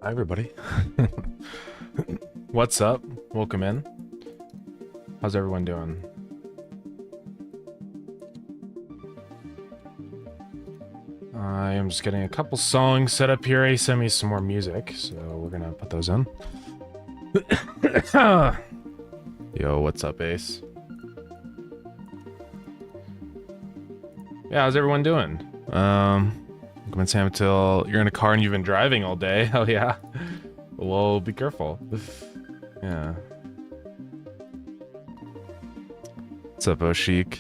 Hi, everybody. What's up? Welcome in. How's everyone doing? I am just getting a couple songs set up here. He sent me some more music, so we're gonna put those in. Yo, what's up, Ace? Yeah, how's everyone doing? Come in, Sam, until you're in a car and you've been driving all day. Oh, yeah. Well, be careful. Yeah. What's up, Oshik?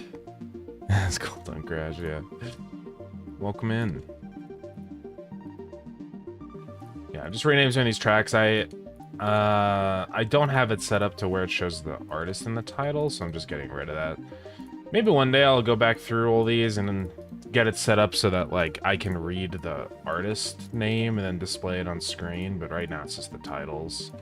It's called on Crash, yeah. Welcome in. Yeah, I'm just renaming some of these tracks. I don't have it set up to where it shows the artist in the title, so I'm just getting rid of that. Maybe one day I'll go back through all these and then get it set up so that, like, I can read the artist name and then display it on screen, but right now it's just the titles.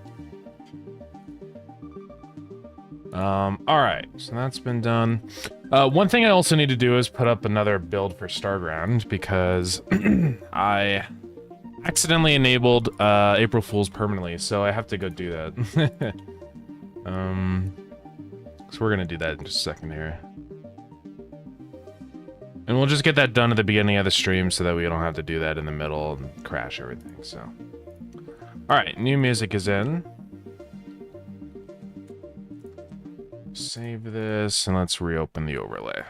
Alright, so that's been done. One thing I also need to do is put up another build for Starground, because I accidentally enabled April Fool's permanently, so I have to go do that. So we're gonna do that in just a second here. And we'll just get that done at the beginning of the stream so that we don't have to do that in the middle and crash everything, so. Alright, new music is in. Save this, and let's reopen the overlay.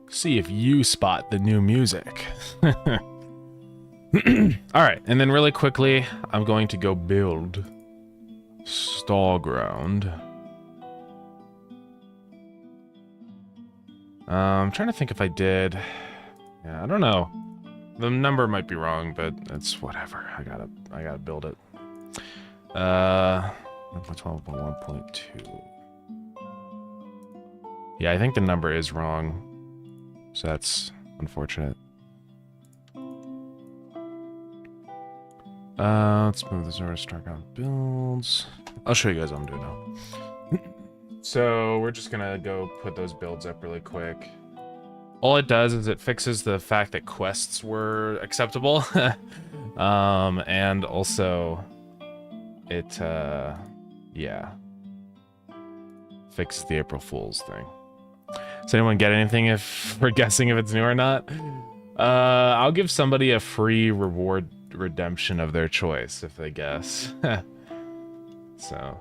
See if you spot the new music. Alright, and then really quickly, I'm going to go build Starground. I'm trying to think if I did. Yeah, I don't know. The number might be wrong, but it's whatever. I gotta build it. 1.12.1.2. Yeah, I think the number is wrong. So that's unfortunate. Let's move this over to Starground builds. I'll show you guys what I'm doing now. So we're just gonna go put those builds up really quick. All it does is it fixes the fact that quests were acceptable. And also it, yeah, fixes the April Fool's thing. Does anyone get anything if we're guessing if it's new or not? I'll give somebody a free reward redemption of their choice if they guess. So.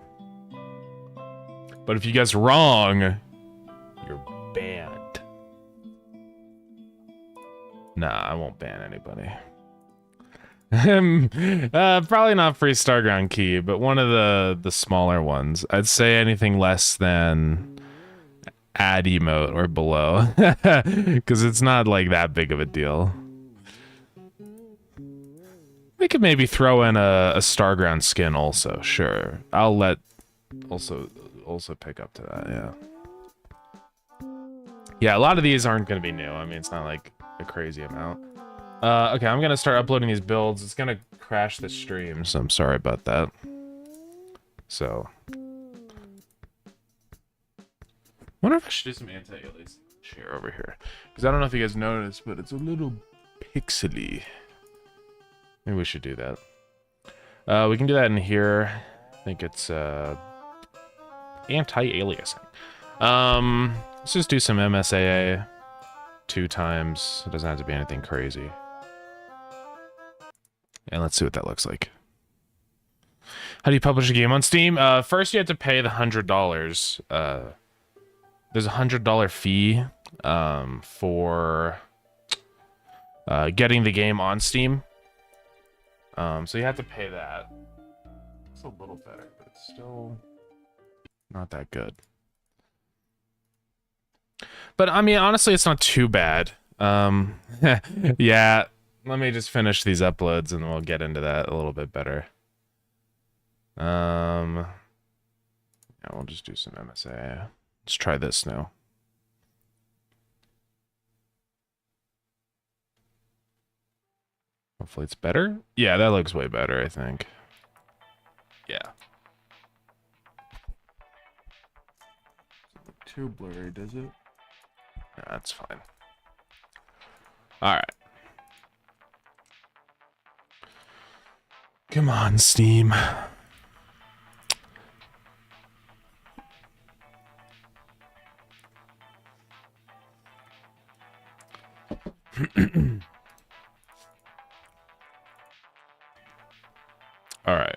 But if you guess wrong, you're banned. Nah, I won't ban anybody. Probably not free Starground key, but one of the smaller ones. I'd say anything less than add emote or below, because it's not like that big of a deal. We could maybe throw in a Starground skin also. Sure, I'll let also pick up to that. Yeah. Yeah, a lot of these aren't going to be new. I mean, it's not like a crazy amount. Okay, I'm going to start uploading these builds. It's going to crash the stream, so I'm sorry about that. So. Wonder if I should do some anti-aliasing share over here. Because I don't know if you guys noticed, but it's a little pixely. Maybe we should do that. We can do that in here. I think it's anti-aliasing. Let's just do some MSAA 2 times. It doesn't have to be anything crazy. And let's see what that looks like. How do you publish a game on Steam? First you have to pay the $100. There's a $100 fee for getting the game on Steam. So you have to pay that. It's a little better, but it's still not that good. But I mean, honestly, it's not too bad. Yeah, let me just finish these uploads and we'll get into that a little bit better. Yeah, we'll just do some MSA. Let's try this now. Hopefully it's better. Yeah, that looks way better, I think. Yeah. Too blurry, does it? Yeah, that's fine. All right. Come on, Steam. All right.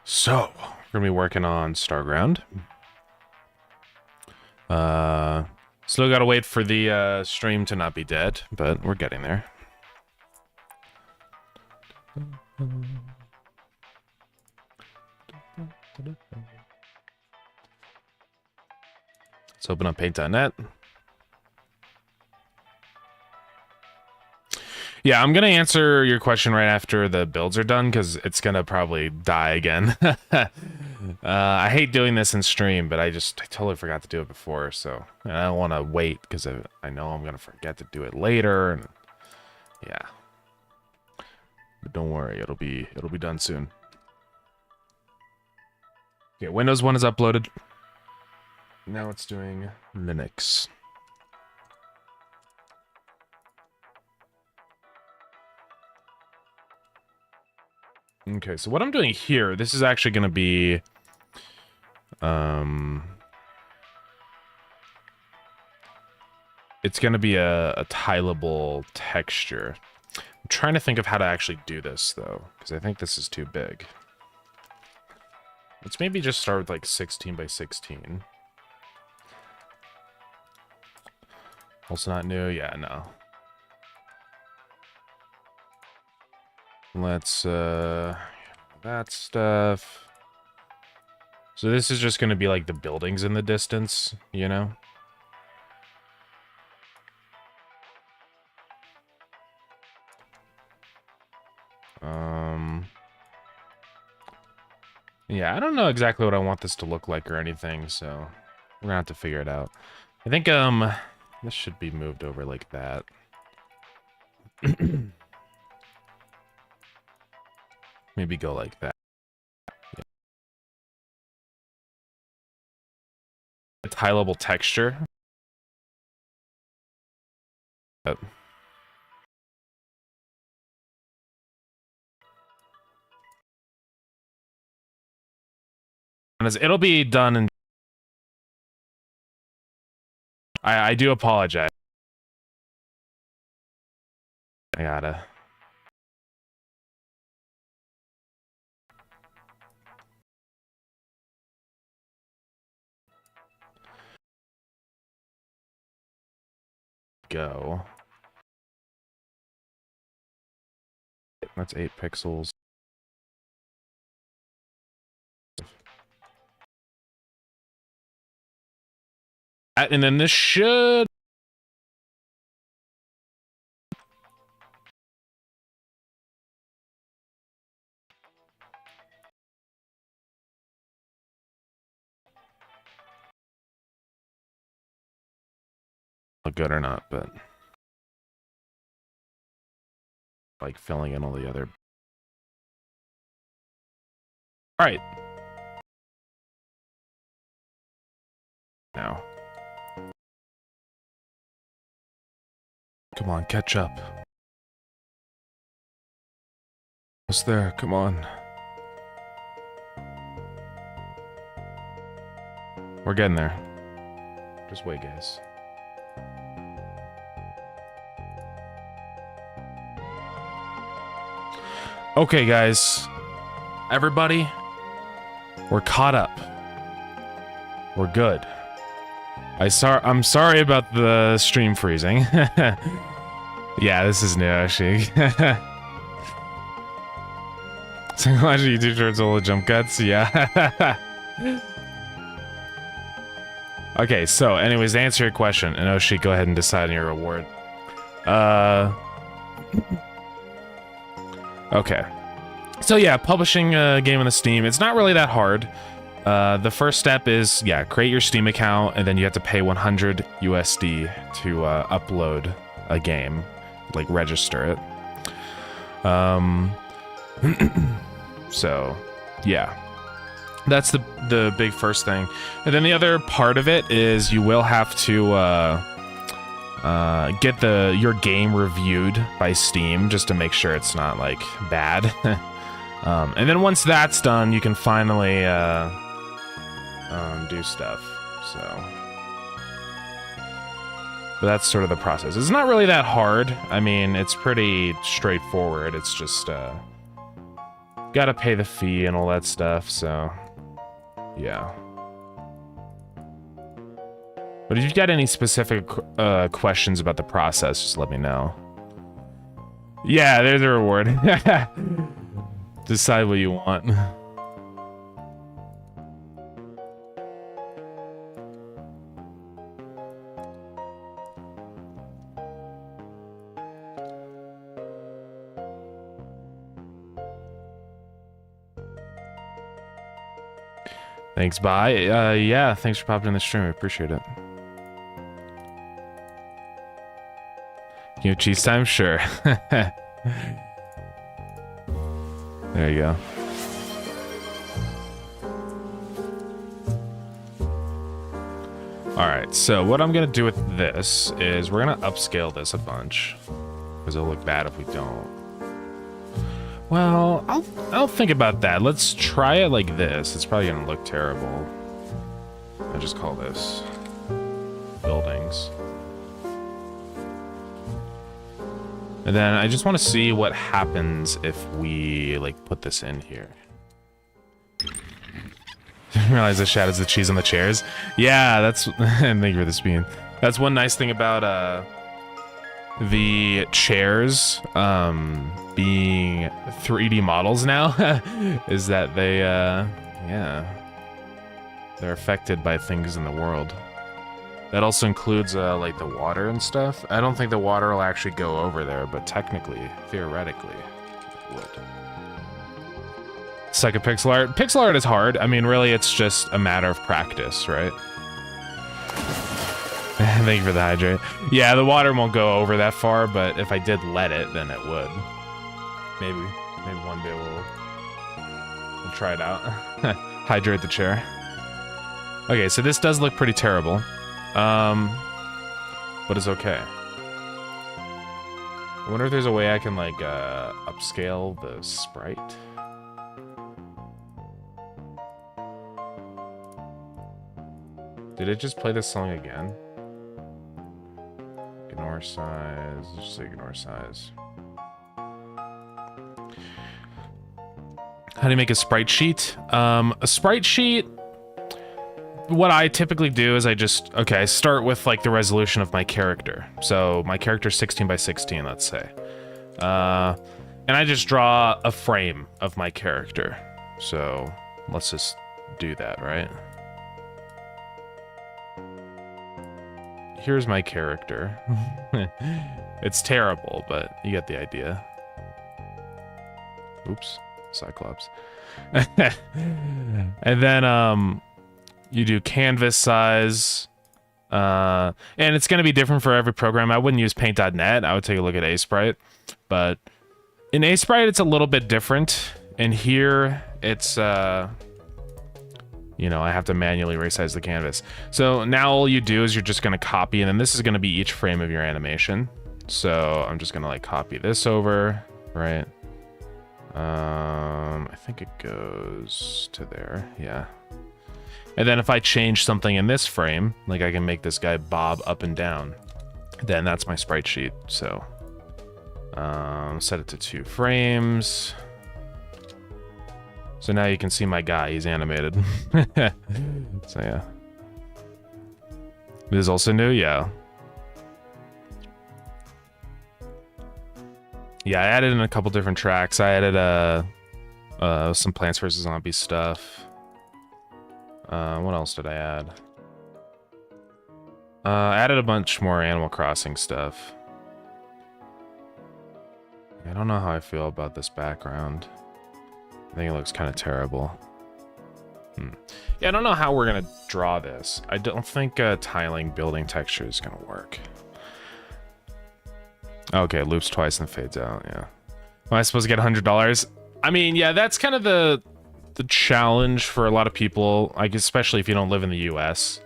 So, we're going to be working on Starground. Still got to wait for the stream to not be dead, but we're getting there. Let's open up paint.net. Yeah, I'm going to answer your question right after the builds are done, because it's going to probably die again. I hate doing this in stream, but I totally forgot to do it before, so... And I don't want to wait, because I know I'm going to forget to do it later, and... Yeah. But don't worry, it'll be done soon. Okay, Windows 1 is uploaded. Now it's doing Linux. Okay, so what I'm doing here, this is actually going to be... It's going to be a tileable texture. I'm trying to think of how to actually do this, though, because I think this is too big. Let's maybe just start with, like, 16 by 16. Also not new? Yeah, no. Let's, that stuff. So this is just going to be, like, the buildings in the distance, you know? Yeah, I don't know exactly what I want this to look like or anything, so we're gonna have to figure it out. I think, this should be moved over like that. Maybe go like that. Yeah. A tileable texture. Yep. It'll be done in... I do apologize. I gotta... Go. That's 8 pixels. And then this should... look good or not, but... like filling in all the other... Alright. Now. Come on, catch up. What's there? Come on. We're getting there. Just wait, guys. Okay, guys. Everybody, we're caught up. We're good. I'm sorry about the stream freezing. Yeah, this is new, actually. Psychological YouTube shorts all the jump cuts, yeah. Okay, so anyways, to answer your question, and Oshi, go ahead and decide on your reward. Okay. So yeah, publishing a game on the Steam, it's not really that hard. The first step is, yeah, create your Steam account, and then you have to pay 100 USD to upload a game, like register it. So, yeah. That's the big first thing. And then the other part of it is you will have to get your game reviewed by Steam just to make sure it's not like bad. And then once that's done, you can finally do stuff. So, but that's sort of the process. It's not really that hard. I mean, it's pretty straightforward. It's just gotta pay the fee and all that stuff. So, yeah. But if you've got any specific questions about the process, just let me know. Yeah, there's a reward. Decide what you want. Thanks, bye. Yeah, thanks for popping in the stream. I appreciate it. You have cheese time? Sure. There you go. Alright, so what I'm gonna do with this is we're gonna upscale this a bunch. Because it'll look bad if we don't. Well, I'll think about that. Let's try it like this. It's probably gonna look terrible. I just call this buildings. And then I just want to see what happens if we, like, put this in here. Didn't realize the shadows of cheese on the chairs. Yeah, that's... thank you for the speed. That's one nice thing about, the chairs, being 3D models now, is that they, yeah. They're affected by things in the world. That also includes, like, the water and stuff. I don't think the water will actually go over there, but technically, theoretically, it would. Suck at pixel art. Pixel art is hard. I mean, really, it's just a matter of practice, right? Thank you for the hydrate. Yeah, the water won't go over that far, but if I did let it, then it would. Maybe one day we'll try it out. Hydrate the chair. Okay, so this does look pretty terrible. But it's okay. I wonder if there's a way I can, like, upscale the sprite. Did it just play this song again? Ignore size. Let's just say ignore size. How do you make a sprite sheet? A sprite sheet... What I typically do is I start with, like, the resolution of my character. So my character's 16 by 16, let's say. And I just draw a frame of my character. So let's just do that, right? Here's my character. It's terrible, but you get the idea. Oops, Cyclops. And then, you do canvas size, and it's going to be different for every program. I wouldn't use paint.net. I would take a look at Asprite, but in Asprite, it's a little bit different. And here, it's, you know, I have to manually resize the canvas. So now all you do is you're just going to copy, and then this is going to be each frame of your animation. So I'm just going to, like, copy this over, right? I think it goes to there, yeah. And then if I change something in this frame, like I can make this guy bob up and down, then that's my sprite sheet. So set it to 2 frames. So now you can see my guy, he's animated. So yeah. This is also new, yeah. Yeah, I added in a couple different tracks. I added some Plants vs. Zombies stuff. What else did I add? I added a bunch more Animal Crossing stuff. I don't know how I feel about this background. I think it looks kind of terrible. Yeah, I don't know how we're gonna draw this. I don't think tiling building texture is gonna work. Okay, it loops twice and fades out, yeah. Am I supposed to get $100? I mean, yeah, that's kind of the challenge for a lot of people, like, especially if you don't live in the US.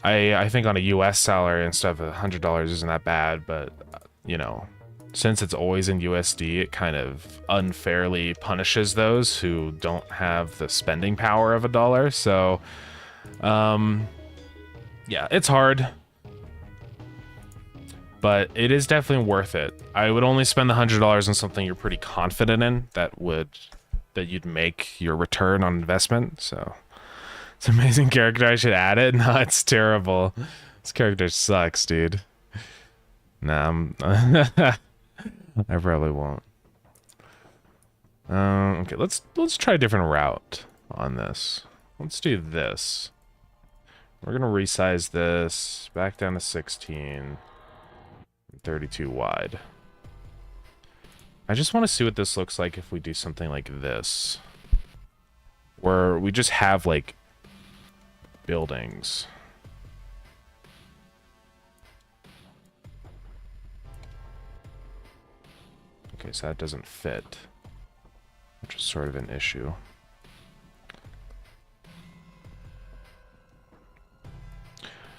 I think on a US salary and stuff, $100 isn't that bad, but you know, since it's always in USD, it kind of unfairly punishes those who don't have the spending power of $1. So, yeah, it's hard, but it is definitely worth it. I would only spend the $100 on something you're pretty confident in that you'd make your return on investment. So it's an amazing character. I should add it. No, it's terrible. This character sucks, dude. Nah, I probably won't. Okay, let's try a different route on this. Let's do this. We're gonna resize this back down to 16, 32 wide. I just want to see what this looks like if we do something like this, where we just have like buildings. Okay, so that doesn't fit, which is sort of an issue.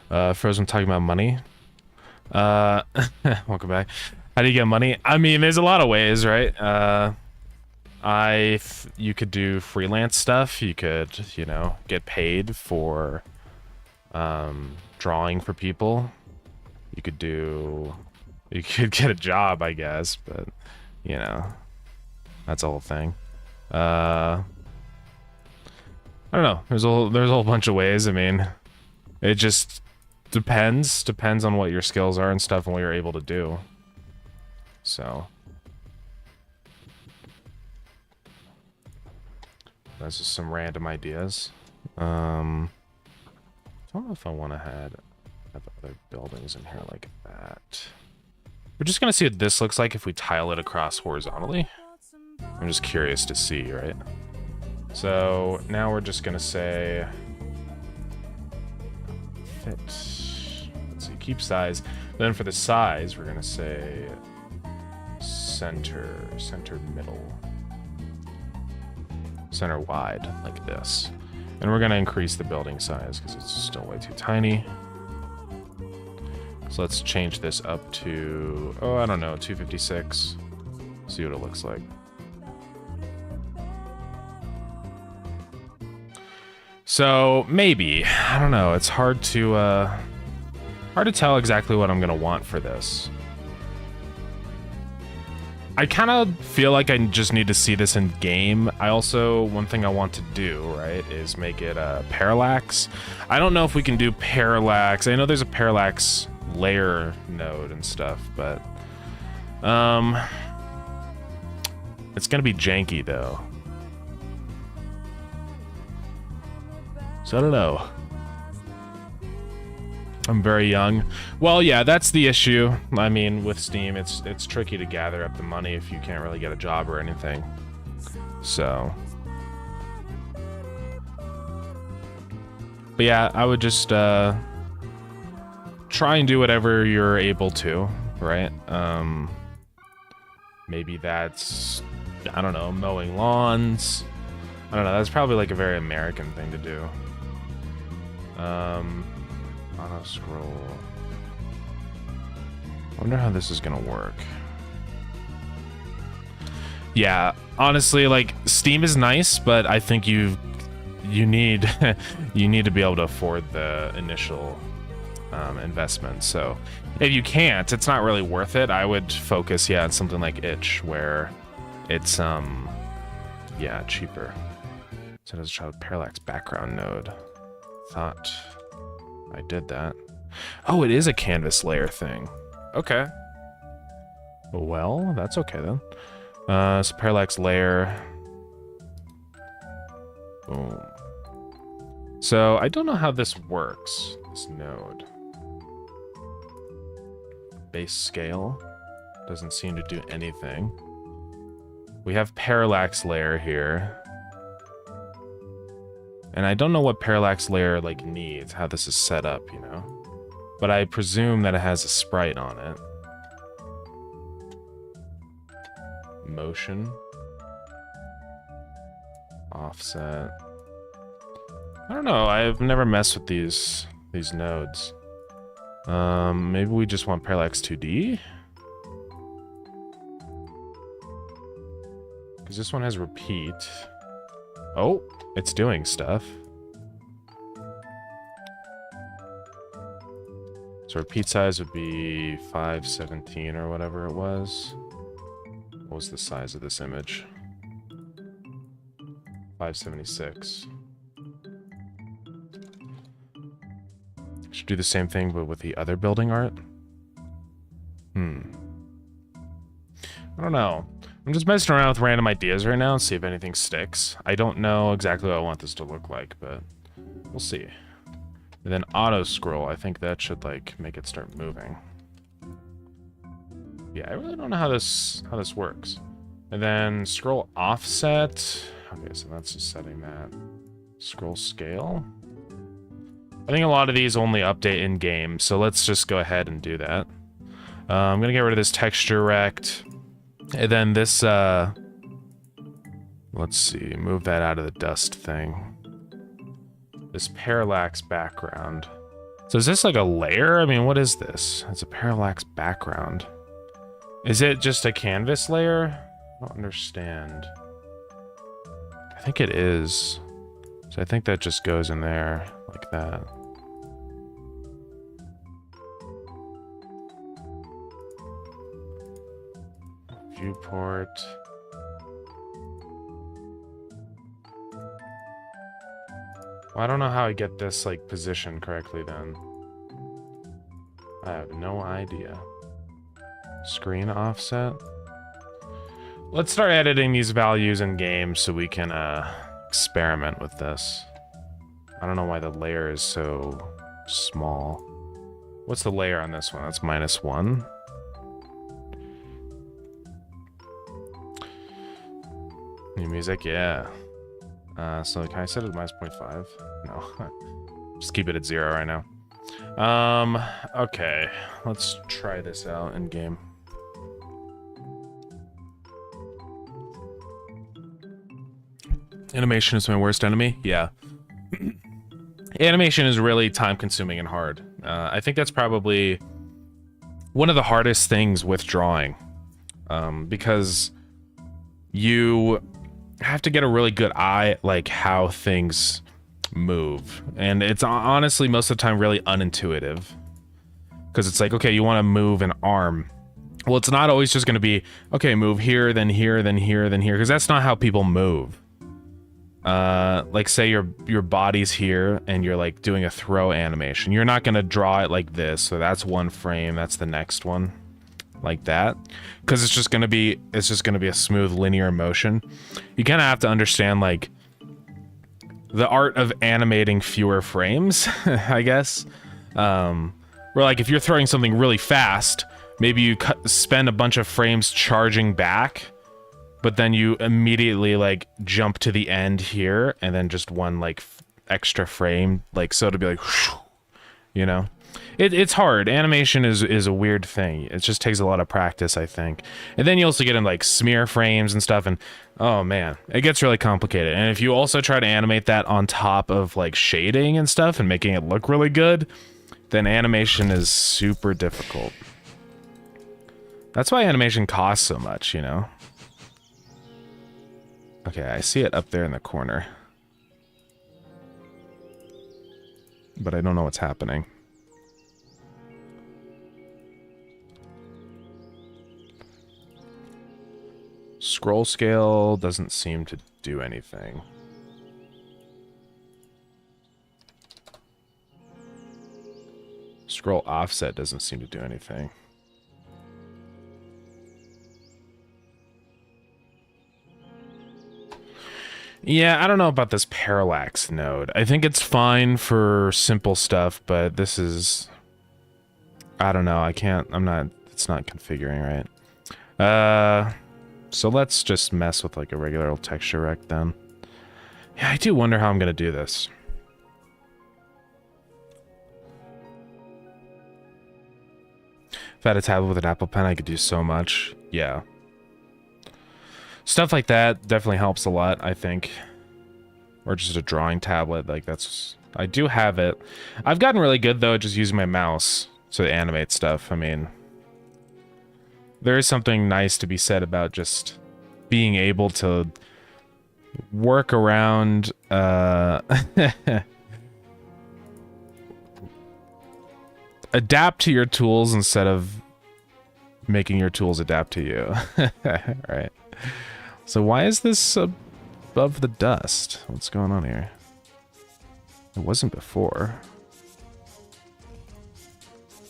Frozen talking about money. Welcome back. How do you get money? I mean, there's a lot of ways, right? You could do freelance stuff. You could, you know, get paid for drawing for people. You could get a job, I guess, but you know, that's a whole thing. I don't know. There's a whole bunch of ways. I mean, it just depends on what your skills are and stuff and what you're able to do. So that's just some random ideas. I don't know if I want to have other buildings in here like that. We're just gonna see what this looks like if we tile it across horizontally. I'm just curious to see, right? So now we're just gonna say fit. Let's see, keep size. Then for the size, we're gonna say center middle, center wide, like this. And we're gonna increase the building size because it's still way too tiny. So let's change this up to, oh, I don't know, 256. See what it looks like. So maybe, I don't know. It's hard to tell exactly what I'm gonna want for this. I kind of feel like I just need to see this in game. I also, one thing I want to do, right, is make it parallax. I don't know if we can do parallax. I know there's a parallax layer node and stuff, but it's gonna be janky though. So I don't know. I'm very young. Well, yeah, that's the issue. I mean, with Steam, it's tricky to gather up the money if you can't really get a job or anything. So, but yeah, I would just try and do whatever you're able to, right? Maybe that's, I don't know, mowing lawns. I don't know, that's probably like a very American thing to do. Auto scroll. I wonder how this is gonna work. Yeah, honestly, like Steam is nice, but I think you need you need to be able to afford the initial investment. So if you can't, it's not really worth it. I would focus, yeah, on something like Itch, where it's yeah, cheaper. So does child parallax background node. Thought I did that. Oh, it is a canvas layer thing. Okay. Well, that's okay then. So parallax layer. Boom. So I don't know how this works, this node. Base scale doesn't seem to do anything. We have parallax layer here. And I don't know what parallax layer like needs, how this is set up, you know? But I presume that it has a sprite on it. Motion. Offset. I don't know, I've never messed with these these nodes. Maybe we just want parallax 2D? Because this one has repeat. Oh, it's doing stuff. So repeat size would be 517 or whatever it was. What was the size of this image? 576. Should do the same thing, but with the other building art? I don't know. I'm just messing around with random ideas right now and see if anything sticks. I don't know exactly what I want this to look like, but we'll see. And then auto scroll, I think that should like make it start moving. Yeah, I really don't know how this works. And then scroll offset. Okay, so that's just setting that. Scroll scale. I think a lot of these only update in game, so let's just go ahead and do that. I'm gonna get rid of this texture rect. And then this, let's see, move that out of the dust thing. This parallax background. So is this like a layer? I mean, what is this? It's a parallax background. Is it just a canvas layer? I don't understand. I think it is. So I think that just goes in there like that. Viewport. Well, I don't know how I get this like positioned correctly then. I have no idea. Screen offset. Let's start editing these values in game so we can experiment with this. I don't know why the layer is so small. What's the layer on this one? That's -1. New music, yeah. So can I set it at -0.5? No. Just keep it at 0 right now. Okay. Let's try this out in game. Animation is my worst enemy? Yeah. Animation is really time-consuming and hard. I think that's probably one of the hardest things with drawing. Because you have to get a really good eye like how things move, and it's honestly most of the time really unintuitive, because it's like, okay, you want to move an arm, well, it's not always just going to be okay, move here, then here, then here, then here, because that's not how people move. Like say your body's here and you're like doing a throw animation, you're not going to draw it like this, so that's one frame, that's the next one, like that, because it's just gonna be a smooth linear motion. You kind of have to understand like the art of animating fewer frames, I guess. Where like if you're throwing something really fast, maybe you spend a bunch of frames charging back, but then you immediately like jump to the end here and then just one like extra frame, like so to be like, you know. It's hard. Animation is a weird thing. It just takes a lot of practice, I think. And then you also get in like smear frames and stuff, and oh man, it gets really complicated. And if you also try to animate that on top of like shading and stuff and making it look really good, then animation is super difficult. That's why animation costs so much, you know? Okay, I see it up there in the corner. But I don't know what's happening. Scroll scale doesn't seem to do anything. Scroll offset doesn't seem to do anything. Yeah, I don't know about this parallax node. I think it's fine for simple stuff, but this is... I don't know, it's not configuring right. So let's just mess with like a regular old texture rect then. Yeah, I do wonder how I'm gonna do this. If I had a tablet with an Apple Pen, I could do so much. Yeah. Stuff like that definitely helps a lot, I think. Or just a drawing tablet, like that's I do have it. I've gotten really good, though, at just using my mouse to animate stuff. I mean, there is something nice to be said about just being able to work around, adapt to your tools instead of making your tools adapt to you. Right. So why is this above the dust? What's going on here? It wasn't before.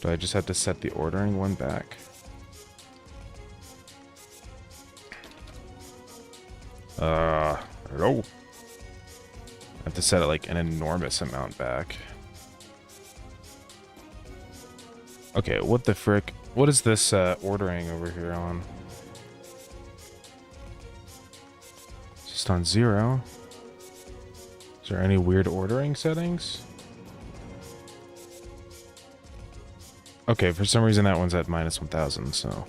Do I just have to set the ordering one back? No. I have to set it like an enormous amount back. Okay, what the frick? What is this ordering over here on? It's just on 0. Is there any weird ordering settings? Okay, for some reason that one's at -1000, so...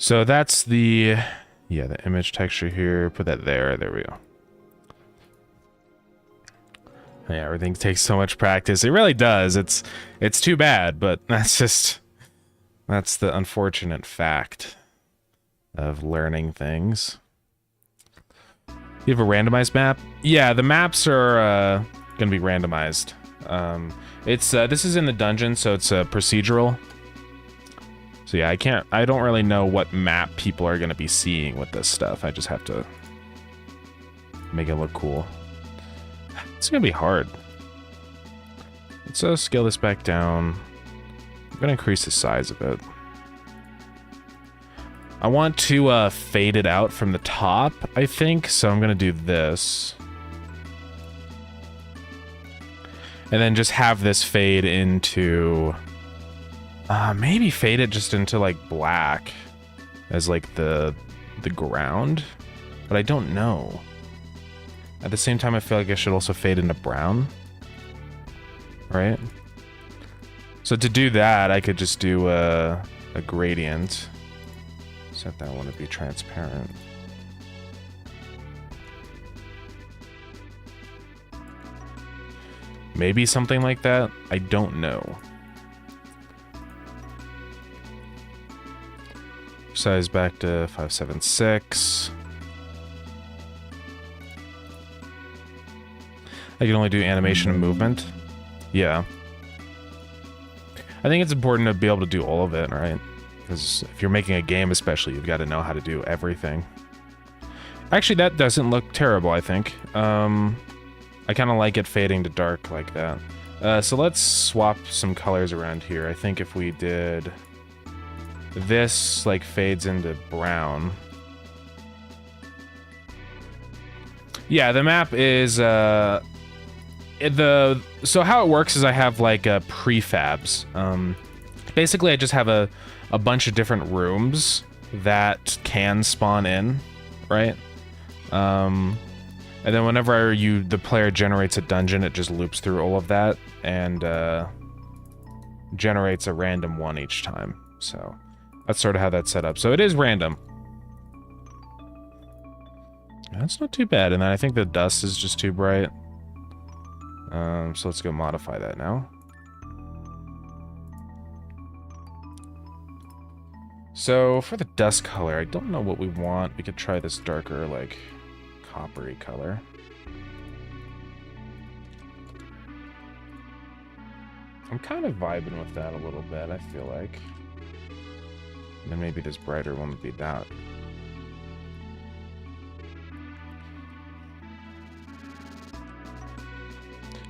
So that's the... Yeah, the image texture here. Put that there. There we go. Yeah, everything takes so much practice. It really does. It's too bad, but that's the unfortunate fact of learning things. You have a randomized map? Yeah, the maps are gonna be randomized. This is in the dungeon, so it's a procedural. So yeah, I don't really know what map people are gonna be seeing with this stuff. I just have to make it look cool. It's gonna be hard. Let's scale this back down. I'm gonna increase the size a bit. I want to fade it out from the top, I think, so I'm gonna do this. And then just have this fade into... maybe fade it just into, like, black as, like, the ground. But I don't know. At the same time, I feel like I should also fade into brown. Right? So to do that, I could just do a gradient. Set that one to be transparent. Maybe something like that? I don't know. Size back to 576. I can only do animation and movement. Yeah. I think it's important to be able to do all of it, right? Because if you're making a game especially, you've got to know how to do everything. Actually, that doesn't look terrible, I think. I kind of like it fading to dark like that. So let's swap some colors around here. I think if we did... This, like, fades into brown. Yeah, the map is, So how it works is I have, like, prefabs. Basically, I just have a bunch of different rooms that can spawn in, right? And then whenever the player generates a dungeon, it just loops through all of that and generates a random one each time. So that's sort of how that's set up. So it is random. That's not too bad. And then I think the dust is just too bright. So let's go modify that now. So for the dust color, I don't know what we want. We could try this darker, like, coppery color. I'm kind of vibing with that a little bit, I feel like. And then maybe this brighter one would be that.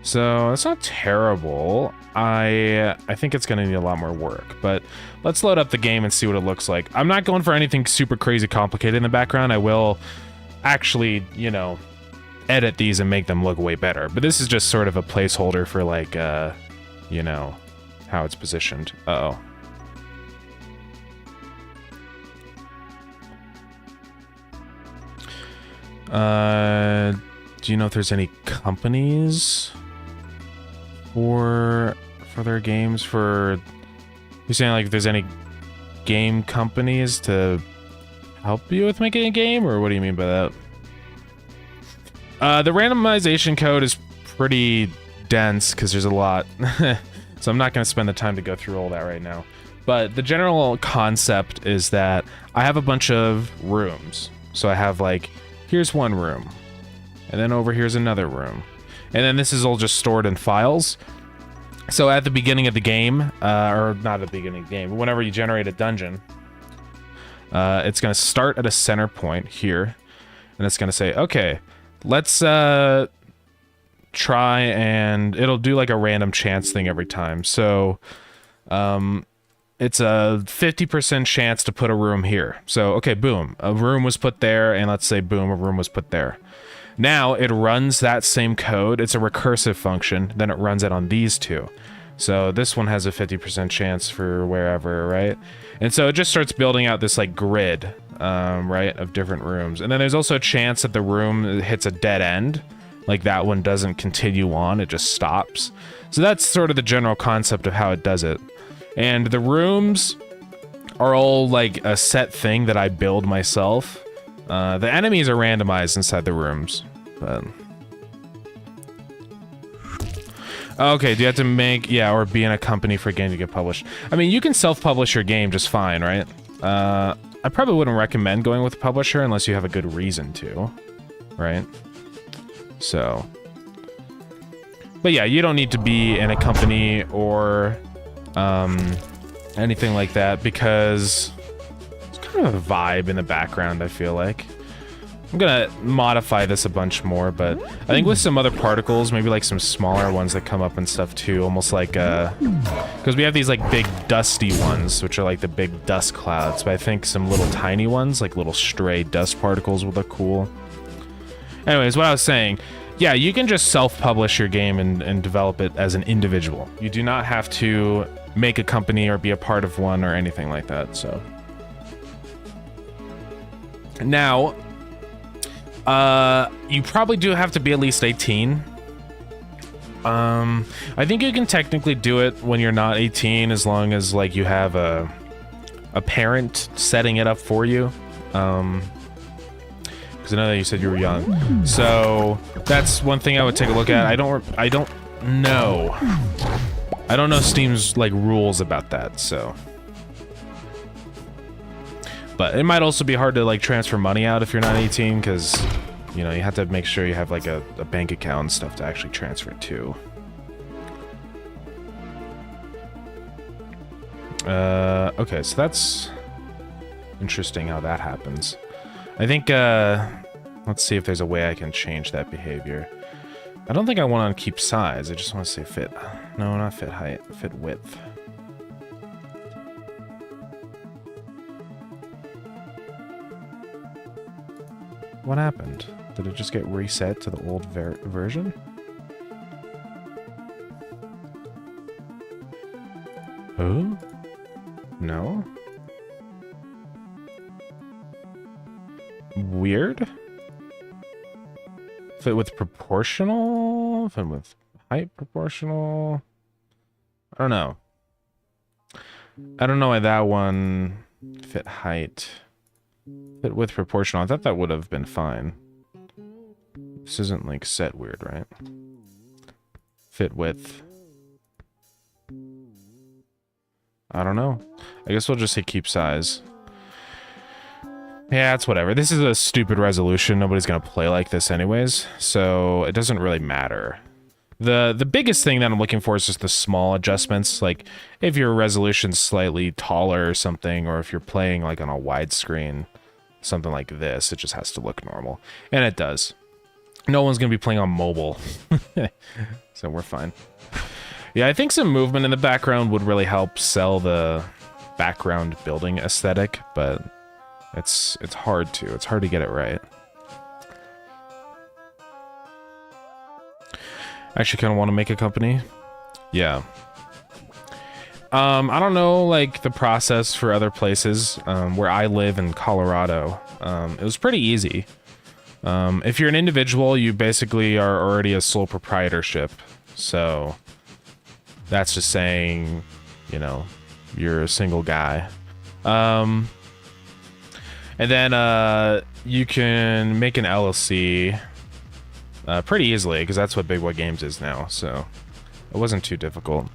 So it's not terrible. I think it's going to need a lot more work, but let's load up the game and see what it looks like. I'm not going for anything super crazy complicated in the background. I will actually, you know, edit these and make them look way better. But this is just sort of a placeholder for, like, you know, how it's positioned. Uh-oh. Do you know if there's any companies for their games? You're saying, like, if there's any game companies to help you with making a game, or what do you mean by that? The randomization code is pretty dense because there's a lot. So I'm not going to spend the time to go through all that right now. But the general concept is that I have a bunch of rooms. So I have like, here's one room. And then over here's another room. And then this is all just stored in files. So at the beginning of the game, or not at the beginning of the game, but whenever you generate a dungeon, it's going to start at a center point here. And it's going to say, okay, let's try and it'll do like a random chance thing every time. So it's a 50% chance to put a room here. So, okay, boom, a room was put there, and let's say, boom, a room was put there. Now it runs that same code. It's a recursive function. Then it runs it on these two. So this one has a 50% chance for wherever, right? And so it just starts building out this like grid, right, of different rooms. And then there's also a chance that the room hits a dead end. Like that one doesn't continue on, it just stops. So that's sort of the general concept of how it does it. And the rooms are all like a set thing that I build myself. The enemies are randomized inside the rooms, but... Okay, do you have to make... Yeah, or be in a company for a game to get published. I mean, you can self-publish your game just fine, right? I probably wouldn't recommend going with a publisher unless you have a good reason to, right? So... But yeah, you don't need to be in a company or... anything like that, because it's kind of a vibe in the background, I feel like. I'm gonna modify this a bunch more, but I think with some other particles, maybe like some smaller ones that come up and stuff too, almost like, because we have these like big dusty ones, which are like the big dust clouds, but I think some little tiny ones, like little stray dust particles would look cool. Anyways, what I was saying, yeah, you can just self-publish your game and develop it as an individual. You do not have to make a company or be a part of one or anything like that, so. Now, you probably do have to be at least 18. I think you can technically do it when you're not 18 as long as like you have a parent setting it up for you. Because I know that you said you were young. So that's one thing I would take a look at. I don't know. I don't know Steam's like rules about that, so. But it might also be hard to like transfer money out if you're not 18, because you know you have to make sure you have like a bank account and stuff to actually transfer it to. Okay, so that's interesting how that happens. I think let's see if there's a way I can change that behavior. I don't think I want to keep size. I just want to say fit. No, not fit height. Fit width. What happened? Did it just get reset to the old version? Who? No? Weird? Fit with proportional? Fit with height proportional? I don't know. I don't know why that one fit height. Fit with proportional. I thought that would have been fine. This isn't like set weird, right? Fit width. I don't know. I guess we'll just say keep size. Yeah, it's whatever. This is a stupid resolution. Nobody's gonna play like this anyways, so it doesn't really matter. The biggest thing that I'm looking for is just the small adjustments, like if your resolution's slightly taller or something, or if you're playing like on a widescreen, something like this, it just has to look normal. And it does. No one's gonna be playing on mobile. So we're fine. Yeah, I think some movement in the background would really help sell the background building aesthetic, but it's hard to. It's hard to get it right. I actually kind of want to make a company. Yeah. I don't know, like, the process for other places. Where I live in Colorado, it was pretty easy. If you're an individual, you basically are already a sole proprietorship. So that's just saying, you know, you're a single guy. And then you can make an LLC pretty easily, because that's what Big Boy Games is now, so it wasn't too difficult.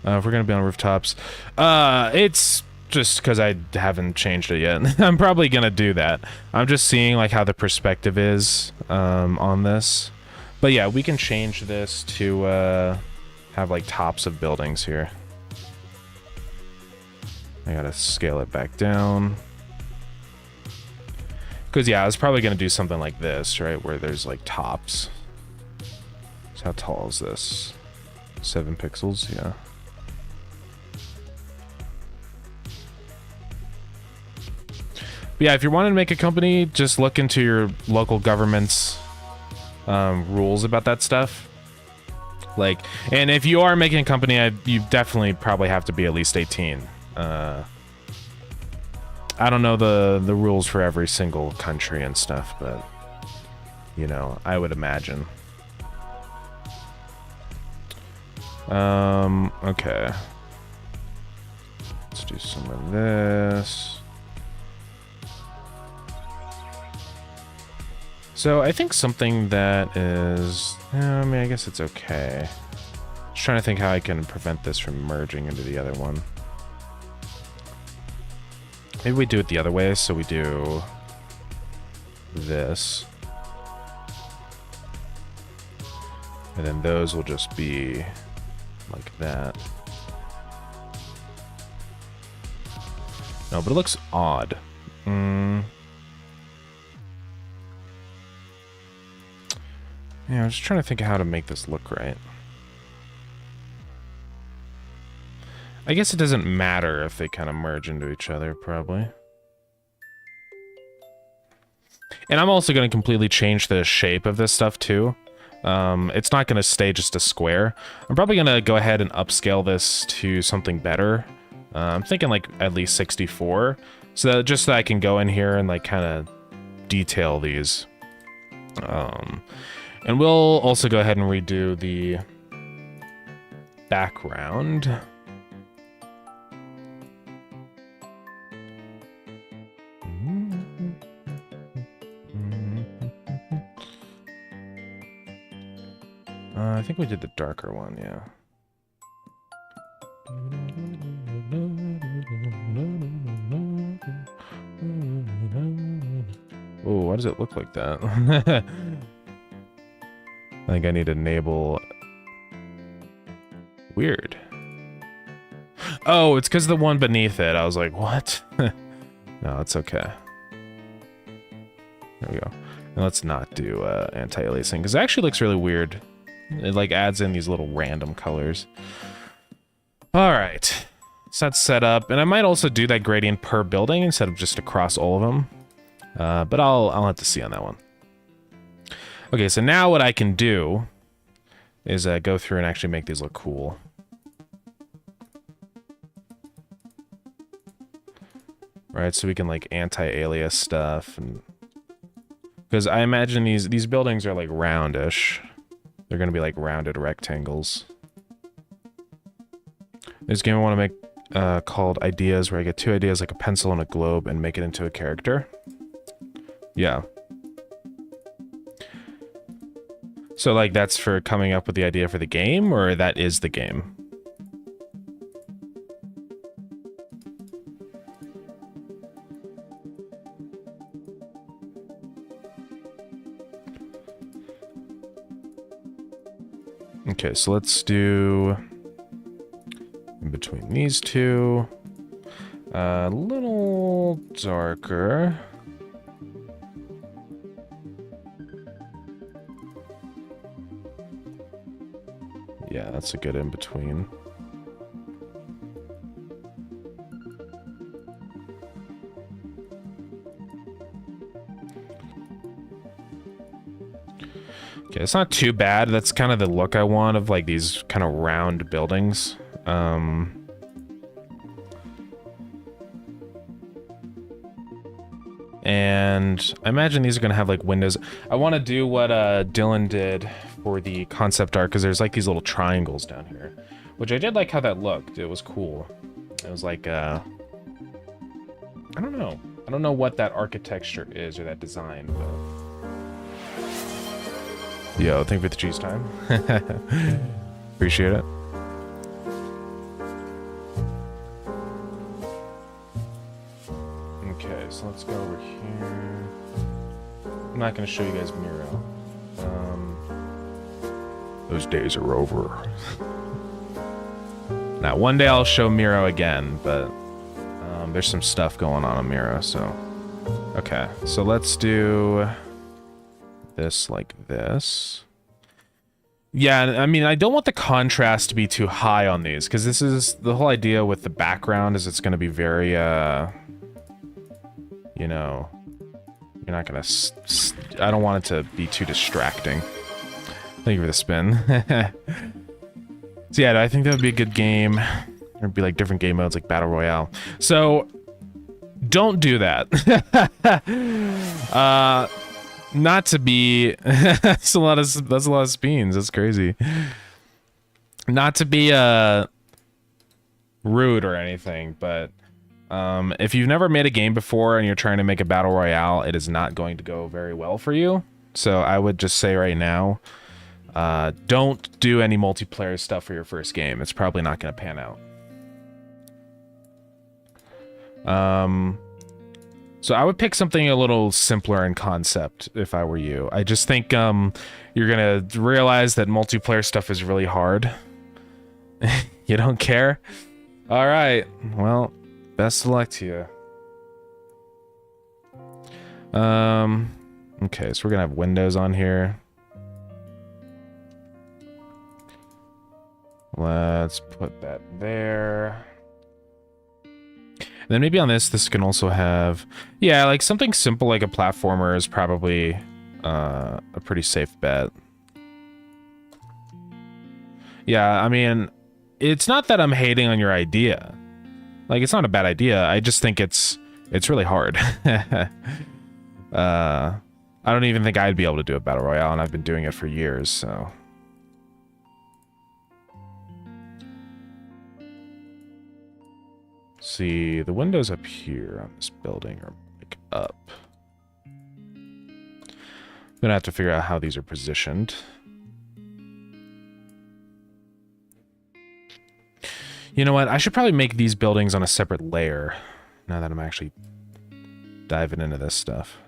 If we're gonna be on rooftops, it's just because I haven't changed it yet. I'm probably gonna do that. I'm just seeing like how the perspective is on this. But yeah, we can change this to have like tops of buildings here. I gotta scale it back down. Because yeah, I was probably gonna do something like this, right? Where there's like tops. So how tall is this? 7 pixels, yeah. But yeah, if you're wanting to make a company, just look into your local government's rules about that stuff. Like, and if you are making a company, you definitely probably have to be at least 18. I don't know the rules for every single country and stuff, but you know, I would imagine. Okay. Let's do some of this. So I think something that is, I mean, I guess it's okay. Just trying to think how I can prevent this from merging into the other one. Maybe we do it the other way, so we do this. And then those will just be like that. No, but it looks odd. Yeah, I'm just trying to think of how to make this look right. I guess it doesn't matter if they kind of merge into each other, probably. And I'm also going to completely change the shape of this stuff, too. It's not going to stay just a square. I'm probably going to go ahead and upscale this to something better. I'm thinking like at least 64. So that just so I can go in here and like kind of detail these. And we'll also go ahead and redo the background. I think we did the darker one, yeah. Oh, why does it look like that? I think I need to enable... Weird. Oh, it's because the one beneath it. I was like, what? No, it's okay. There we go. And let's not do anti-aliasing, because it actually looks really weird. It like adds in these little random colors. All right, so that's set up, and I might also do that gradient per building instead of just across all of them. But I'll have to see on that one. Okay, so now what I can do is go through and actually make these look cool. Right, so we can like anti-alias stuff, and because I imagine these buildings are like roundish. They're gonna be like rounded rectangles. There's a game I want to make called Ideas, where I get 2 ideas like a pencil and a globe and make it into a character. Yeah. So like that's for coming up with the idea for the game, or that is the game? Okay, so let's do in between these two, a little darker. Yeah, that's a good in between. Okay, it's not too bad. That's kind of the look I want of like these kind of round buildings. And I imagine these are gonna have like windows. I want to do what Dylan did for the concept art, because there's like these little triangles down here, which I did like how that looked. It was cool. It was like I don't know. I don't know what that architecture is or that design, but... Yo, thank you for the cheese time. Appreciate it. Okay, so let's go over here. I'm not going to show you guys Miro. Those days are over. Now, one day I'll show Miro again, but there's some stuff going on Miro, so... Okay, so let's do this like this. Yeah, I mean, I don't want the contrast to be too high on these, because this is... The whole idea with the background is it's going to be very, you know... You're not going to... I don't want it to be too distracting. Thank you for the spin. So yeah, I think that would be a good game. There'd be like different game modes, like Battle Royale. So, don't do that. Not to be... that's a lot of spins. That's crazy. Not to be rude or anything, but if you've never made a game before and you're trying to make a Battle Royale, it is not going to go very well for you. So I would just say right now, don't do any multiplayer stuff for your first game. It's probably not going to pan out. So I would pick something a little simpler in concept if I were you. I just think you're going to realize that multiplayer stuff is really hard. You don't care? All right. Well, best of luck to you. Okay, so we're going to have windows on here. Let's put that there. And then maybe on this can also have... Yeah, like something simple like a platformer is probably a pretty safe bet. Yeah, I mean, it's not that I'm hating on your idea. Like, it's not a bad idea. I just think it's really hard. I don't even think I'd be able to do a Battle Royale, and I've been doing it for years, so... See, the windows up here on this building are like up. I'm gonna have to figure out how these are positioned. You know what? I should probably make these buildings on a separate layer now that I'm actually diving into this stuff.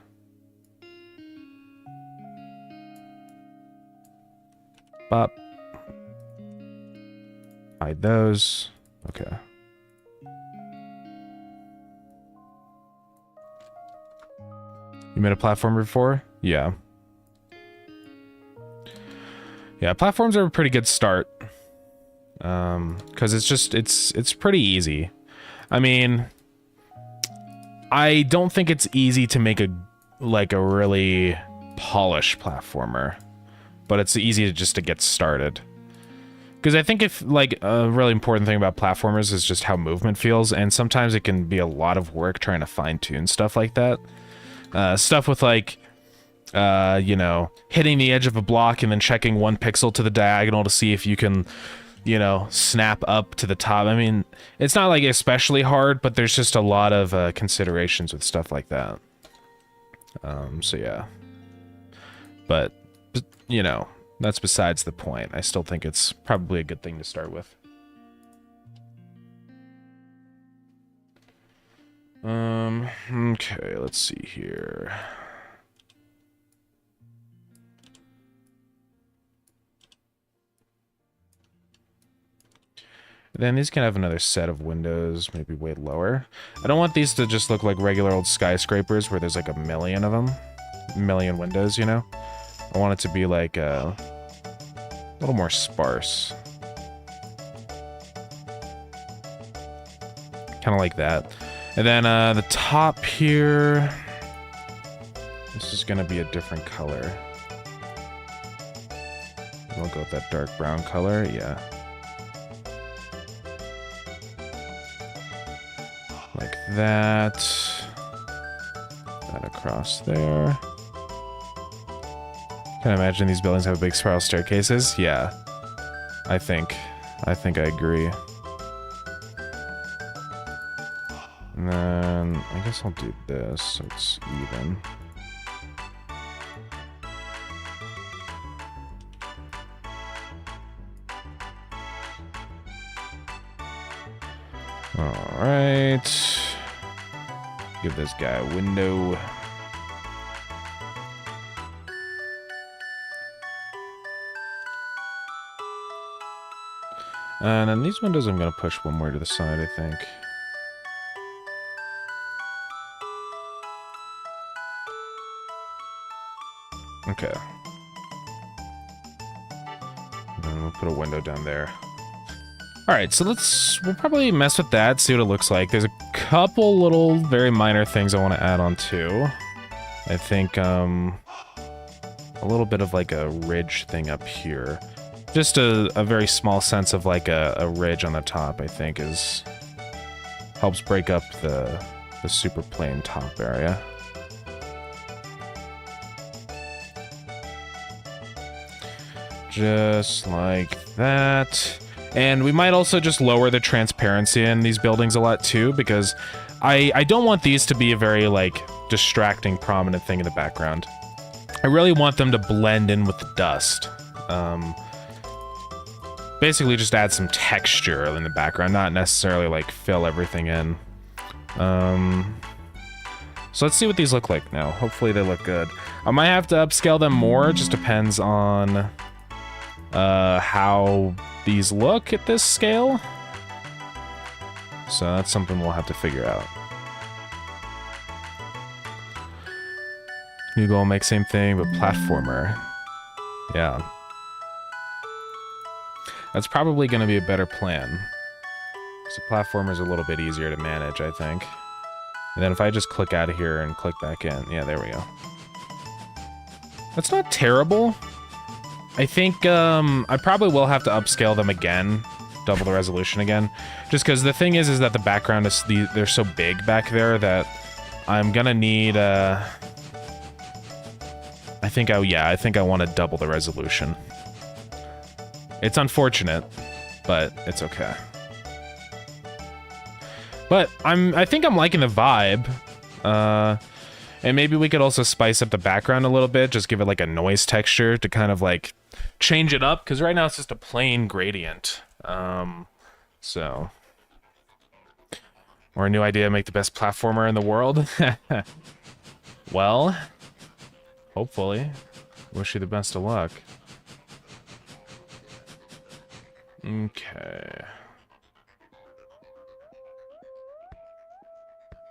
Bop. Hide those. Okay. You made a platform before? Yeah. Yeah, platforms are a pretty good start. Because it's pretty easy. I mean, I don't think it's easy to make a really polished platformer, but it's easy to get started. Because I think if like a really important thing about platformers is just how movement feels, and sometimes it can be a lot of work trying to fine-tune stuff like that. Stuff with like, you know, hitting the edge of a block and then checking one pixel to the diagonal to see if you can, you know, snap up to the top. I mean, it's not like especially hard, but there's just a lot of considerations with stuff like that. So yeah. But, you know, that's besides the point. I still think it's probably a good thing to start with. Okay, let's see here. Then these can have another set of windows, maybe way lower. I don't want these to just look like regular old skyscrapers where there's like a million of them. A million windows, you know? I want it to be like a little more sparse. Kind of like that. And then the top here, this is gonna be a different color. We'll go with that dark brown color, yeah. Like that. That across there. Can I imagine these buildings have big spiral staircases? Yeah. I think I agree. And then, I guess guess I'll do this so it's even. Alright. Give this guy a window. And then these windows I'm going to push one more to the side, I think. Okay. And then we'll put a window down there. Alright, so we'll probably mess with that, see what it looks like. There's a couple little very minor things I want to add on too. I think, a little bit of like a ridge thing up here. Just a very small sense of like a ridge on the top, I think, helps break up the super plain top area. Just like that. And we might also just lower the transparency in these buildings a lot too, because I don't want these to be a very like distracting prominent thing in the background. I really want them to blend in with the dust. Basically just add some texture in the background, not necessarily like fill everything in. So let's see what these look like now. Hopefully they look good. I might have to upscale them more, it just depends on how these look at this scale. So that's something we'll have to figure out. New goal, make same thing, but platformer. Yeah. That's probably going to be a better plan. So platformer's a little bit easier to manage, I think. And then if I just click out of here and click back in, yeah, there we go. That's not terrible. I think I probably will have to upscale them again, double the resolution again, just because the thing is that the background is they're so big back there that I'm gonna need I think I want to double the resolution. It's unfortunate, but it's okay. But I think I'm liking the vibe. And maybe we could also spice up the background a little bit, just give it like a noise texture to kind of like change it up, because right now it's just a plain gradient. So, or a new idea, make the best platformer in the world. Well, hopefully. Wish you the best of luck. Okay.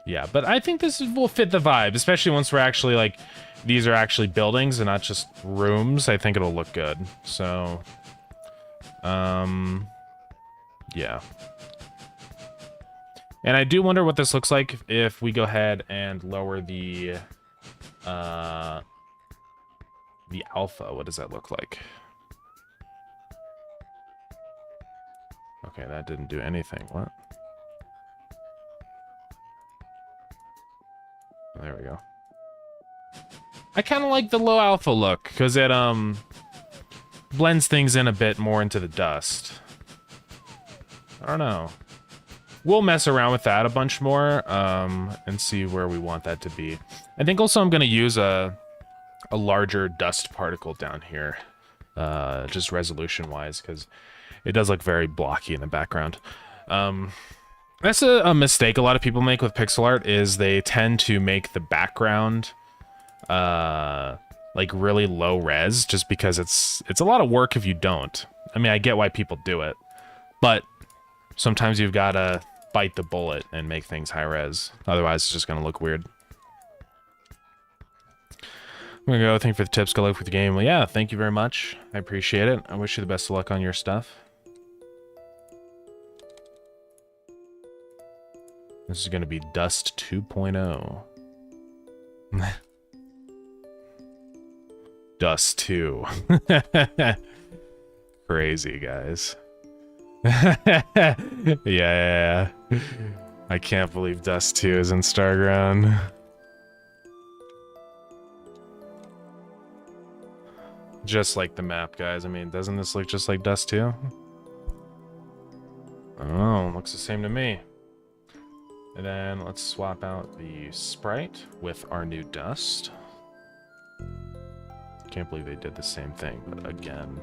Yeah, but I think this will fit the vibe, especially once we're actually, like, these are actually buildings and not just rooms. I think it'll look good. So, yeah. And I do wonder what this looks like if we go ahead and lower the alpha. What does that look like? Okay, that didn't do anything. What? There we go. I kind of like the low alpha look, because it, blends things in a bit more into the dust. I don't know. We'll mess around with that a bunch more, and see where we want that to be. I think also I'm going to use a larger dust particle down here, just resolution-wise, because it does look very blocky in the background. That's a mistake a lot of people make with pixel art, is they tend to make the background like really low res, just because it's a lot of work if you don't. I mean, I get why people do it, but sometimes you've got to bite the bullet and make things high res. Otherwise, it's just going to look weird. I'm going to go. Thank you for the tips. Good luck with the game. Well, yeah, thank you very much. I appreciate it. I wish you the best of luck on your stuff. This is going to be Dust 2.0. Dust 2. Crazy, guys. Yeah. I can't believe Dust 2 is in Starground. Just like the map, guys. I mean, doesn't this look just like Dust 2? Oh, looks the same to me. And then let's swap out the sprite with our new dust. Can't believe they did the same thing, but again.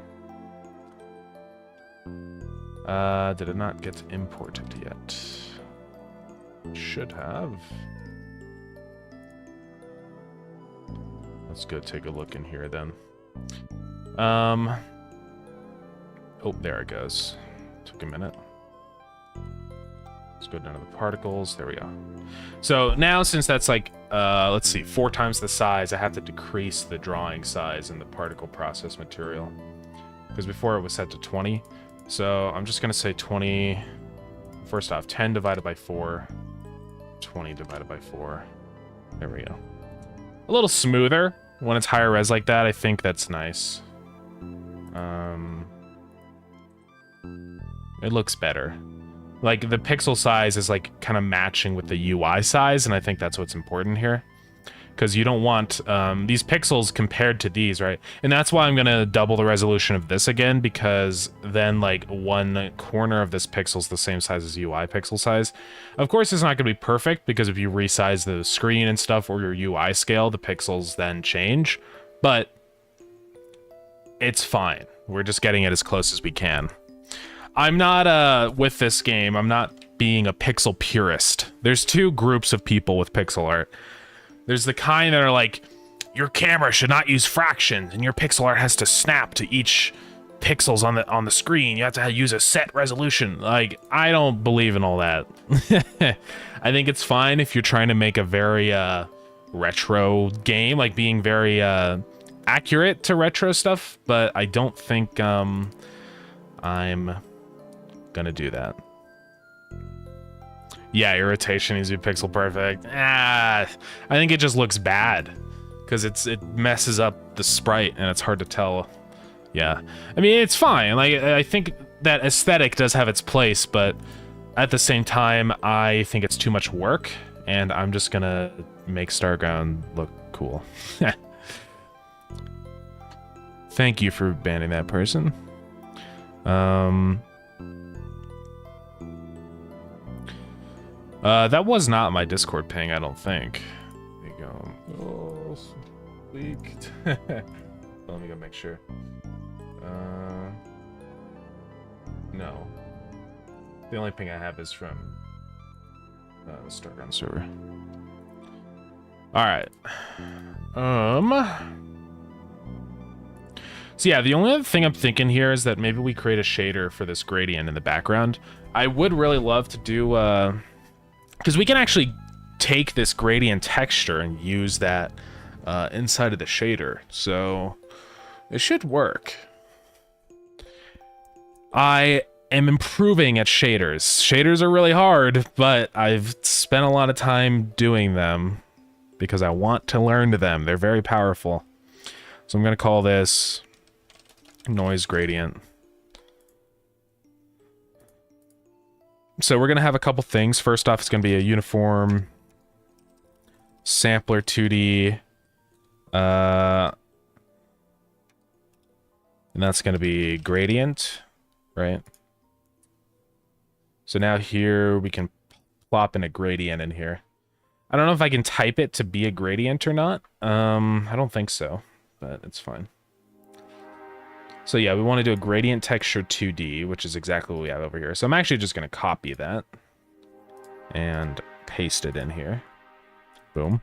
Did it not get imported yet? Should have. Let's go take a look in here then. Oh, there it goes. Took a minute. Let's go down to the particles. There we go. So now, since that's like, let's see, 4 times the size, I have to decrease the drawing size in the particle process material. Because before it was set to 20. So I'm just going to say 20. First off, 10 divided by 4. 20 divided by 4. There we go. A little smoother when it's higher res like that. I think that's nice. It looks better. Like, the pixel size is, like, kind of matching with the UI size, and I think that's what's important here. Because you don't want these pixels compared to these, right? And that's why I'm going to double the resolution of this again, because then, like, one corner of this pixel's the same size as UI pixel size. Of course, it's not going to be perfect, because if you resize the screen and stuff, or your UI scale, the pixels then change. But it's fine. We're just getting it as close as we can. I'm not, with this game, I'm not being a pixel purist. There's 2 groups of people with pixel art. There's the kind that are like, your camera should not use fractions, and your pixel art has to snap to each pixels on the screen. You have to use a set resolution. Like, I don't believe in all that. I think it's fine if you're trying to make a very, retro game, like being very, accurate to retro stuff, but I don't think, I'm gonna do that. Yeah, your rotation needs to be pixel perfect. I think it just looks bad because it messes up the sprite and it's hard to tell. Yeah, I mean, it's fine. Like, I think that aesthetic does have its place, but at the same time, I think it's too much work, and I'm just gonna make Starground look cool. Thank you for banning that person. That was not my Discord ping, I don't think. There you go. Oh, leaked. Let me go make sure. No. The only ping I have is from the Starground server. Alright. So yeah, the only other thing I'm thinking here is that maybe we create a shader for this gradient in the background. I would really love to do, because we can actually take this gradient texture and use that inside of the shader. So it should work. I am improving at shaders. Shaders are really hard, but I've spent a lot of time doing them because I want to learn them. They're very powerful. So I'm going to call this noise gradient. So we're going to have a couple things. First off, it's going to be a uniform sampler 2D. And that's going to be gradient, right? So now here we can plop in a gradient in here. I don't know if I can type it to be a gradient or not. I don't think so, but it's fine. So yeah, we want to do a gradient texture 2D, which is exactly what we have over here. So I'm actually just going to copy that and paste it in here. Boom.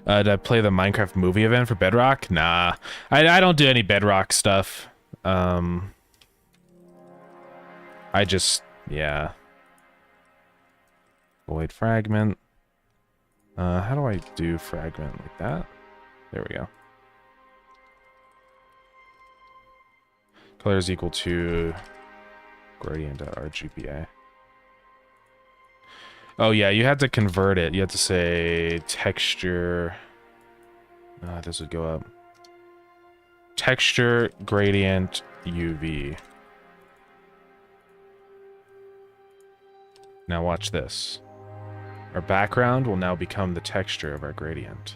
Did I play the Minecraft movie event for Bedrock? Nah, I don't do any Bedrock stuff. I just, yeah. Void fragment. How do I do fragment like that? There we go. Color is equal to gradient.rgba. Oh yeah, you had to convert it. You had to say texture. This would go up. Texture gradient UV. Now watch this. Our background will now become the texture of our gradient.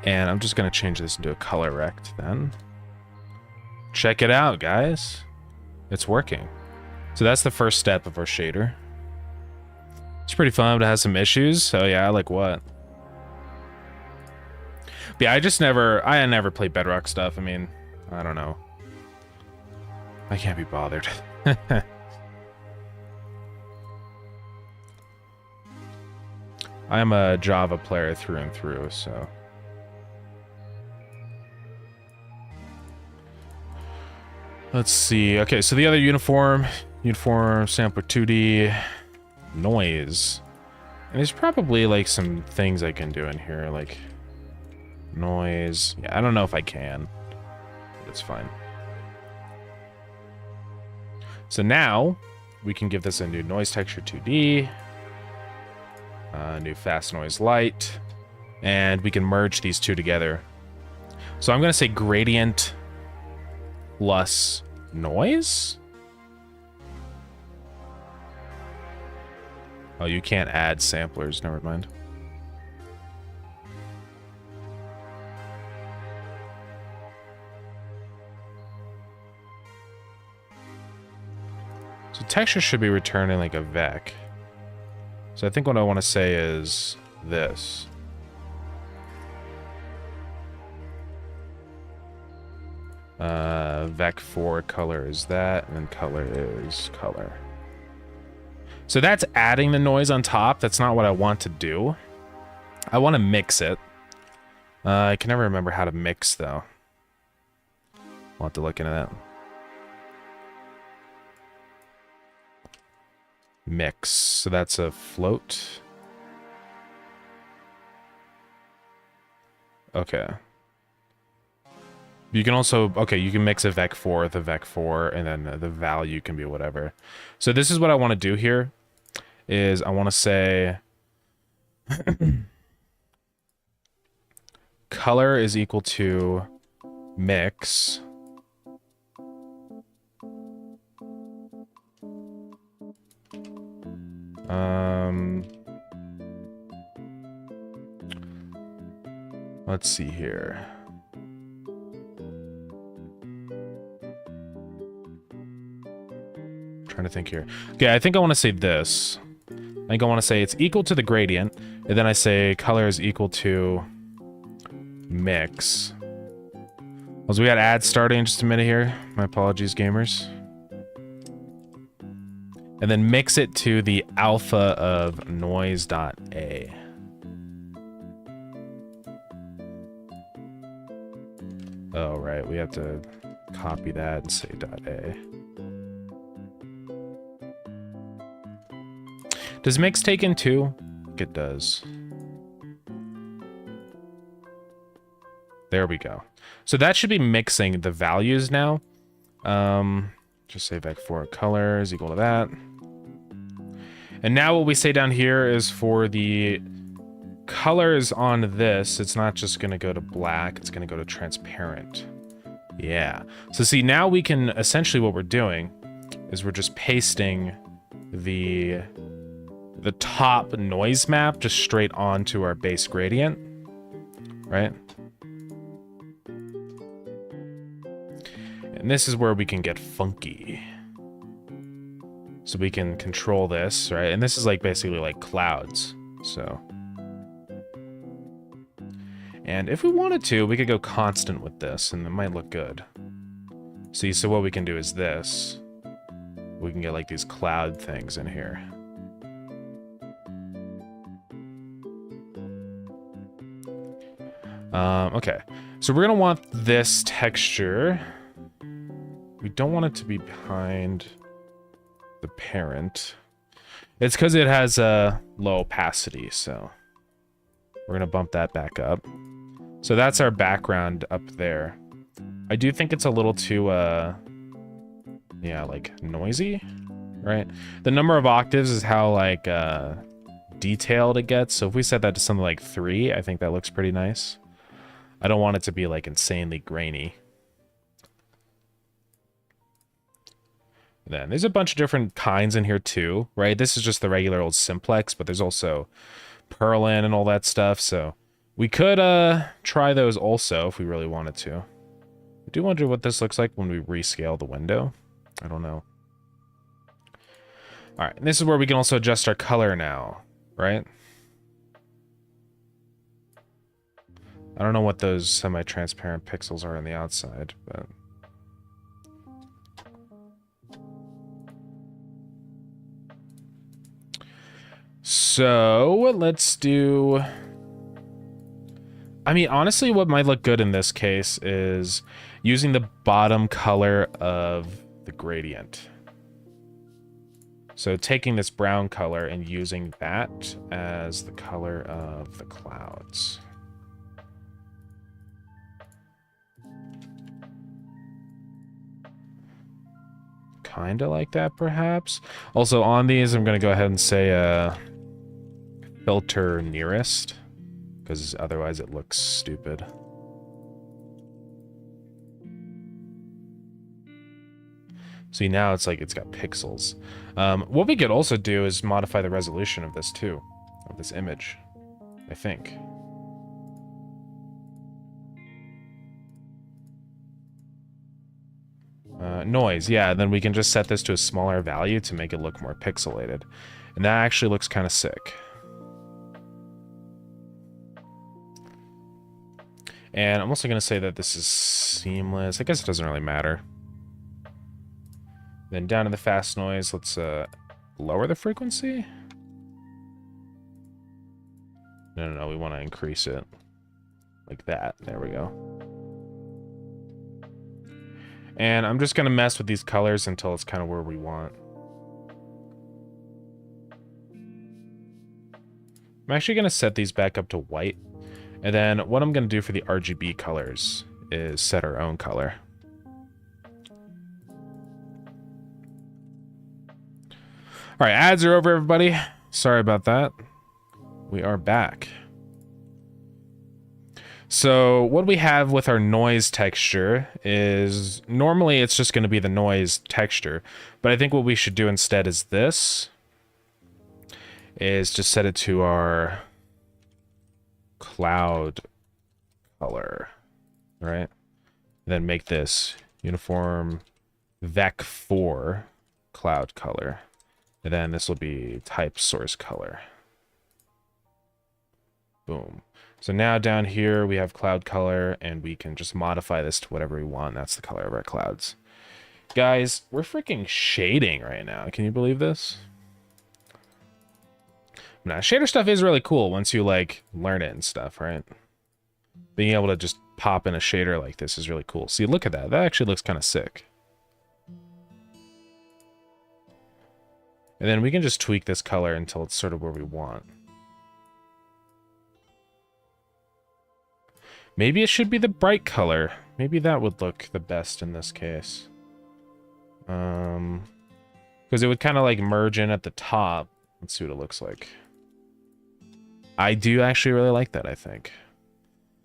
And I'm just going to change this into a color rect then. Check it out, guys. It's working. So that's the first step of our shader. It's pretty fun, but it has some issues. So yeah, like what? But yeah, I never played Bedrock stuff. I mean, I don't know. I can't be bothered. I'm a Java player through and through, so. Let's see. Okay, so the other uniform sampler 2D, noise. And there's probably like some things I can do in here, like noise. Yeah, I don't know if I can. But it's fine. So now we can give this a new noise texture 2D, new fast noise light, and we can merge these two together. So I'm going to say gradient plus noise. Oh, you can't add samplers. Never mind. So texture should be returning like a vec. So I think what I want to say is this. Vec 4 color is that, and then color is color. So that's adding the noise on top. That's not what I want to do. I want to mix it. I can never remember how to mix, though. I'll have to look into that. Mix. So that's a float. Okay. You can also, okay, you can mix a vec 4 with a vec 4, and then the value can be whatever. So this is what I want to do here, is I want to say color is equal to mix let's see here. Trying to think here. Okay, I think I want to say this. I think I want to say it's equal to the gradient, and then I say color is equal to mix. Also, we got ads starting in just a minute here. My apologies, gamers. And then mix it to the alpha of noise.a. Oh, right. We have to copy that and say .a. Does mix take in 2? It does. There we go. So that should be mixing the values now. Just say vec 4 color is equal to that. And now what we say down here is for the colors on this, it's not just going to go to black, it's going to go to transparent. Yeah. So see, now we can, essentially what we're doing is we're just pasting the top noise map just straight onto our base gradient, right? And this is where we can get funky. So we can control this, right? And this is like basically like clouds, so. And if we wanted to, we could go constant with this and it might look good. See, so what we can do is this. We can get like these cloud things in here. Okay, so we're gonna want this texture. We don't want it to be behind the parent. It's because it has a low opacity, so we're gonna bump that back up. So that's our background up there. I do think it's a little too, yeah, like noisy, right? The number of octaves is how like detailed it gets. So if we set that to something like 3, I think that looks pretty nice. I don't want it to be like insanely grainy. Then there's a bunch of different kinds in here too, right? This is just the regular old simplex, but there's also Perlin and all that stuff. So we could try those also if we really wanted to. I do wonder what this looks like when we rescale the window. I don't know. All right, and this is where we can also adjust our color now, right? I don't know what those semi-transparent pixels are on the outside, but... So, let's do... I mean, honestly, what might look good in this case is using the bottom color of the gradient. So taking this brown color and using that as the color of the clouds. Kind of like that, perhaps. Also, on these, I'm going to go ahead and say filter nearest, because otherwise it looks stupid. See, now it's like it's got pixels. What we could also do is modify the resolution of this too, of this image, I think. Noise, yeah, then we can just set this to a smaller value to make it look more pixelated. And that actually looks kind of sick. And I'm also going to say that this is seamless. I guess it doesn't really matter. Then down to the fast noise, let's lower the frequency. No, we want to increase it. Like that. There we go. And I'm just going to mess with these colors until it's kind of where we want. I'm actually going to set these back up to white. And then what I'm going to do for the RGB colors is set our own color. All right, ads are over, everybody. Sorry about that. We are back. So what we have with our noise texture is normally it's just going to be the noise texture, but I think what we should do instead is this, is just set it to our cloud color, right? And then make this uniform vec4 cloud color. And then this will be type source color. Boom. So now down here we have cloud color, and we can just modify this to whatever we want. That's the color of our clouds. Guys, we're freaking shading right now. Can you believe this? Now, shader stuff is really cool once you, like, learn it and stuff, right? Being able to just pop in a shader like this is really cool. See, look at that. That actually looks kind of sick. And then we can just tweak this color until it's sort of where we want. Maybe it should be the bright color. Maybe that would look the best in this case. Because it would kind of like merge in at the top. Let's see what it looks like. I do actually really like that, I think.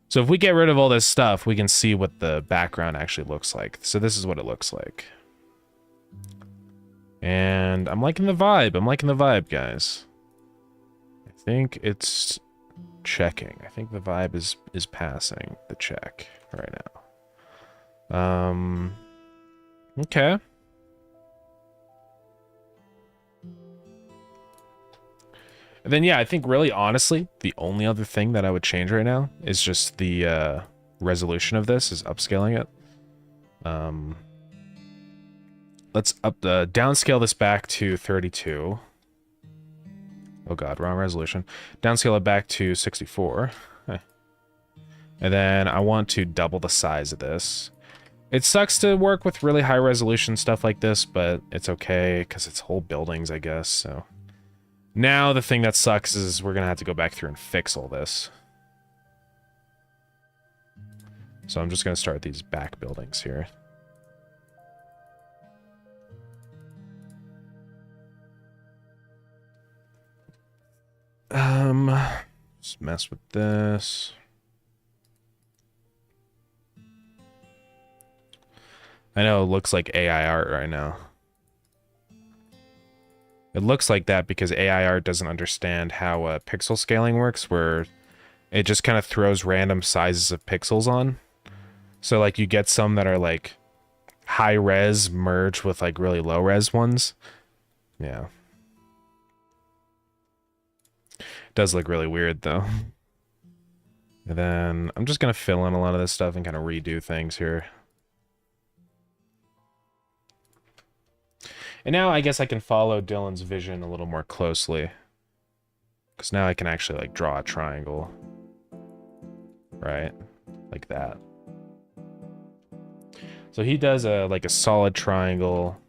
So if we get rid of all this stuff, we can see what the background actually looks like. So this is what it looks like. And I'm liking the vibe. I'm liking the vibe, guys. I think it's checking. I think the vibe is passing the check right now. Okay. And then yeah, I think really honestly, the only other thing that I would change right now is just the resolution of this, is upscaling it. Let's downscale this back to 32. Oh god, wrong resolution. Downscale it back to 64. And then I want to double the size of this. It sucks to work with really high resolution stuff like this, but it's okay because it's whole buildings, I guess. So now the thing that sucks is we're gonna have to go back through and fix all this. So I'm just gonna start these back buildings here. Just mess with this. I know it looks like AI art right now. It looks like that because AI art doesn't understand how pixel scaling works, where it just kind of throws random sizes of pixels on. So like you get some that are like high res merged with like really low res ones. Yeah. It does look really weird though. And then I'm just going to fill in a lot of this stuff and kind of redo things here. And now I guess I can follow Dylan's vision a little more closely. Because now I can actually like draw a triangle. Right? Like that. So he does like a solid triangle.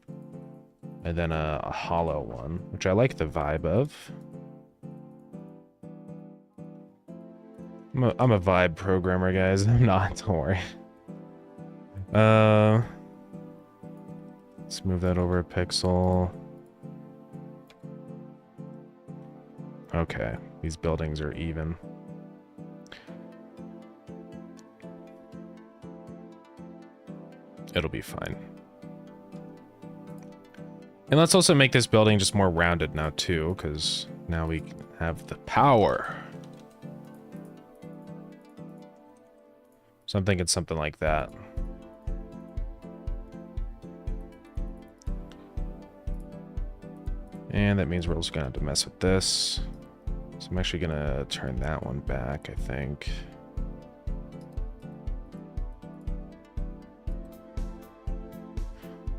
And then a hollow one. Which I like the vibe of. I'm a vibe programmer, guys. I'm not, don't worry. Let's move that over a pixel. Okay, these buildings are even. It'll be fine. And let's also make this building just more rounded now too, because now we have the power. So I'm thinking something like that. And that means we're also going to have to mess with this. So I'm actually going to turn that one back, I think.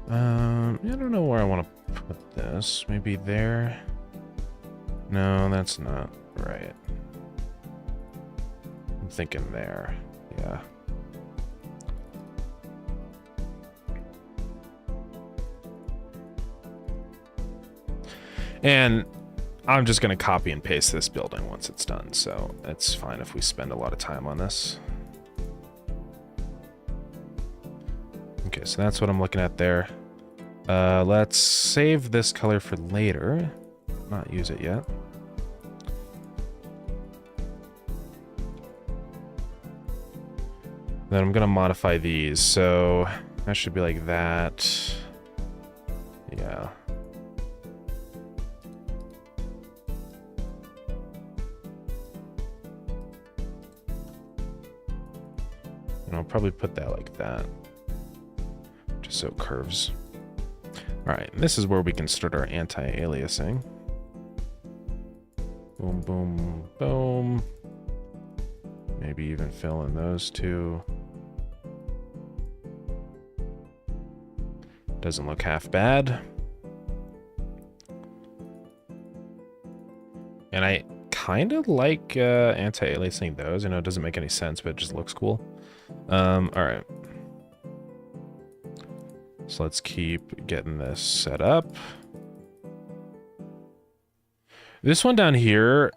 I don't know where I want to put this. Maybe there? No, that's not right. I'm thinking there. Yeah. And I'm just going to copy and paste this building once it's done, so it's fine if we spend a lot of time on this. Okay, so that's what I'm looking at there. Let's save this color for later. Not use it yet. Then I'm going to modify these, so that should be like that. Yeah. And I'll probably put that like that. Just so it curves. Alright, this is where we can start our anti-aliasing. Boom, boom, boom. Maybe even fill in those two. Doesn't look half bad. And I kind of like anti-aliasing those. I know it doesn't make any sense, but it just looks cool. Alright. So let's keep getting this set up. This one down here,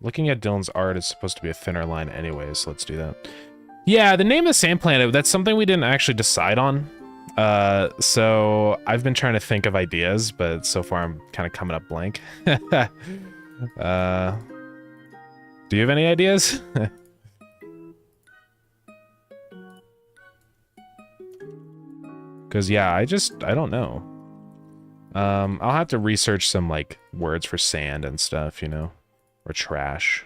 looking at Dylan's art, is supposed to be a thinner line anyways, so let's do that. Yeah, the name of the sand planet, that's something we didn't actually decide on. So I've been trying to think of ideas, but so far I'm kind of coming up blank. Do you have any ideas? Because, yeah, I don't know. I'll have to research some, like, words for sand and stuff, you know? Or trash.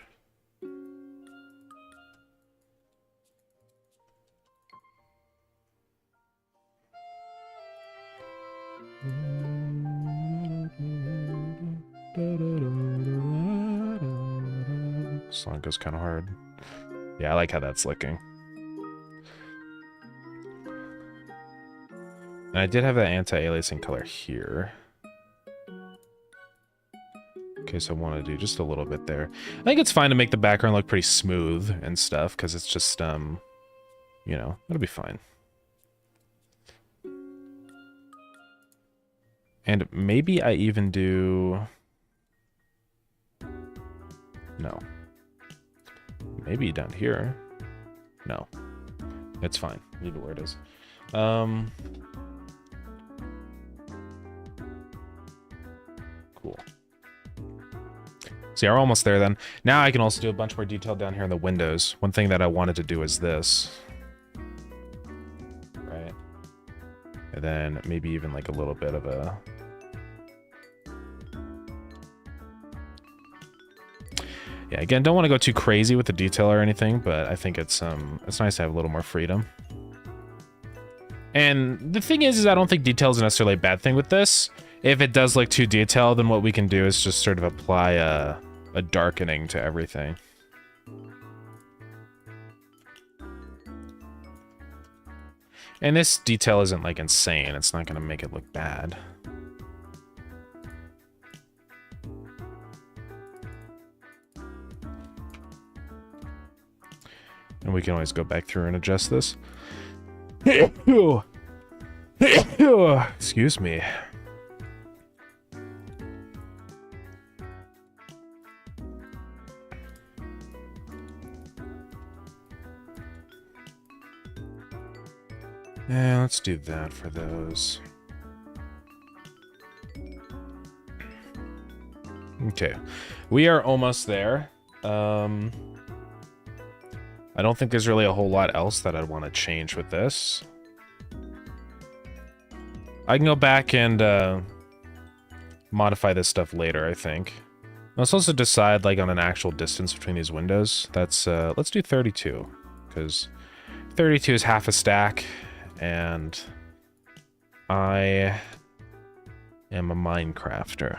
This song goes kind of hard. Yeah, I like how that's looking. And I did have that anti-aliasing color here. Okay, so I want to do just a little bit there. I think it's fine to make the background look pretty smooth and stuff, because it's just, you know, it'll be fine. And maybe I even do... No. Maybe down here. No. It's fine. Leave it where it is. Cool. So yeah, we're almost there then. Now I can also do a bunch more detail down here in the windows. One thing that I wanted to do is this. Right. And then maybe even like a little bit of a... Yeah, again, don't want to go too crazy with the detail or anything, but I think it's nice to have a little more freedom. And the thing is I don't think detail is necessarily a bad thing with this. If it does look too detailed, then what we can do is just sort of apply a darkening to everything. And this detail isn't like insane. It's not gonna make it look bad. And we can always go back through and adjust this. Excuse me. Yeah, let's do that for those. Okay, we are almost there. I don't think there's really a whole lot else that I'd want to change with this. I can go back and modify this stuff later, I think. Let's also decide like on an actual distance between these windows. That's let's do 32, because 32 is half a stack, and I am a Minecrafter.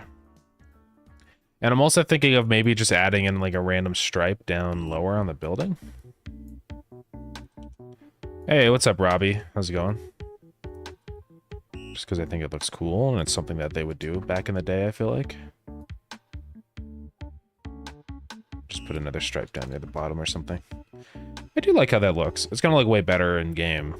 And I'm also thinking of maybe just adding in like a random stripe down lower on the building. Hey, what's up, Robbie? How's it going? Just because I think it looks cool, and it's something that they would do back in the day, I feel like. Just put another stripe down near the bottom or something. I do like how that looks. It's gonna look way better in game.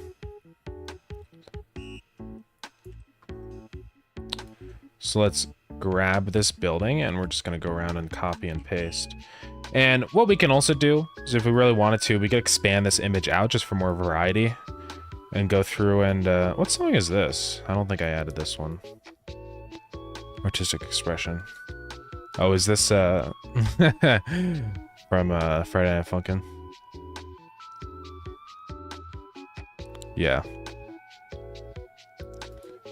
So let's grab this building, and we're just gonna go around and copy and paste. And what we can also do is, if we really wanted to, we could expand this image out just for more variety and go through and what song is this? I don't think I added this one. Artistic Expression. Oh, is this from Friday Night Funkin'? Yeah.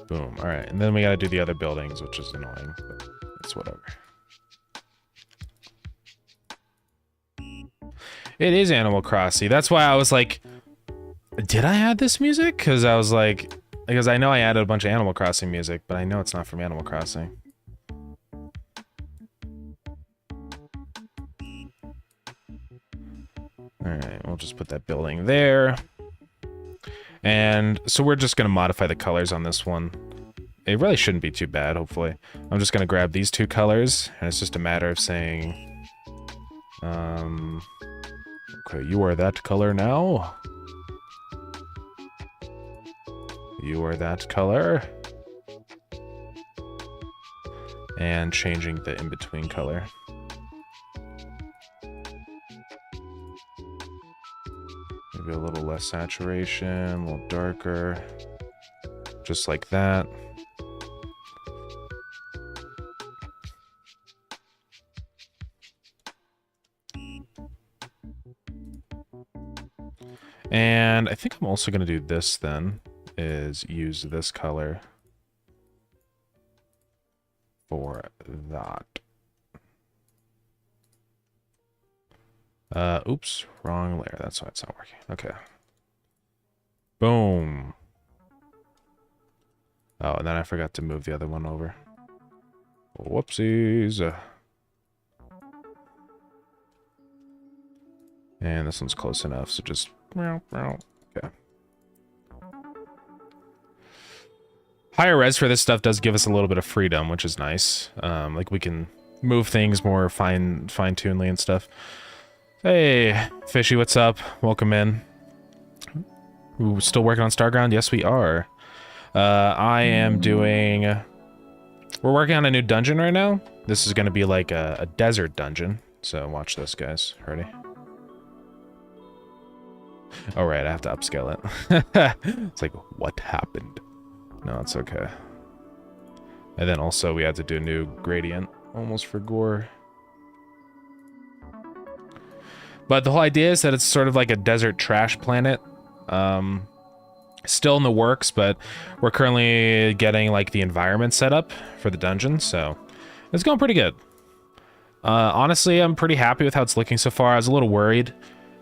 Boom. All right, and then we gotta do the other buildings, which is annoying, but it's whatever. It is Animal Crossing. That's why I was like, did I add this music? Because I was like, because I know I added a bunch of Animal Crossing music, but I know it's not from Animal Crossing. All right, we'll just put that building there. And so we're just going to modify the colors on this one. It really shouldn't be too bad, hopefully. I'm just going to grab these two colors, and it's just a matter of saying, okay, you are that color now. You are that color. And changing the in-between color. Maybe a little less saturation, a little darker. Just like that. And I think I'm also going to do this then, is use this color for that. Oops, wrong layer. That's why it's not working. Okay. Boom. Oh, and then I forgot to move the other one over. Whoopsies. And this one's close enough, so just... Okay. Higher res for this stuff does give us a little bit of freedom, which is nice. Like we can move things more fine-tunedly and stuff. Hey, Fishy, what's up? Welcome in. Ooh, still working on Starground? Yes, we are. I am doing... We're working on a new dungeon right now. This is going to be like a desert dungeon. So watch this, guys. Ready? Oh, right, I have to upscale it. It's like, what happened? No, it's okay. And then also we had to do a new gradient, almost for gore. But the whole idea is that it's sort of like a desert trash planet. Still in the works, but we're currently getting like the environment set up for the dungeon, so it's going pretty good. Honestly, I'm pretty happy with how it's looking so far. I was a little worried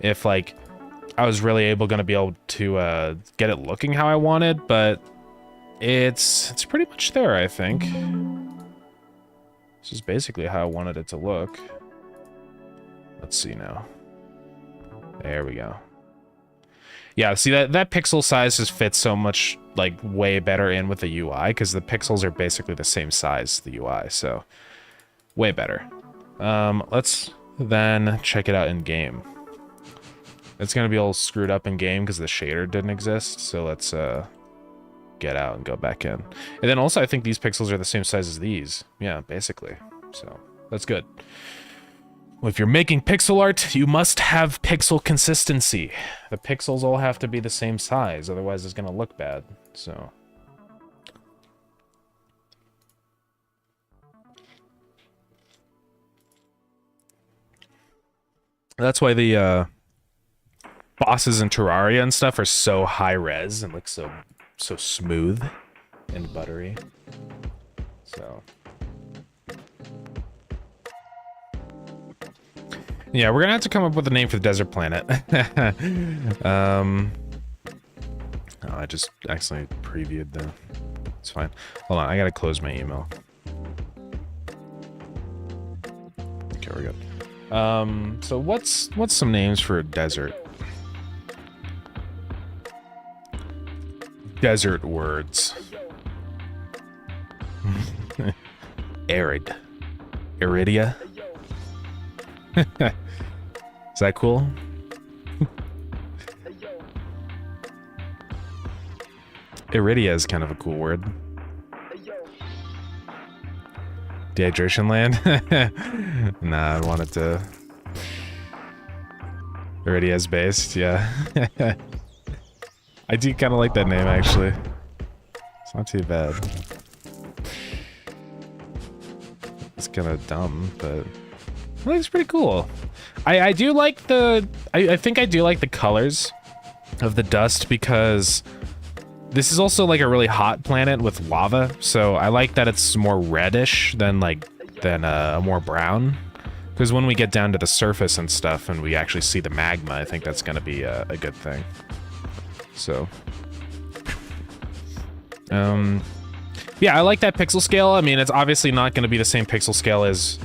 if like I was really gonna be able to get it looking how I wanted, but it's pretty much there, I think. This is basically how I wanted it to look. Let's see now. There we go. Yeah, see that pixel size just fits so much, like, way better in with the UI, because the pixels are basically the same size as the UI, so way better. Let's then check it out in game. It's gonna be all screwed up in game because the shader didn't exist, so let's get out and go back in. And then also I think these pixels are the same size as these. Yeah, basically. So that's good. Well, if you're making pixel art, you must have pixel consistency. The pixels all have to be the same size, otherwise it's gonna look bad. So that's why the bosses in Terraria and stuff are so high res and look so smooth and buttery. So yeah, we're gonna have to come up with a name for the desert planet. Oh, I just accidentally previewed the. It's fine. Hold on, I gotta close my email. Okay, we're good. So what's some names for a desert? Desert words. Arid. Iridia. Is that cool? Iridia is kind of a cool word. Dehydration land? Nah, I wanted to... Iridia's based, yeah. I do kind of like that name, actually. It's not too bad. It's kind of dumb, but... I think it's pretty cool. I do like the... I think I do like the colors of the dust because this is also like a really hot planet with lava, so I like that it's more reddish than more brown. Because when we get down to the surface and stuff and we actually see the magma, I think that's going to be a good thing. So, yeah, I like that pixel scale. I mean, it's obviously not going to be the same pixel scale as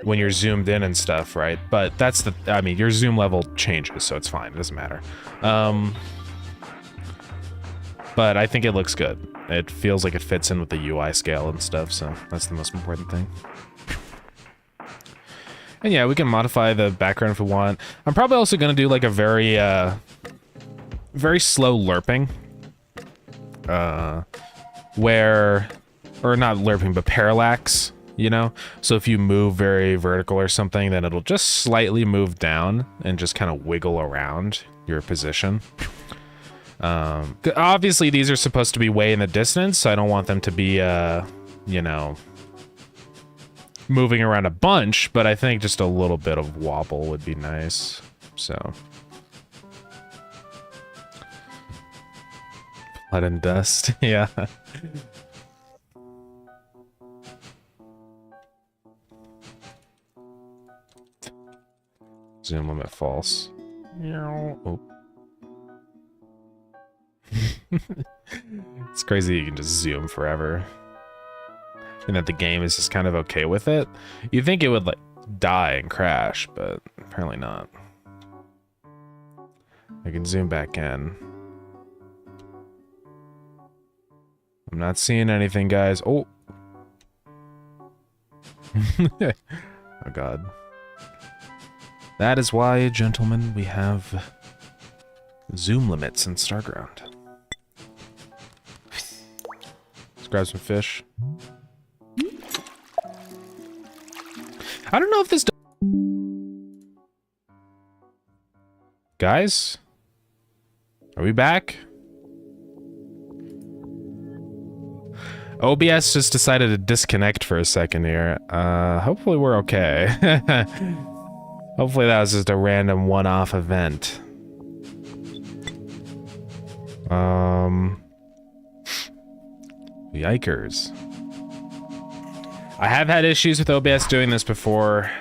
when you're zoomed in and stuff, right? But that's the, I mean, your zoom level changes, so it's fine. It doesn't matter. But I think it looks good. It feels like it fits in with the UI scale and stuff, so that's the most important thing. And yeah, we can modify the background if we want. I'm probably also going to do like a very slow lerping. Or not lerping, but parallax, you know? So if you move very vertical or something, then it'll just slightly move down and just kind of wiggle around your position. Obviously, these are supposed to be way in the distance, so I don't want them to be, you know, moving around a bunch, but I think just a little bit of wobble would be nice, so. Blood and dust, yeah. Zoom limit false. Oh. It's crazy you can just zoom forever. And that the game is just kind of okay with it. You'd think it would like die and crash, but apparently not. I can zoom back in. I'm not seeing anything, guys. Oh. Oh god. That is why, gentlemen, we have zoom limits in Starground. Let's grab some fish. I don't know if this... Guys? Are we back? OBS just decided to disconnect for a second here. Hopefully we're okay. Hopefully that was just a random one-off event. Yikers. I have had issues with OBS doing this before,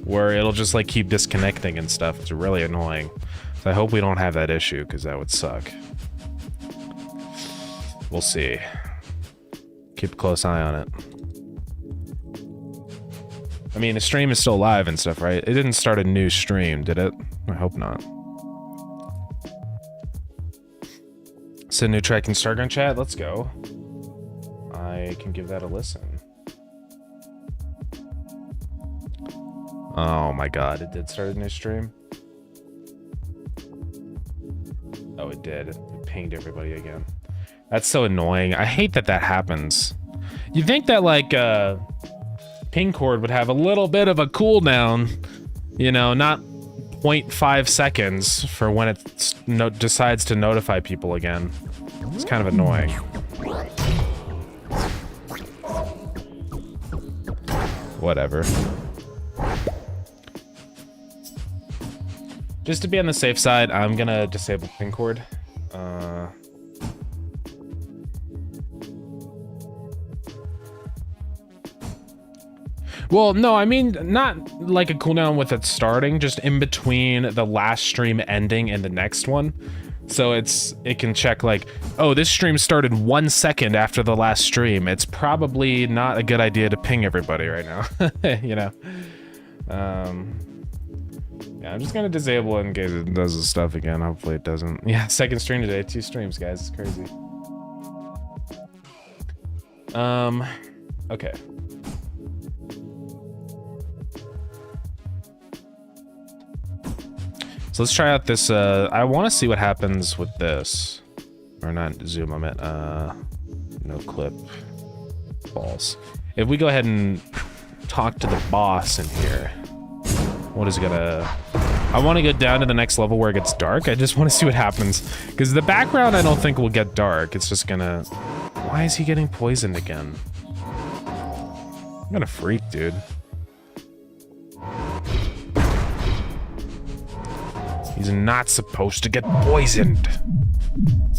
where it'll just like keep disconnecting and stuff. It's really annoying. So I hope we don't have that issue, because that would suck. We'll see. Keep a close eye on it. I mean, the stream is still live and stuff, right? It didn't start a new stream, did it? I hope not. It's a new track in Starground chat. Let's go. I can give that a listen. Oh my god, it did start a new stream? Oh, it did. It pinged everybody again. That's so annoying. I hate that that happens. You think that, like, ping cord would have a little bit of a cooldown, you know, not 0.5 seconds for when it decides to notify people again. It's kind of annoying. Whatever. Just to be on the safe side, I'm gonna disable ping cord. Well, no, I mean, not like a cooldown with it starting, just in between the last stream ending and the next one. So it can check like, oh, this stream started 1 second after the last stream. It's probably not a good idea to ping everybody right now, you know? Yeah, I'm just gonna disable it in case it does the stuff again. Hopefully it doesn't. Yeah, second stream today, 2 streams, guys, it's crazy. Okay. So let's try out this, I want to see what happens with this. Or not zoom, I meant, no clip. Balls. If we go ahead and talk to the boss in here, what is it gonna... I want to go down to the next level where it gets dark. I just want to see what happens. Because the background I don't think will get dark. It's just gonna... Why is he getting poisoned again? I'm gonna freak, dude. He's not supposed to get poisoned.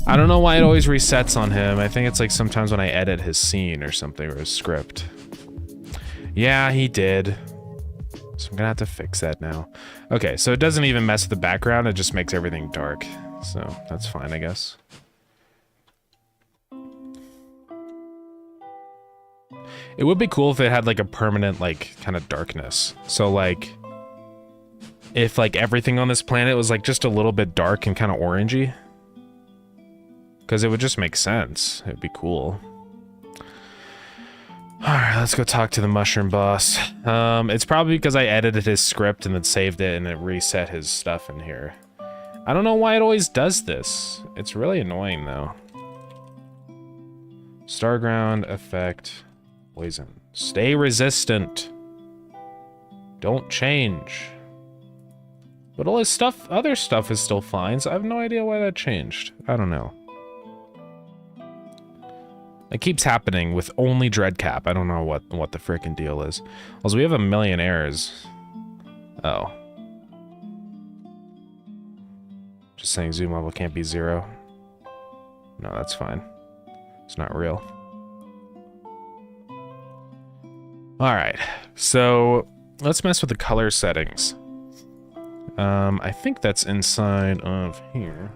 I don't know why it always resets on him. I think it's like sometimes when I edit his scene or something, or his script. Yeah, he did. So I'm gonna have to fix that now. Okay, so it doesn't even mess with the background, it just makes everything dark. So that's fine, I guess. It would be cool if it had like a permanent, like, kind of darkness. So like, if like everything on this planet was like just a little bit dark and kind of orangey. Because it would just make sense. It'd be cool. Alright, let's go talk to the mushroom boss. It's probably because I edited his script and then saved it and it reset his stuff in here. I don't know why it always does this. It's really annoying though. Starground effect. Poison. Stay resistant. Don't change. But all his stuff, other stuff is still fine, so I have no idea why that changed. I don't know. It keeps happening with only Dreadcap. I don't know what the frickin' deal is. Also, we have 1 million errors. Oh. Just saying zoom level can't be 0. No, that's fine. It's not real. Alright, so let's mess with the color settings. I think that's inside of here.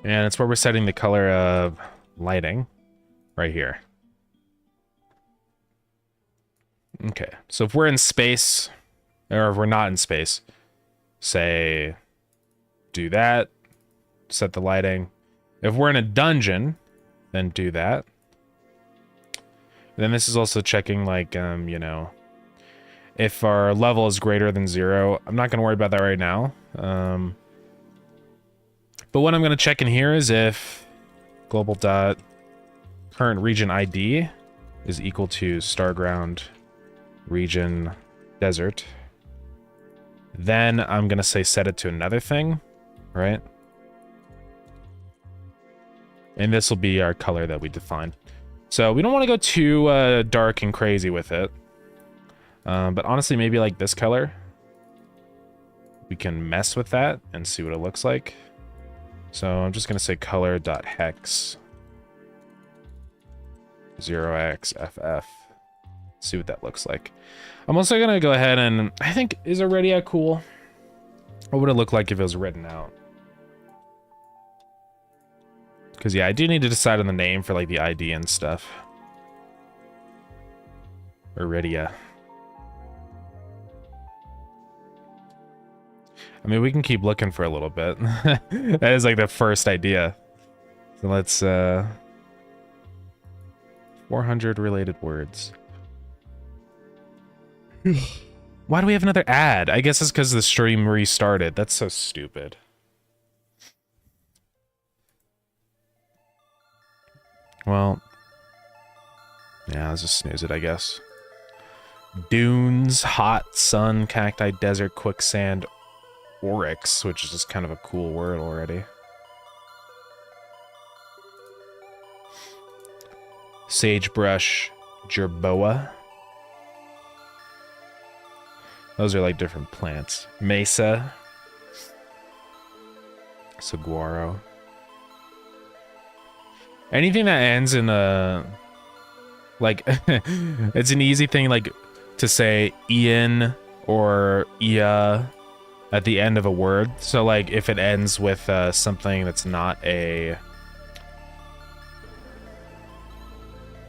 And it's where we're setting the color of lighting, right here. Okay, so if we're in space, or if we're not in space, say, do that, set the lighting. If we're in a dungeon, then do that. Then this is also checking, like, you know, if our level is greater than 0. I'm not going to worry about that right now. But what I'm going to check in here is if global dot current region ID is equal to Starground region desert. Then I'm going to say set it to another thing, right? And this will be our color that we defined. So we don't want to go too dark and crazy with it. But honestly, maybe like this color. We can mess with that and see what it looks like. So I'm just going to say color.hex 0xff. See what that looks like. I'm also gonna go ahead and I think, is Iridia cool? What would it look like if it was written out? Because yeah, I do need to decide on the name for like the ID and stuff. Iridia. I mean, we can keep looking for a little bit. That is like the first idea. So let's 400 related words. Why do we have another ad? I guess it's because the stream restarted. That's so stupid. Well, yeah, let's just snooze it, I guess. Dunes, hot, sun, cacti, desert, quicksand, oryx, which is just kind of a cool word already. Sagebrush, jerboa. Those are like different plants. Mesa. Saguaro. Anything that ends in a... Like, it's an easy thing, like, to say Ian or Ia at the end of a word. So, like, if it ends with something that's not a...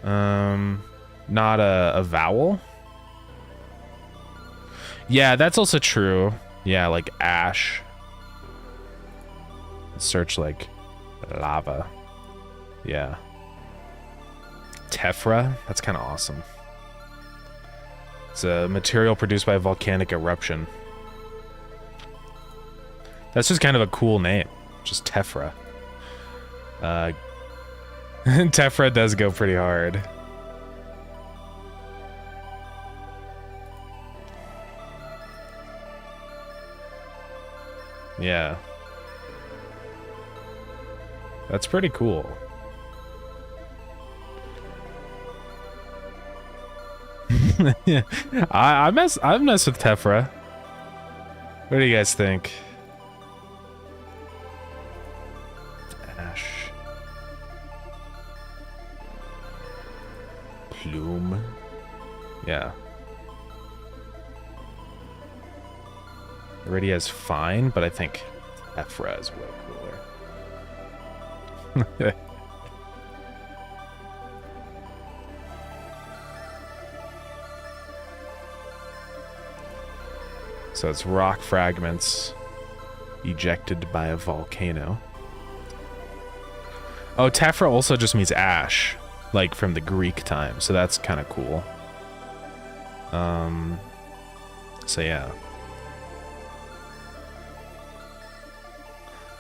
not a vowel. Yeah, that's also true. Yeah, like ash. Search, like, lava. Yeah. Tephra? That's kind of awesome. It's a material produced by a volcanic eruption. That's just kind of a cool name. Just Tephra. Tephra does go pretty hard. Yeah. That's pretty cool. Yeah. I mess with Tephra. What do you guys think? Ash. Plume. Yeah. Iridia is fine, but I think Tephra is way cooler. So it's rock fragments ejected by a volcano. Oh, Tephra also just means ash, like from the Greek time, so that's kind of cool. So yeah.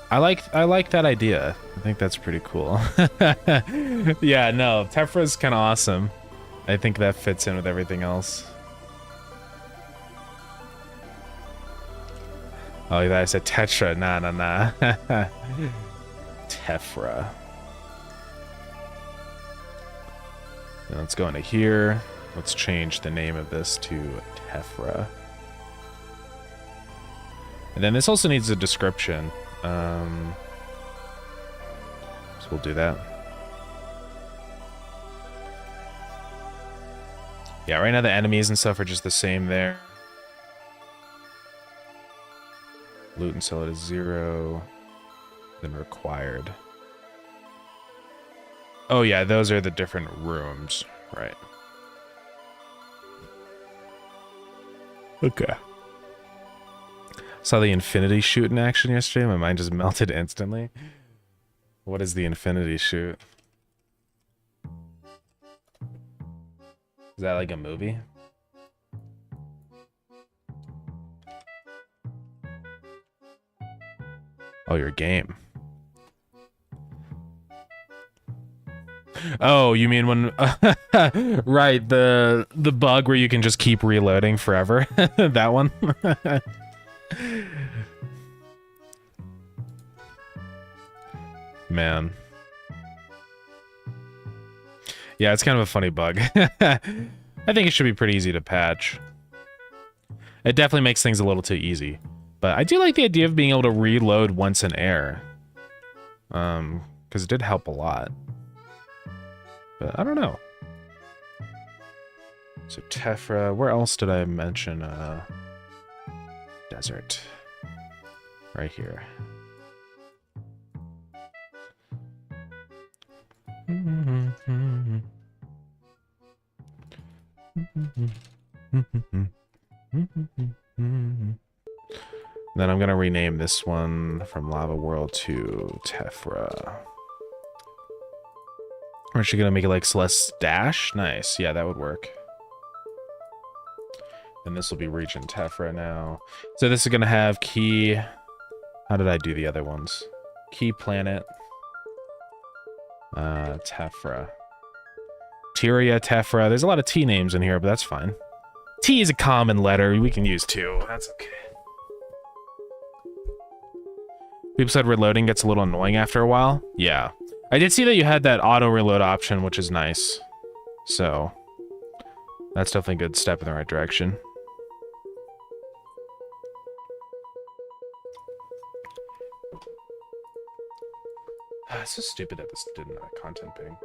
I like that idea. I think that's pretty cool. Yeah, no, Tephra is kind of awesome. I think that fits in with everything else. Oh, I said Tetra. Nah. Tephra. Now let's go into here. Let's change the name of this to Tephra. And then this also needs a description. So we'll do that. Yeah, right now the enemies and stuff are just the same there. Loot and sell it is 0. Then required. Oh yeah, those are the different rooms. Right. Okay. Saw the infinity shoot in action yesterday. My mind just melted instantly. What is the infinity shoot? Is that like a movie? Oh, your game. Oh, you mean when right, the bug where you can just keep reloading forever? That one? Man. Yeah, it's kind of a funny bug. I think it should be pretty easy to patch. It definitely makes things a little too easy. But I do like the idea of being able to reload once in air. Because it did help a lot. But I don't know. So Tephra, where else did I mention desert? Right here. Then I'm gonna rename this one from Lava World to Tephra. Or is she gonna make it like Celeste Dash? Nice, yeah, that would work. And this will be region Tephra now. So this is gonna have key. How did I do the other ones? Key planet. Tephra. Tyria, Tephra. There's a lot of T names in here, but that's fine. T is a common letter. We can use 2. That's okay. People said reloading gets a little annoying after a while. Yeah. I did see that you had that auto reload option, which is nice. So that's definitely a good step in the right direction. It's so stupid that this didn't have content ping.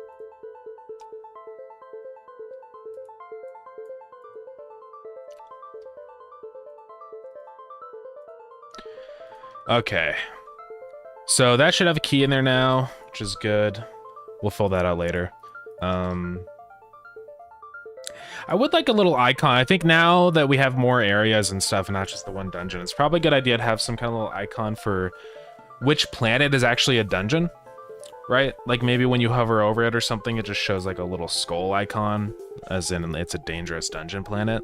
Okay. So that should have a key in there now, which is good. We'll fill that out later. I would like a little icon. I think now that we have more areas and stuff, and not just the one dungeon, it's probably a good idea to have some kind of little icon for which planet is actually a dungeon, right? Like maybe when you hover over it or something, it just shows like a little skull icon, as in it's a dangerous dungeon planet.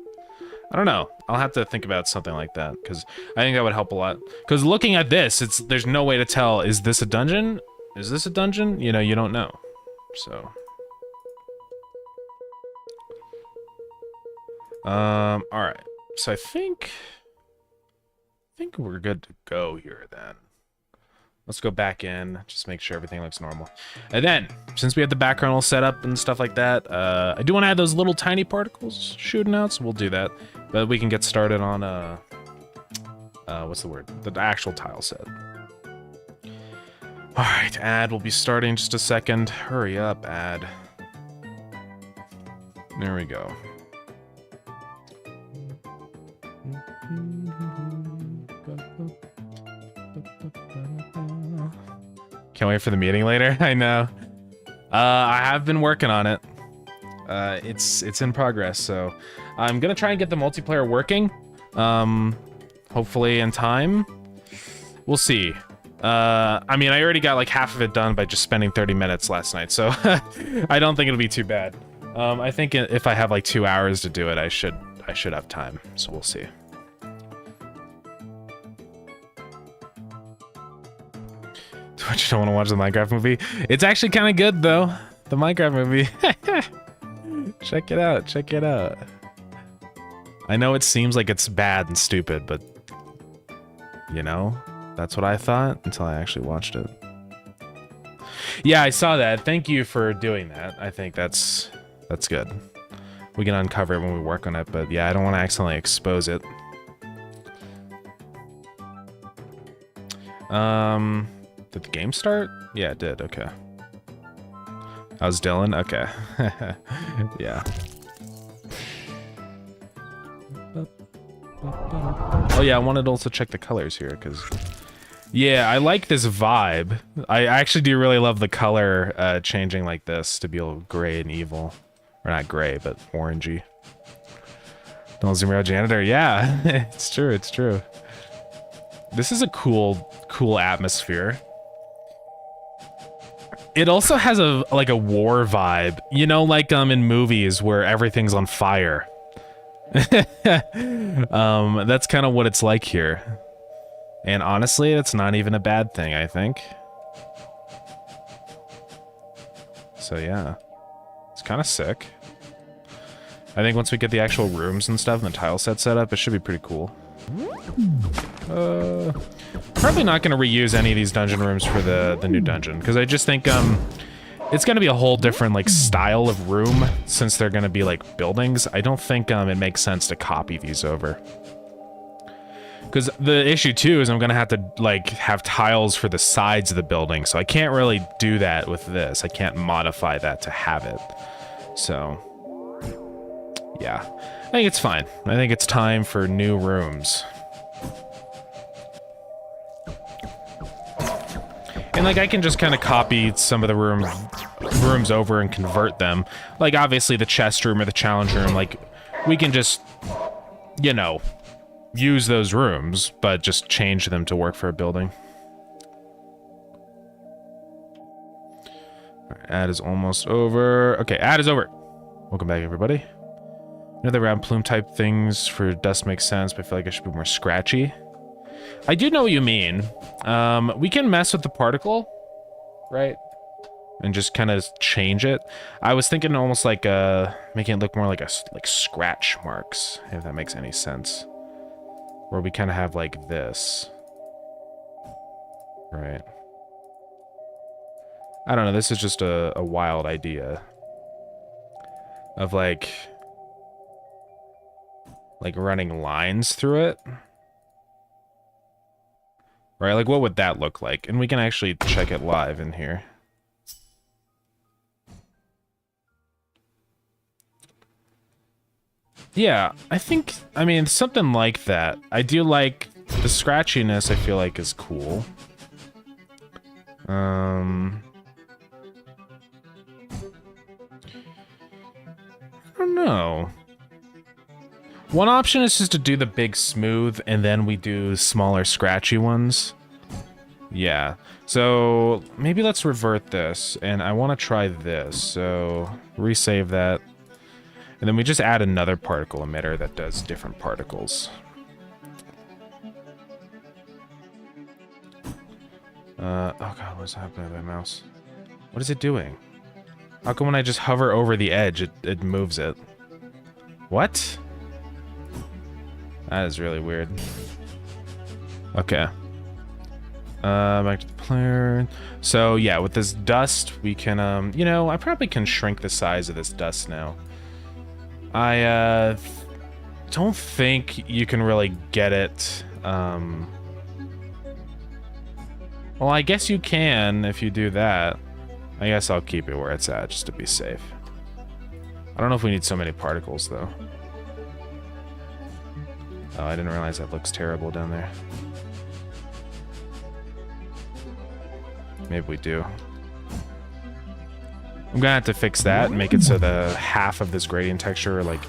I don't know. I'll have to think about something like that, because I think that would help a lot. Because looking at this, there's no way to tell, is this a dungeon? Is this a dungeon? You know, you don't know. So. Alright. So I think we're good to go here then. Let's go back in, just make sure everything looks normal. And then, since we have the background all set up and stuff like that, I do want to add those little tiny particles shooting out, so we'll do that. But we can get started on, what's the word? The actual tile set. Alright, add will be starting in just a second. Hurry up, add. There we go. Can't wait for the meeting later. I know. I have been working on it. It's in progress, so I'm gonna try and get the multiplayer working. Hopefully in time. We'll see. I mean, I already got like half of it done by just spending 30 minutes last night, so I don't think it'll be too bad. I think if I have like 2 hours to do it, I should have time. So we'll see. But you don't want to watch the Minecraft movie? It's actually kind of good though. The Minecraft movie. Check it out. Check it out. I know it seems like it's bad and stupid, but you know, that's what I thought until I actually watched it. Yeah, I saw that. Thank you for doing that. I think that's good. We can uncover it when we work on it, but yeah, I don't want to accidentally expose it. Did the game start? Yeah, it did. Okay. How's Dylan? Okay. Yeah. Oh yeah, I wanted to also check the colors here, because yeah, I like this vibe. I actually do really love the color changing like this to be all gray and evil. Or not gray, but orangey. Don't zoom out janitor. Yeah, it's true, it's true. This is a cool atmosphere. It also has a war vibe, you know, like in movies where everything's on fire. That's kind of what it's like here. And honestly, it's not even a bad thing, I think. So yeah, it's kind of sick. I think once we get the actual rooms and stuff and the tile set set up, it should be pretty cool. Probably not going to reuse any of these dungeon rooms for the new dungeon, because I just think it's going to be a whole different like style of room since they're going to be like buildings. I don't think it makes sense to copy these over, because the issue too is I'm going to have to like have tiles for the sides of the building, so I can't really do that with this. I can't modify that to have it. So Yeah, I think it's fine. I think it's time for new rooms. And like I can just kind of copy some of the rooms over and convert them. Like obviously the chest room or the challenge room, like we can just, you know, use those rooms, but just change them to work for a building. Ad is almost over. Okay, ad is over. Welcome back, everybody. Another round plume type things for dust makes sense, but I feel like I should be more scratchy. I do know what you mean. We can mess with the particle, right? And just kind of change it. I was thinking almost like making it look more like scratch marks, if that makes any sense. Where we kind of have like this. Right. I don't know, this is just a wild idea. Of like running lines through it. Right, like what would that look like? And we can actually check it live in here. Yeah, I mean, something like that. I do like the scratchiness, I feel like is cool. I don't know. One option is just to do the big smooth and then we do smaller scratchy ones. Yeah. So maybe let's revert this and I want to try this. So resave that. And then we just add another particle emitter that does different particles. Oh god, what's happening to my mouse? What is it doing? How come when I just hover over the edge, it moves it? What? That is really weird. Okay. Back to the player. So yeah, with this dust, we can, you know, I probably can shrink the size of this dust now. I, don't think you can really get it, well, I guess you can if you do that. I guess I'll keep it where it's at just to be safe. I don't know if we need so many particles, though. Oh, I didn't realize that looks terrible down there. Maybe we do. I'm gonna have to fix that and make it so the half of this gradient texture, like...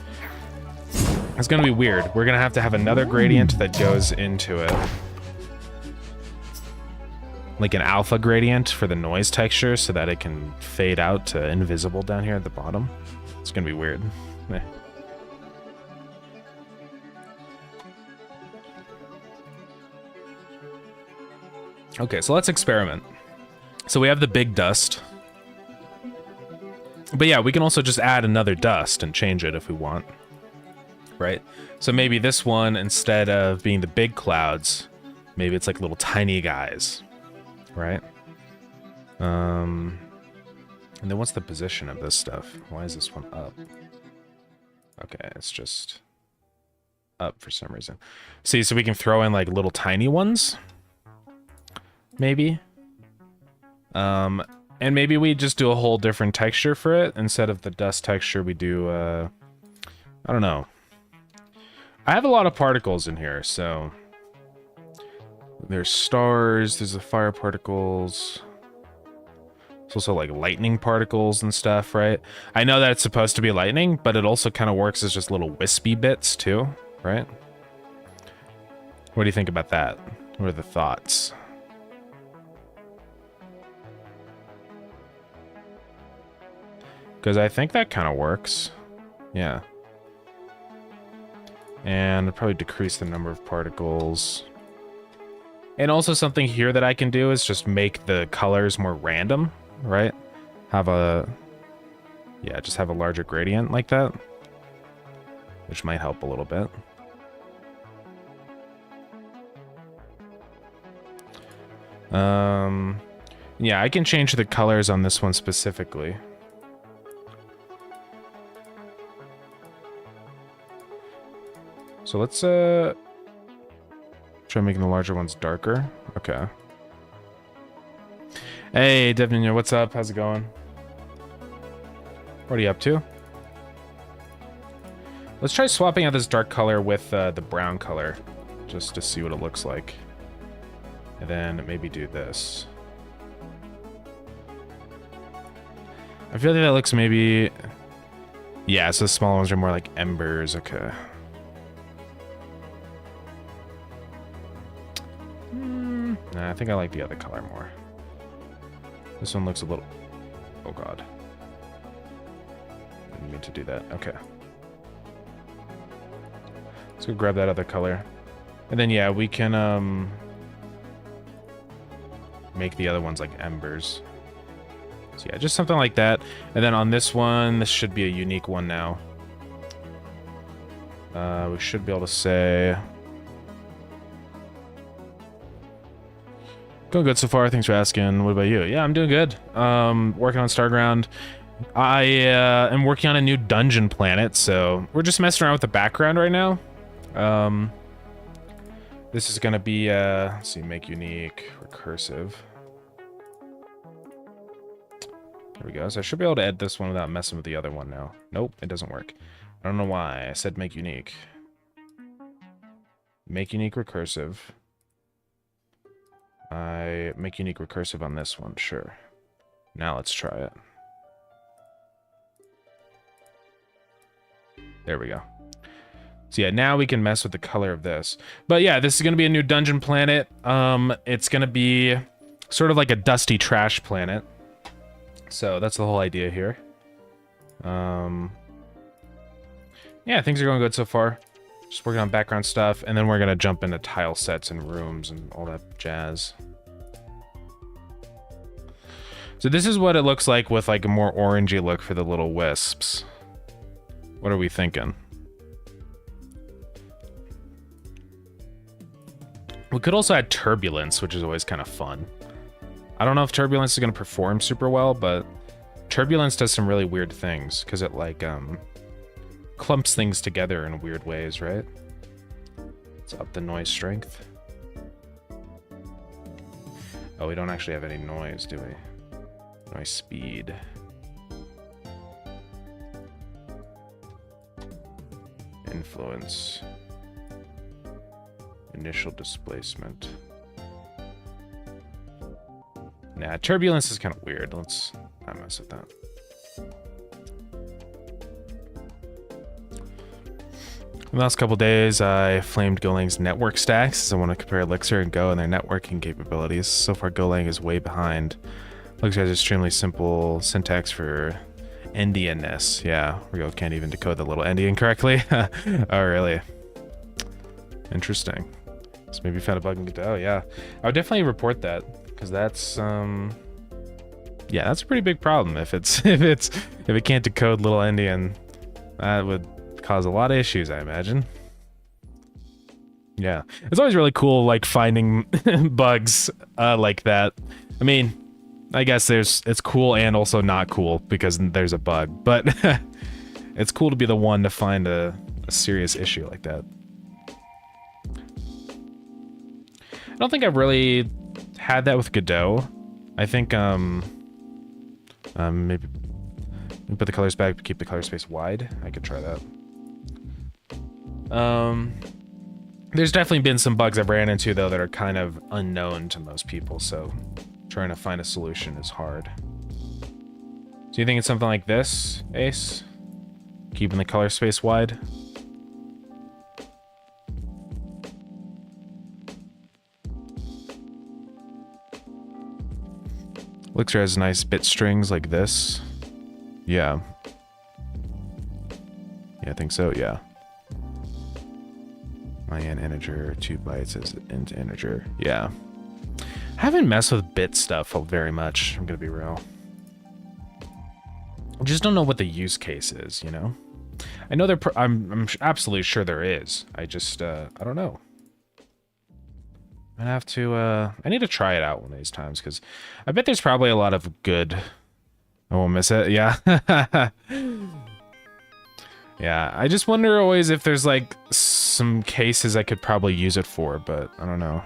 It's gonna be weird. We're gonna have to have another gradient that goes into it. Like an alpha gradient for the noise texture so that it can fade out to invisible down here at the bottom. It's gonna be weird. Eh. Okay, so let's experiment. So we have the big dust. But yeah, we can also just add another dust and change it if we want. Right? So maybe this one, instead of being the big clouds, maybe it's like little tiny guys. Right? And then what's the position of this stuff? Why is this one up? Okay, it's just up for some reason. See, so we can throw in like little tiny ones. Maybe. And maybe we just do a whole different texture for it. Instead of the dust texture, we do, I don't know. I have a lot of particles in here, so... There's stars, there's the fire particles. It's also like lightning particles and stuff, right? I know that it's supposed to be lightning, but it also kind of works as just little wispy bits too, right? What do you think about that? What are the thoughts? Because I think that kind of works. Yeah. And probably decrease the number of particles. And also something here that I can do is just make the colors more random, right? Have a... Yeah, just have a larger gradient like that. Which might help a little bit. Yeah, I can change the colors on this one specifically. So let's, try making the larger ones darker. Okay. Hey, Devin, what's up? How's it going? What are you up to? Let's try swapping out this dark color with the brown color, just to see what it looks like. And then maybe do this. I feel like that looks maybe... Yeah, so the smaller ones are more like embers, okay. Nah, I think I like the other color more. This one looks a little... Oh god. I didn't mean to do that, okay. Let's go grab that other color. And then, yeah, we can, make the other ones like embers. So, yeah, just something like that. And then on this one, this should be a unique one now. We should be able to say... Going good so far, thanks for asking. What about you? Yeah, I'm doing good. Working on Starground. I am working on a new dungeon planet, so we're just messing around with the background right now. This is gonna be let's see, make unique, recursive. There we go. So I should be able to edit this one without messing with the other one now. Nope, it doesn't work. I don't know why. I said make unique. Make unique recursive. I make unique recursive on this one, sure. Now let's try it. There we go. So yeah, now we can mess with the color of this. But yeah, this is going to be a new dungeon planet. It's going to be sort of like a dusty trash planet. So that's the whole idea here. Yeah, things are going good so far. Just working on background stuff, and then we're going to jump into tile sets and rooms and all that jazz. So this is what it looks like with like a more orangey look for the little wisps. What are we thinking? We could also add turbulence, which is always kind of fun. I don't know if turbulence is going to perform super well, but turbulence does some really weird things because it like clumps things together in weird ways, right? Let's up the noise strength. Oh, we don't actually have any noise, do we? Noise speed. Influence. Initial displacement. Nah, turbulence is kind of weird. Let's not mess with that. The last couple days, I flamed Golang's network stacks. I want to compare Elixir and Go and their networking capabilities. So far, Golang is way behind. Elixir has extremely simple syntax for endianness. Yeah, Go can't even decode the little endian correctly. Oh, really? Interesting. So maybe you found a bug in Godot. Yeah, I would definitely report that because that's yeah, that's a pretty big problem. If it can't decode little endian, that would cause a lot of issues, I imagine. Yeah, it's always really cool, like finding bugs like that. I mean, I guess it's cool and also not cool because there's a bug, but it's cool to be the one to find a serious issue like that. I don't think I've really had that with Godot. I think maybe put the colors back, keep the color space wide. I could try that. There's definitely been some bugs I've ran into though that are kind of unknown to most people, so trying to find a solution is hard. So you think it's something like this, Ace? Keeping the color space wide? Elixir has nice bit strings like this. Yeah. Yeah, I think so, yeah. My integer, 2 bytes as int integer. Yeah. I haven't messed with bit stuff very much, I'm gonna be real. I just don't know what the use case is, you know? I know I'm absolutely sure there is. I just, I don't know. I have to, I need to try it out one of these times, because I bet there's probably a lot of good... I won't miss it, yeah. Yeah, I just wonder always if there's, like, some cases I could probably use it for, but I don't know.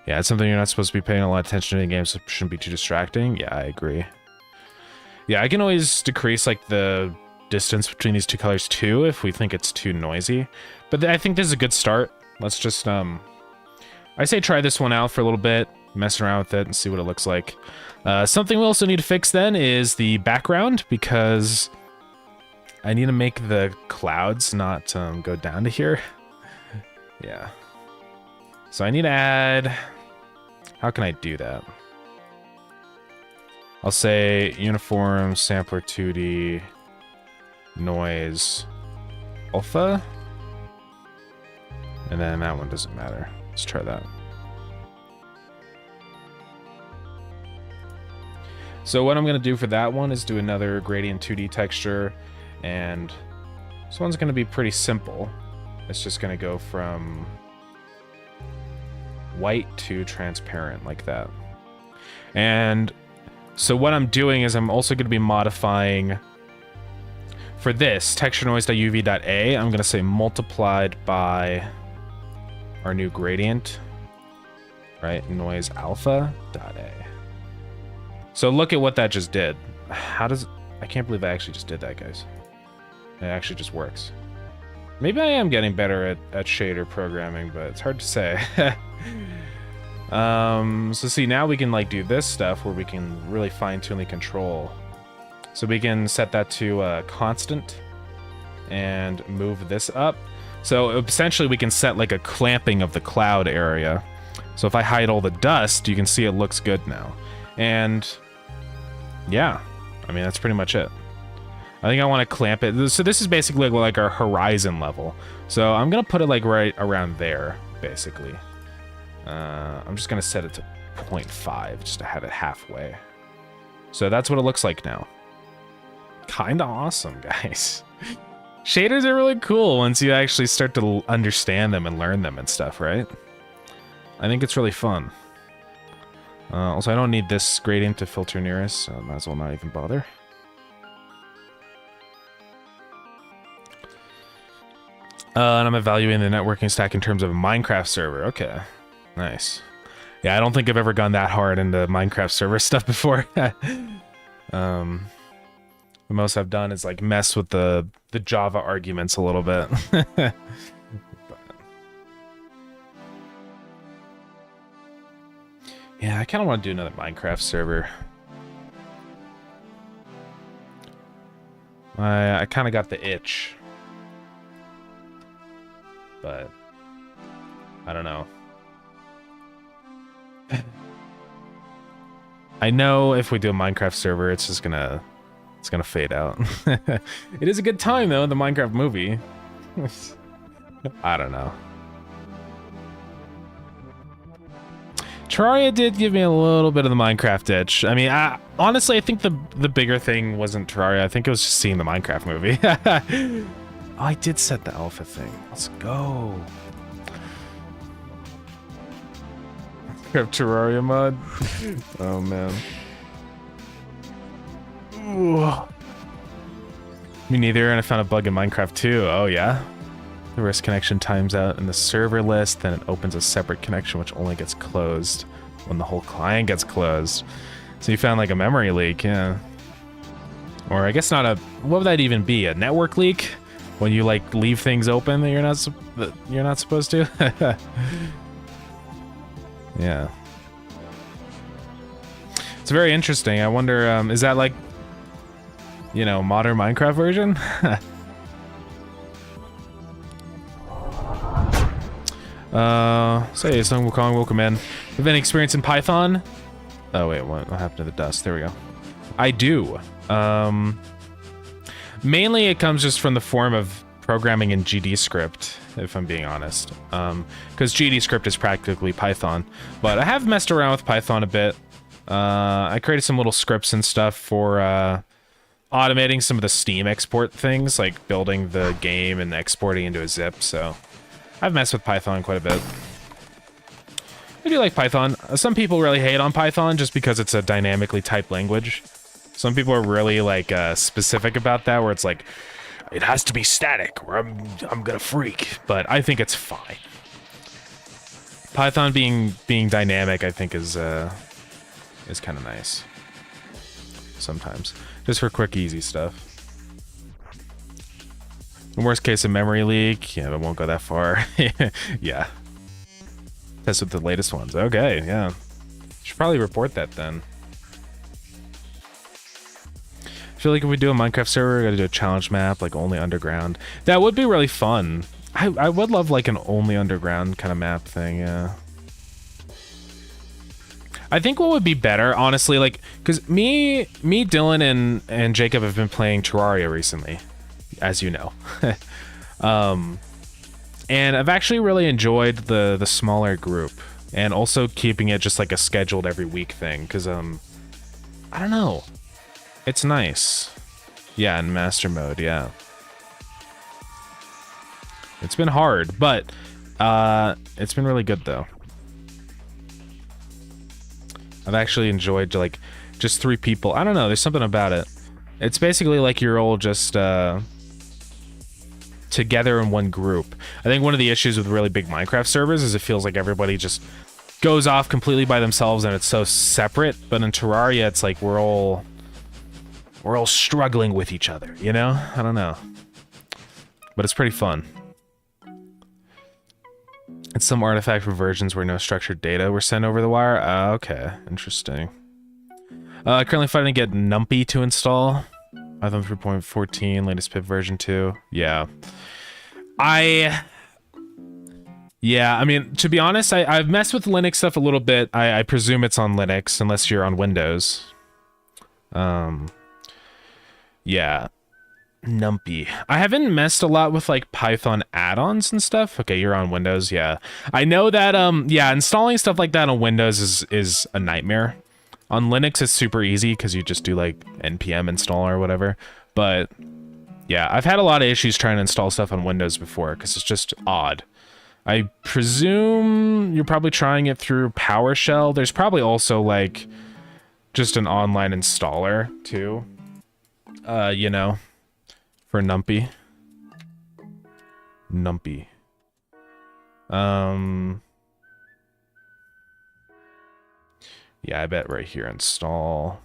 Yeah, it's something you're not supposed to be paying a lot of attention to in games, so it shouldn't be too distracting. Yeah, I agree. Yeah, I can always decrease like the distance between these two colors too if we think it's too noisy. But I think this is a good start. Let's just, I say try this one out for a little bit, mess around with it and see what it looks like. Something we also need to fix then is the background, because I need to make the clouds not go down to here. Yeah. So I need to add, how can I do that? I'll say uniform sampler 2D noise alpha. And then that one doesn't matter. Let's try that. So what I'm going to do for that one is do another gradient 2D texture. And this one's going to be pretty simple. It's just going to go from white to transparent like that. And so what I'm doing is I'm also going to be modifying for this texture noise.uv.a. I'm going to say multiplied by our new gradient, right? Noise alpha.a. So look at what that just did. How does, I can't believe I actually just did that, guys. It actually just works. Maybe I am getting better at shader programming, but it's hard to say. So see, now we can like do this stuff where we can really fine-tune the control. So we can set that to constant and move this up. So essentially we can set like a clamping of the cloud area. So if I hide all the dust, you can see it looks good now. And yeah, I mean, that's pretty much it. I think I want to clamp it. So this is basically like our horizon level. So I'm going to put it like right around there, basically. I'm just going to set it to 0.5 just to have it halfway. So that's what it looks like now. Kind of awesome, guys. Shaders are really cool once you actually start to understand them and learn them and stuff, right? I think it's really fun. Also, I don't need this gradient to filter nearest, so I might as well not even bother. And I'm evaluating the networking stack in terms of a Minecraft server. Okay, nice. Yeah, I don't think I've ever gone that hard into Minecraft server stuff before. The most I've done is like mess with the Java arguments a little bit. Yeah, I kind of want to do another Minecraft server. I kind of got the itch. But I don't know. I know if we do a Minecraft server, it's just gonna fade out. It is a good time though, the Minecraft movie. I don't know. Terraria did give me a little bit of the Minecraft itch. I mean, honestly, I think the bigger thing wasn't Terraria. I think it was just seeing the Minecraft movie. Oh, I did set the alpha thing. Let's go. Grab Terraria mod. Oh man. Ooh. Me neither, and I found a bug in Minecraft too. Oh yeah? The rest connection times out in the server list, then it opens a separate connection which only gets closed when the whole client gets closed. So you found like a memory leak, yeah. Or I guess not a, what would that even be? A network leak? When you like leave things open that you're not supposed to? Yeah. It's very interesting. I wonder, is that like, you know, modern Minecraft version? Say, Sung Wukong, welcome in. Have any experience in Python? Oh wait, what happened to the dust? There we go. I do. Mainly it comes just from the form of programming in GD script, if I'm being honest. Because GD script is practically Python. But I have messed around with Python a bit. I created some little scripts and stuff for automating some of the Steam export things, like building the game and exporting into a zip, so I've messed with Python quite a bit. I do like Python. Some people really hate on Python just because it's a dynamically typed language. Some people are really like specific about that, where it's like, it has to be static or I'm gonna freak. But I think it's fine. Python being dynamic, I think is kind of nice. sometimes, just for quick, easy stuff. In worst case, a memory leak. Yeah, but won't go that far. Yeah. Test with the latest ones. Okay, yeah. Should probably report that then. I feel like if we do a Minecraft server, we gotta do a challenge map, like only underground. That would be really fun. I would love like an only underground kind of map thing, yeah. I think what would be better, honestly, like, because me, Dylan, and Jacob have been playing Terraria recently, as you know. And I've actually really enjoyed the smaller group, and also keeping it just like a scheduled every week thing, because, I don't know. It's nice. Yeah, in master mode, yeah. It's been hard, but it's been really good, though. I've actually enjoyed, like, just 3 people. I don't know, there's something about it. It's basically like you're all just together in one group. I think one of the issues with really big Minecraft servers is it feels like everybody just goes off completely by themselves and it's so separate. But in Terraria, it's like we're all struggling with each other, you know? I don't know. But it's pretty fun. It's some artifact for versions where no structured data were sent over the wire. Okay, interesting. Currently fighting to get Numpy to install. Python 3.14, latest pip version 2. Yeah. I mean, to be honest, I've messed with Linux stuff a little bit. I presume it's on Linux, unless you're on Windows. Yeah. Numpy. I haven't messed a lot with like Python add-ons and stuff. Okay, you're on Windows, yeah. I know that yeah, installing stuff like that on Windows is a nightmare. On Linux it's super easy because you just do like npm install or whatever. But yeah, I've had a lot of issues trying to install stuff on Windows before because it's just odd. I presume you're probably trying it through PowerShell. There's probably also like just an online installer too. You know. For Numpy. Numpy. Yeah, I bet right here install.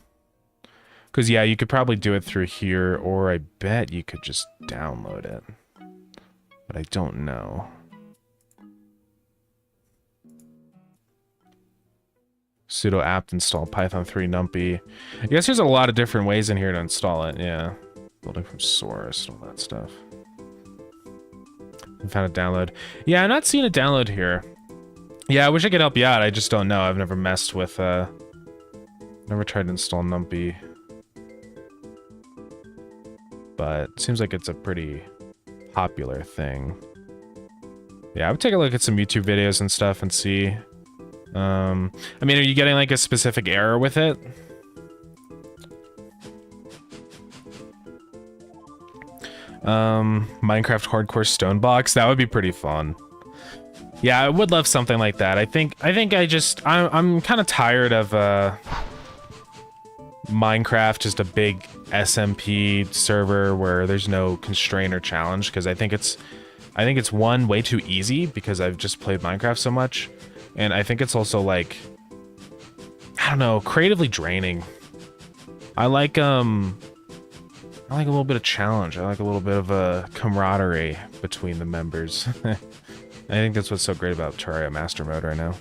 Because yeah, you could probably do it through here, or I bet you could just download it. But I don't know. Sudo apt install Python 3 Numpy. I guess there's a lot of different ways in here to install it, yeah. Building from source, all that stuff. I found a download. Yeah, I'm not seeing a download here. Yeah, I wish I could help you out. I just don't know. I've never messed with, never tried to install Numpy. But it seems like it's a pretty popular thing. Yeah, I would take a look at some YouTube videos and stuff and see. I mean, are you getting like a specific error with it? Minecraft Hardcore Stonebox, that would be pretty fun. Yeah, I would love something like that. I'm kind of tired of Minecraft, just a big SMP server where there's no constraint or challenge, because I think it's one, way too easy because I've just played Minecraft so much, and I think it's also like, I don't know, creatively draining. I like a little bit of challenge. I like a little bit of a camaraderie between the members. I think that's what's so great about Terraria Master Mode right now.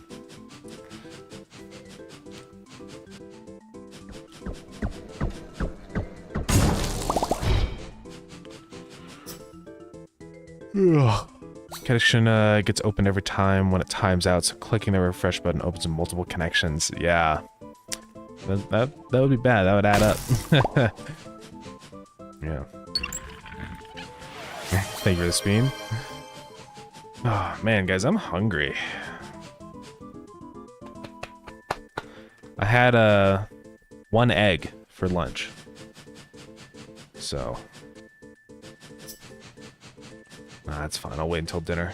Connection gets opened every time when it times out, so clicking the refresh button opens multiple connections. Yeah. That would be bad. That would add up. Yeah. Thank you for the speed. Oh, man, guys, I'm hungry. I had 1 egg for lunch. So. Nah, that's fine. I'll wait until dinner.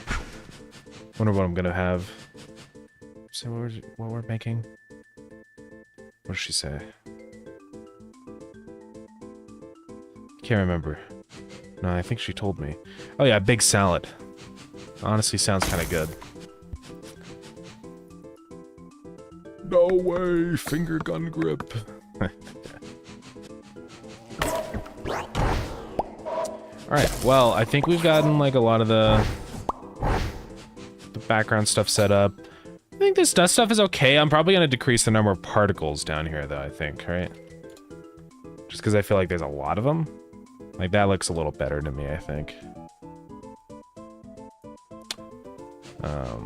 Wonder what I'm gonna have. So what we're making? What did she say? Can't remember. No, I think she told me. Oh yeah, big salad. Honestly, sounds kind of good. No way, finger gun grip. Alright, well, I think we've gotten like a lot of the background stuff set up. I think this dust stuff is okay. I'm probably going to decrease the number of particles down here though, I think, right? Just because I feel like there's a lot of them. Like, that looks a little better to me, I think.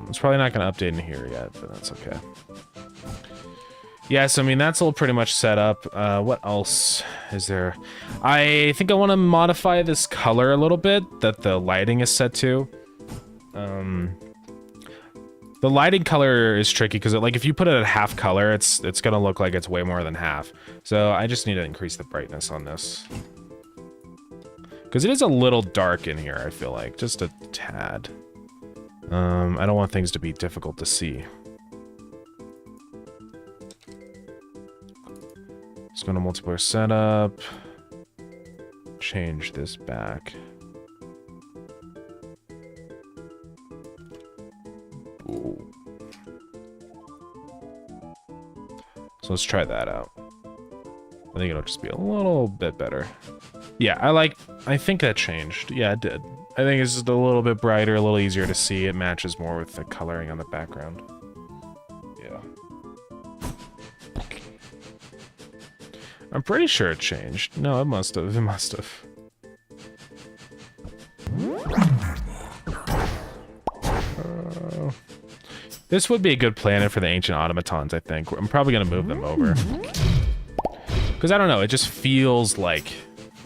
It's probably not going to update in here yet, but that's okay. Yeah, so I mean, that's all pretty much set up. What else is there? I think I want to modify this color a little bit that the lighting is set to. The lighting color is tricky because, like, if you put it at half color, it's gonna look like it's way more than half. So I just need to increase the brightness on this. Because it is a little dark in here, I feel like. Just a tad. I don't want things to be difficult to see. Let's go to multiplayer setup. Change this back. Ooh. So let's try that out. I think it'll just be a little bit better. Yeah, I think that changed. Yeah, it did. I think it's just a little bit brighter, a little easier to see. It matches more with the coloring on the background. Yeah. I'm pretty sure it changed. No, it must have. It must have. This would be a good planet for the ancient automatons, I think. I'm probably going to move them over. Because I don't know, it just feels like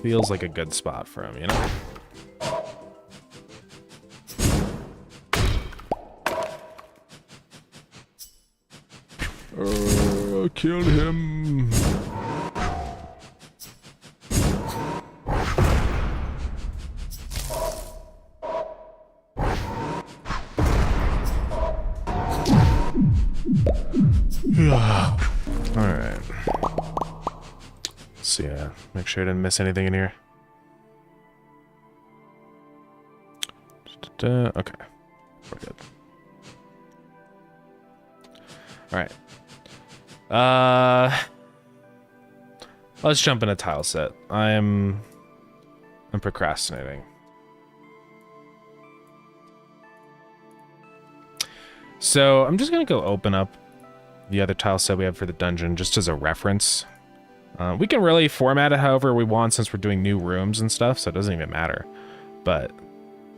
a good spot for him, you know? Killed him. Alright. Let's see, make sure I didn't miss anything in here. Okay. We're good. Alright. Let's jump into tile set. I'm procrastinating. So I'm just gonna go open up the other tile set we have for the dungeon just as a reference. We can really format it however we want since we're doing new rooms and stuff, so it doesn't even matter. But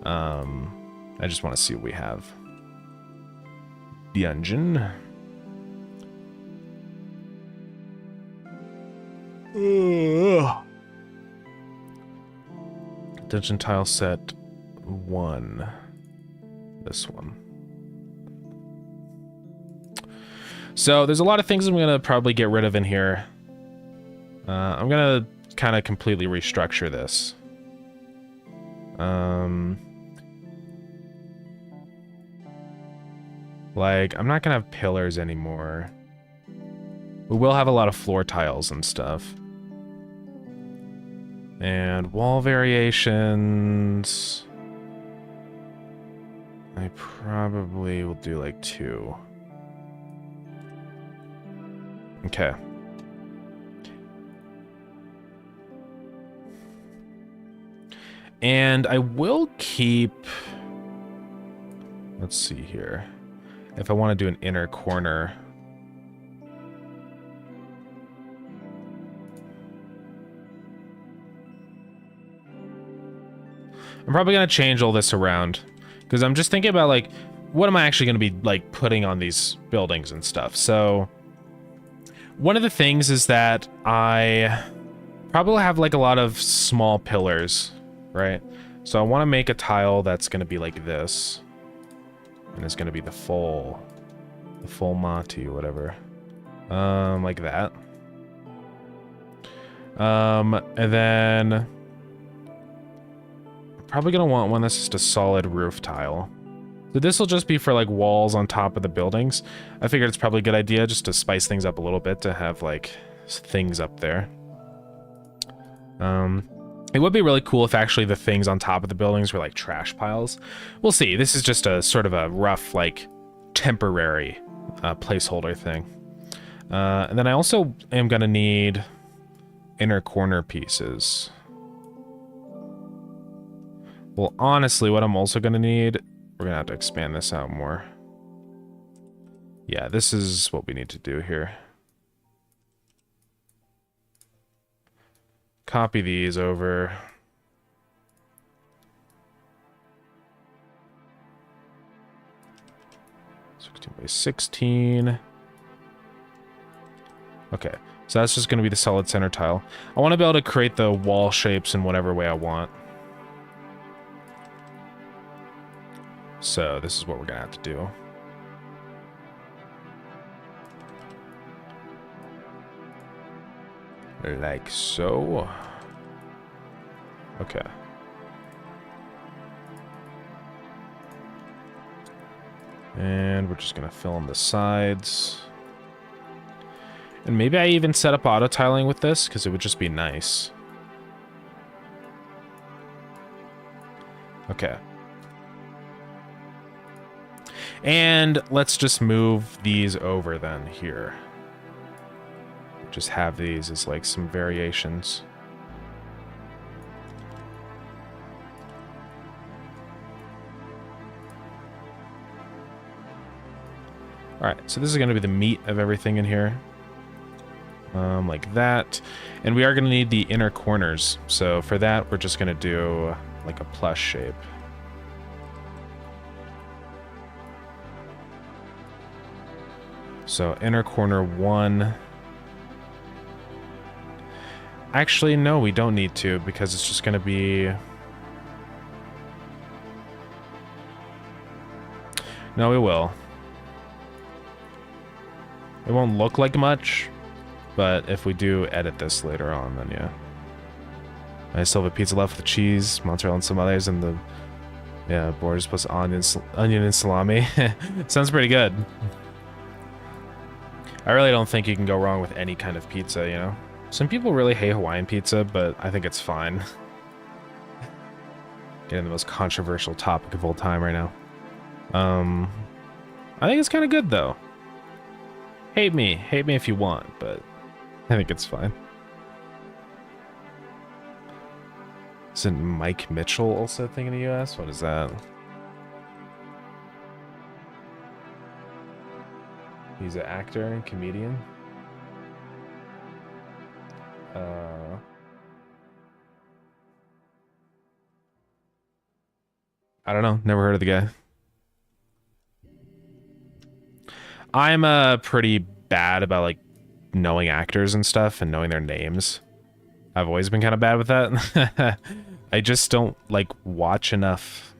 I just want to see what we have. Dungeon. Dungeon tile set 1. This one. So there's a lot of things I'm gonna probably get rid of in here. I'm gonna kind of completely restructure this. Like, I'm not gonna have pillars anymore. We will have a lot of floor tiles and stuff. And wall variations. I probably will do like 2. Okay. And I will keep... Let's see here. If I want to do an inner corner... I'm probably going to change all this around. Because I'm just thinking about, like, what am I actually going to be, like, putting on these buildings and stuff. So, one of the things is that I probably have, like, a lot of small pillars, right? So I want to make a tile that's going to be like this. And it's going to be the full Monty or whatever. Like that. And then... probably gonna want one that's just a solid roof tile. So this will just be for like walls on top of the buildings. I figured it's probably a good idea just to spice things up a little bit to have like things up there. It would be really cool if actually the things on top of the buildings were like trash piles. We'll see. This is just a sort of a rough like temporary placeholder thing. And then I also am gonna need inner corner pieces. Well, honestly, what I'm also going to need, we're going to have to expand this out more. Yeah, this is what we need to do here. Copy these over. By 16. Okay, so that's just going to be the solid center tile. I want to be able to create the wall shapes in whatever way I want. So this is what we're going to have to do. Like so. Okay. And we're just going to fill in the sides. And maybe I even set up auto tiling with this, because it would just be nice. Okay. And let's just move these over then here. Just have these as like some variations. Alright, so this is going to be the meat of everything in here. Like that. And we are going to need the inner corners. So for that, we're just going to do like a plus shape. So inner corner 1. Actually, no, we don't need to, because it's just going to be... No, we will. It won't look like much, but if we do edit this later on, then yeah. I still have a pizza left with cheese, mozzarella, and some others, and the borders plus onion and salami. Sounds pretty good. I really don't think you can go wrong with any kind of pizza, you know? Some people really hate Hawaiian pizza, but I think it's fine. Getting the most controversial topic of all time right now. I think it's kind of good, though. Hate me if you want, but I think it's fine. Isn't Mike Mitchell also a thing in the US? What is that? He's an actor and comedian. I don't know. Never heard of the guy. I'm pretty bad about like knowing actors and stuff and knowing their names. I've always been kind of bad with that. I just don't like watch enough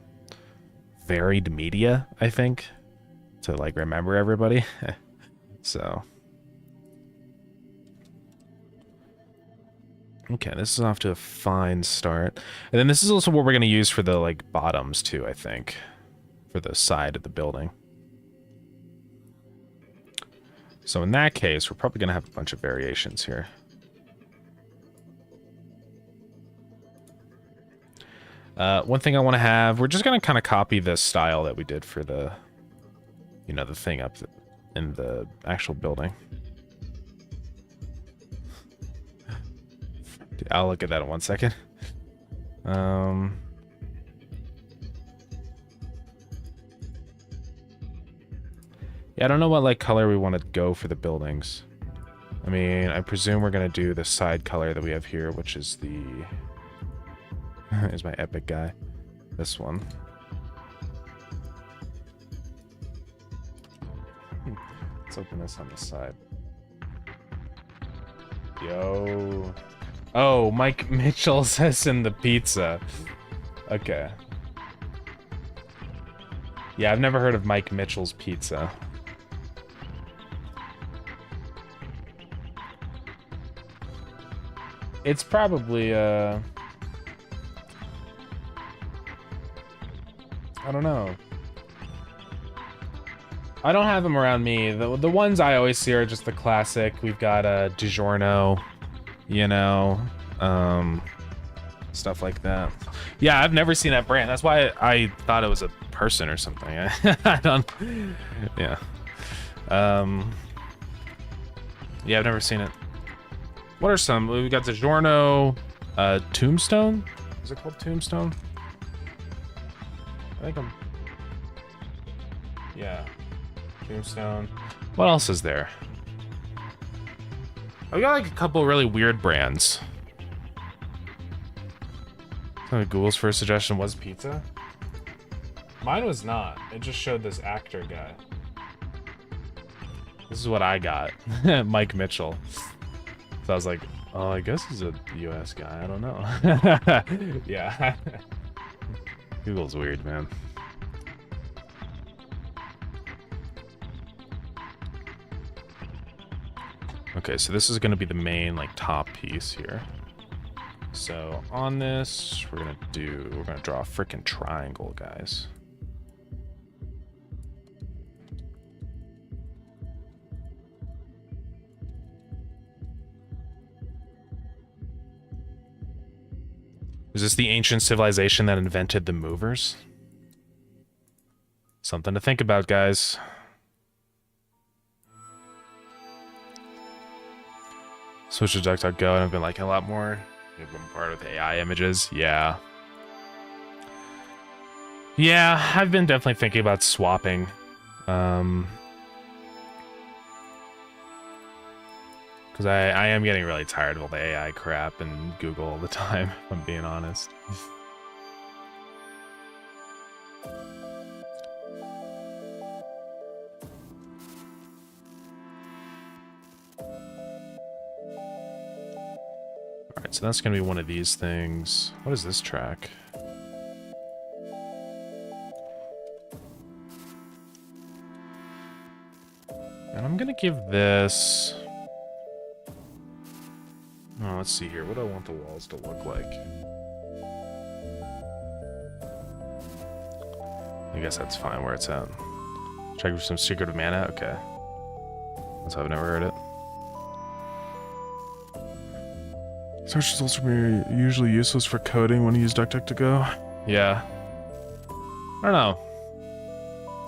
varied media, I think, to like remember everybody. So okay, this is off to a fine start. And then this is also what we're going to use for the like bottoms too, I think, for the side of the building. So in that case, we're probably going to have a bunch of variations here. One thing I want to have, we're just going to kind of copy the style that we did for the, you know, the thing up in the actual building. I'll look at that in 1 second. Yeah, I don't know what like color we want to go for the buildings. I mean, I presume we're gonna do the side color that we have here, which is the is my epic guy. This one. Let's open this on the side. Yo. Oh, Mike Mitchell says in the pizza. Okay. Yeah, I've never heard of Mike Mitchell's Pizza. It's probably, I don't know. I don't have them around me. The ones I always see are just the classic. We've got DiGiorno, you know, stuff like that. Yeah, I've never seen that brand. That's why I thought it was a person or something. I don't. Yeah. Yeah, I've never seen it. What are some? We've got the Giorno Tombstone. Is it called Tombstone? I think I'm... Yeah. Tombstone. What else is there? I got like a couple really weird brands. Google's first suggestion was pizza. Mine was not. It just showed this actor guy. This is what I got. Mike Mitchell. So I was like, oh, I guess he's a US guy. I don't know. Yeah. Google's weird, man. Okay, so this is going to be the main, like, top piece here. So on this, we're gonna draw a freaking triangle, guys. Is this the ancient civilization that invented the movers? Something to think about, guys. Switch to DuckDuckGo, and I've been liking a lot more. You've been part of AI images, yeah. Yeah, I've been definitely thinking about swapping. Because I am getting really tired of all the AI crap and Google all the time, if I'm being honest. Alright, so that's going to be one of these things. What is this track? And I'm going to give this... Oh, let's see here. What do I want the walls to look like? I guess that's fine where it's at. Check for some Secret of Mana? Okay. That's why I've never heard it. Search results are usually useless for coding when you use DuckDuckGo. Yeah. I don't know.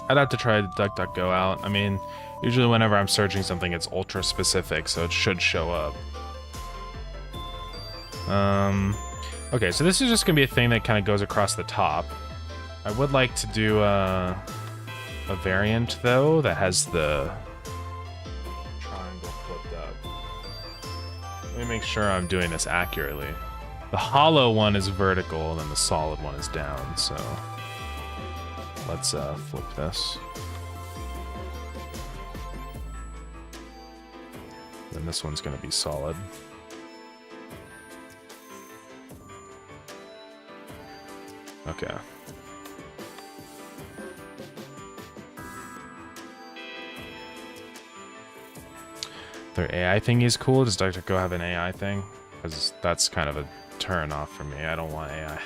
I'd have to try DuckDuckGo out. I mean, usually whenever I'm searching something, it's ultra specific, so it should show up. Okay, so this is just gonna be a thing that kind of goes across the top. I would like to do a variant, though, that has the triangle flipped up. Let me make sure I'm doing this accurately. The hollow one is vertical, and then the solid one is down, so let's flip this. Then this one's gonna be solid. Okay. Their AI thing is cool. Does DuckDuckGo have an AI thing? Because that's kind of a turn off for me. I don't want AI.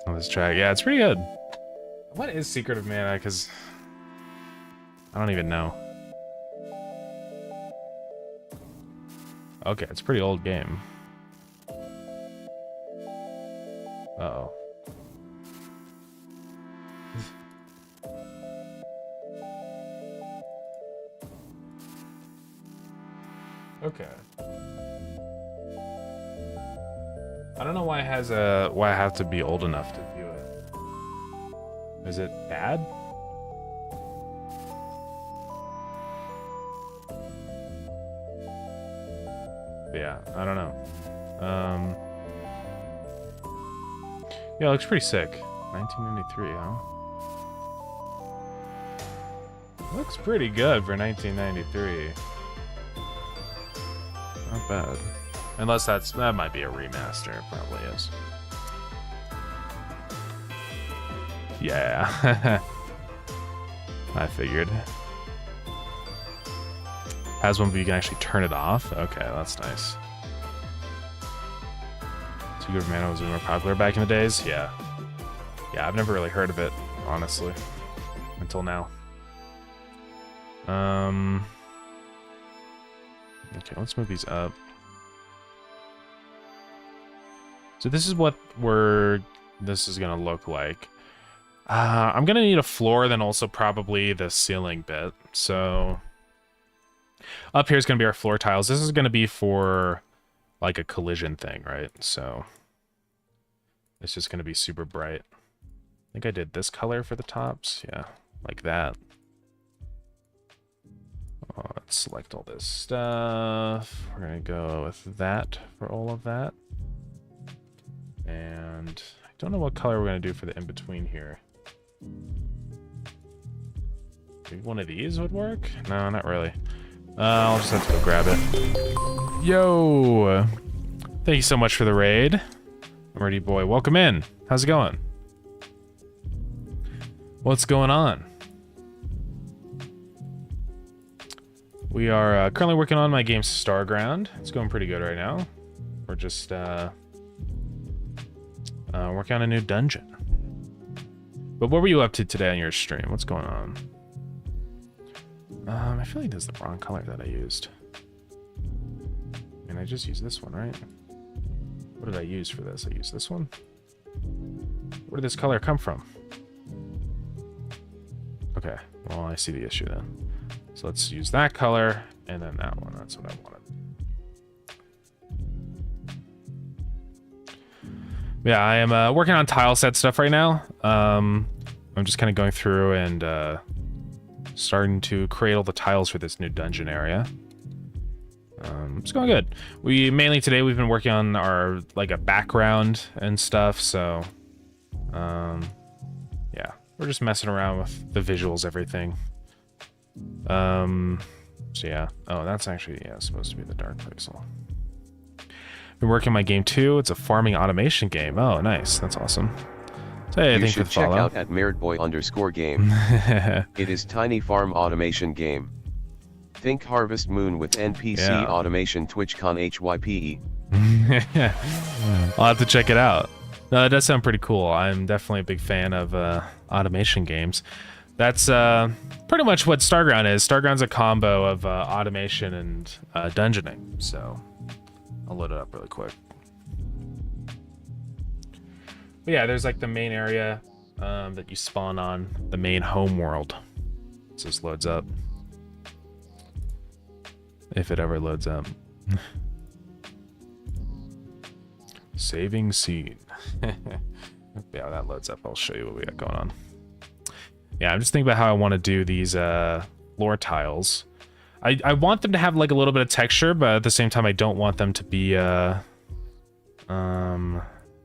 On this track. Yeah, it's pretty good. What is Secret of Mana? Because I don't even know. Okay, it's a pretty old game. Uh-oh. Okay. I don't know why it has why I have to be old enough to view it. Is it bad? But yeah, I don't know. Yeah, it looks pretty sick. 1993, huh? Looks pretty good for 1993. Not bad. Unless that might be a remaster. It probably is. Yeah. I figured. Has one, but you can actually turn it off? Okay, that's nice. Secret of Mana was more popular back in the days? Yeah. Yeah, I've never really heard of it, honestly. Until now. Okay, let's move these up. So this is what this is gonna look like. I'm gonna need a floor, then also probably the ceiling bit. So Up here is going to be our floor tiles. This is going to be for like a collision thing, right? So it's just going to be super bright. I think I did this color for the tops. Yeah, like that. Let's select all this stuff. We're going to go with that for all of that. And I don't know what color we're going to do for the in-between here. Maybe one of these would work? No, not really. I'll just have to go grab it. Yo! Thank you so much for the raid. Murdy boy, welcome in. How's it going? What's going on? We are currently working on my game Starground. It's going pretty good right now. We're just working on a new dungeon. But what were you up to today on your stream? What's going on? I feel like this is the wrong color that I used. And I just used this one, right? What did I use for this? I used this one? Where did this color come from? Okay, well, I see the issue then. So let's use that color, and then that one. That's what I wanted. Yeah, I am working on tile set stuff right now. I'm just kind of going through and starting to create all the tiles for this new dungeon area. It's going good. Today we've been working on our like a background and stuff, so yeah, we're just messing around with the visuals, everything. So yeah. Oh, that's actually, yeah, supposed to be the dark pixel. Been working on my game 2. It's a farming automation game. Oh, nice. That's awesome. So, hey, you should check out at mairdboy_game. It is tiny farm automation game. Think Harvest Moon with NPC automation TwitchCon HYPE. I'll have to check it out. No, that does sound pretty cool. I'm definitely a big fan of automation games. That's pretty much what Starground is. Starground's a combo of automation and dungeoning. So I'll load it up really quick. But yeah, there's like the main area that you spawn on, the main home world. So this loads up. If it ever loads up. Saving scene. Yeah, that loads up. I'll show you what we got going on. Yeah, I'm just thinking about how I want to do these floor tiles. I want them to have like a little bit of texture, but at the same time I don't want them to be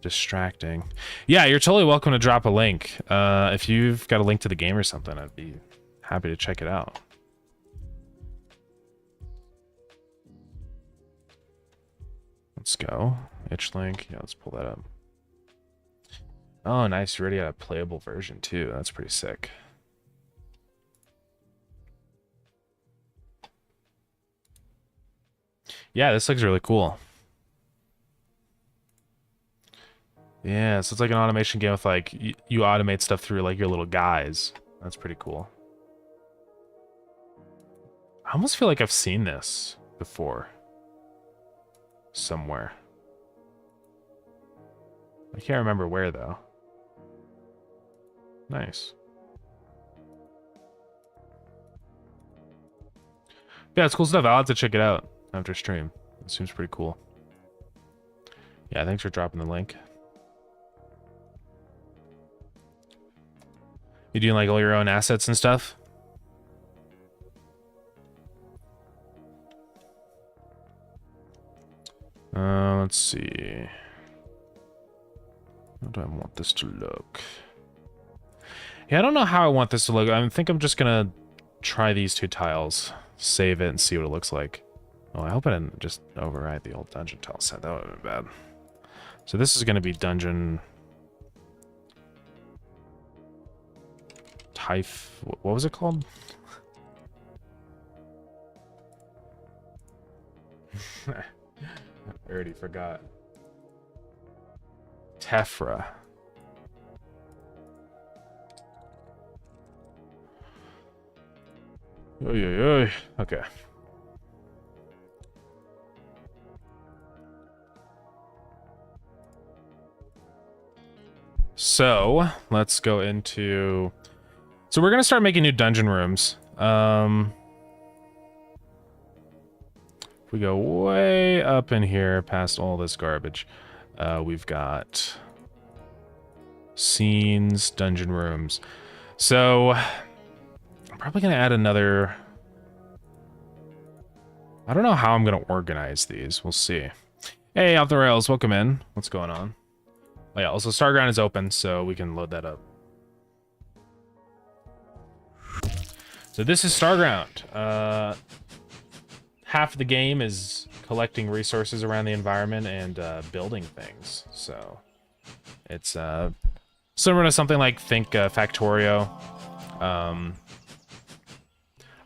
distracting. Yeah, you're totally welcome to drop a link. If you've got a link to the game or something, I'd be happy to check it out. Let's go. Itch link. Yeah, let's pull that up. Oh, nice. You already got a playable version too. That's pretty sick. Yeah, this looks really cool. Yeah, so it's like an automation game with like you automate stuff through like your little guys. That's pretty cool. I almost feel like I've seen this before. Somewhere. I can't remember where though. Nice. Yeah, it's cool stuff. I'll have to check it out after stream. It seems pretty cool. Yeah, thanks for dropping the link. You doing like all your own assets and stuff? Let's see. How do I want this to look? Yeah, I don't know how I want this to look. I think I'm just gonna try these two tiles, save it, and see what it looks like. Oh, I hope I didn't just override the old dungeon tile set. That would have been bad. So this is gonna be dungeon type. What was it called? I already forgot. Tephra. Oy, oy, oy. Okay. So let's go into. So we're gonna start making new dungeon rooms. we go way up in here past all this garbage. We've got scenes, dungeon rooms. So I'm probably gonna add another. I don't know how I'm gonna organize these. We'll see. Hey, Off the Rails, welcome in. What's going on? Oh yeah, also Starground is open, so we can load that up. So this is Starground. Half of the game is collecting resources around the environment and building things. So it's similar to something like, think Factorio,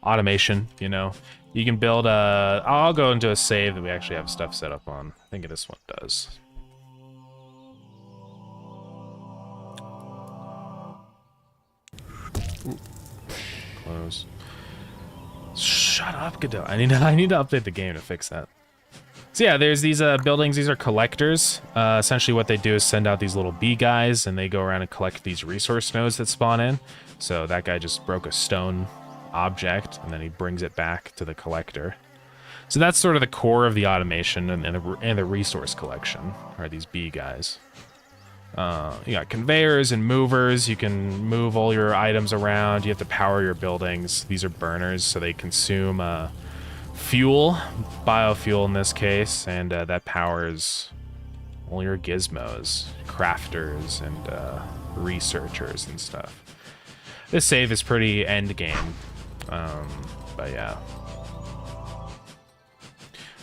automation, you know. You can build a... I'll go into a save that we actually have stuff set up on. I think this one does. Ooh. Close. Shut up, Godot. I need to update the game to fix that. So yeah, there's these buildings. These are collectors. Essentially what they do is send out these little bee guys, and they go around and collect these resource nodes that spawn in. So that guy just broke a stone object, and then he brings it back to the collector. So that's sort of the core of the automation and the resource collection, are these bee guys. You got conveyors and movers. You can move all your items around. You have to power your buildings. These are burners, so they consume fuel, biofuel in this case, and that powers all your gizmos, crafters, and researchers and stuff. This save is pretty end game, but yeah.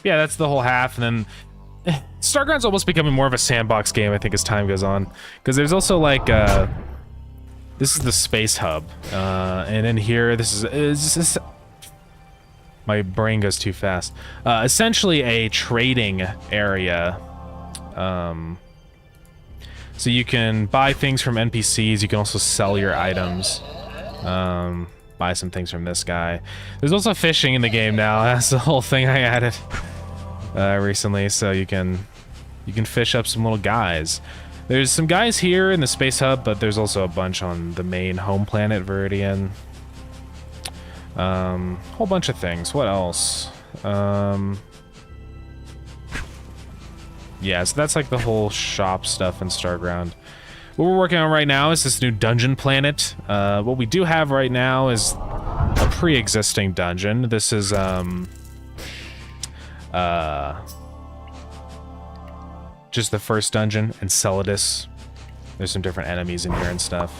Yeah, that's the whole half, and then Starground's almost becoming more of a sandbox game, I think, as time goes on. Because there's also, like, this is the space hub. And in here, this is my brain goes too fast. Essentially a trading area. So you can buy things from NPCs. You can also sell your items. Buy some things from this guy. There's also fishing in the game now. That's the whole thing I added recently. So you can fish up some little guys. There's some guys here in the space hub, but there's also a bunch on the main home planet, Viridian. Whole bunch of things. What else? Yeah, so that's like the whole shop stuff in Starground. What we're working on right now is this new dungeon planet. What we do have right now is a pre-existing dungeon. This is just the first dungeon, Enceladus. There's some different enemies in here and stuff.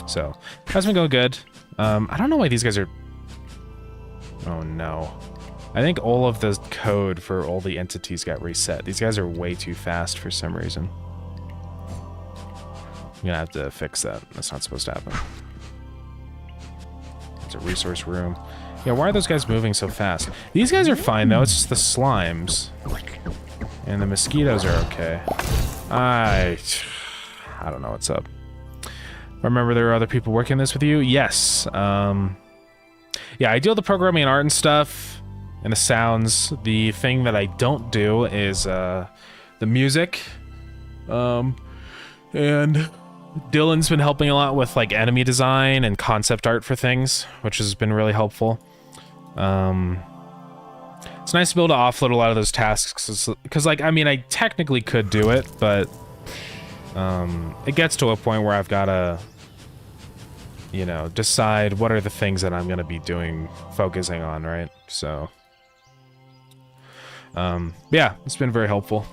So, that's been going good. I don't know why these guys are... Oh no. I think all of the code for all the entities got reset. These guys are way too fast for some reason. I'm gonna have to fix that. That's not supposed to happen. It's a resource room. Yeah, why are those guys moving so fast? These guys are fine though, it's just the slimes. And the mosquitoes are okay. I don't know what's up. Remember there are other people working this with you? Yes. Yeah, I do all the programming and art and stuff, and the sounds. The thing that I don't do is the music. And Dylan's been helping a lot with like enemy design and concept art for things, which has been really helpful. It's nice to be able to offload a lot of those tasks, because like, I mean, I technically could do it, but it gets to a point where I've got to, you know, decide what are the things that I'm going to be focusing on, right? So, yeah, it's been very helpful.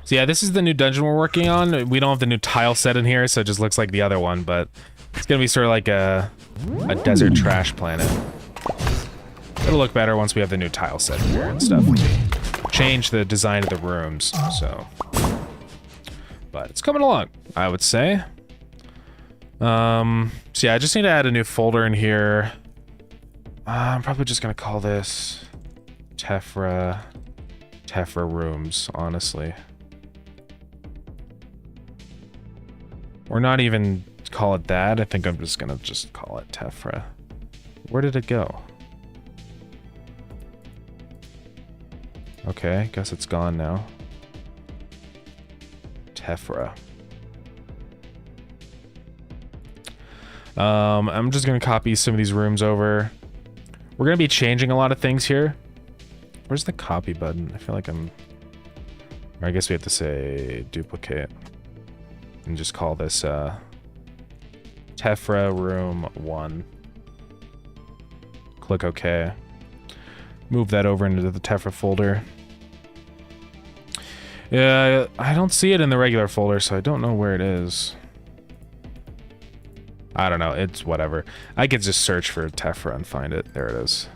So yeah, this is the new dungeon we're working on. We don't have the new tile set in here, so it just looks like the other one, but it's going to be sort of like a desert trash planet. It'll look better once we have the new tile set in here and stuff. Change the design of the rooms, so. But it's coming along, I would say. So yeah, I just need to add a new folder in here. I'm probably just gonna call this Tephra rooms, honestly. Or not even call it that. I think I'm just gonna call it Tephra. Where did it go? Okay, guess it's gone now. Tephra. I'm just gonna copy some of these rooms over. We're going to be changing a lot of things here. Where's the copy button? I feel like I'm... Or I guess we have to say duplicate. And just call this Tephra Room 1. Click OK. Move that over into the Tephra folder. Yeah, I don't see it in the regular folder, so I don't know where it is. I don't know, it's whatever. I could just search for Tephra and find it. There it is.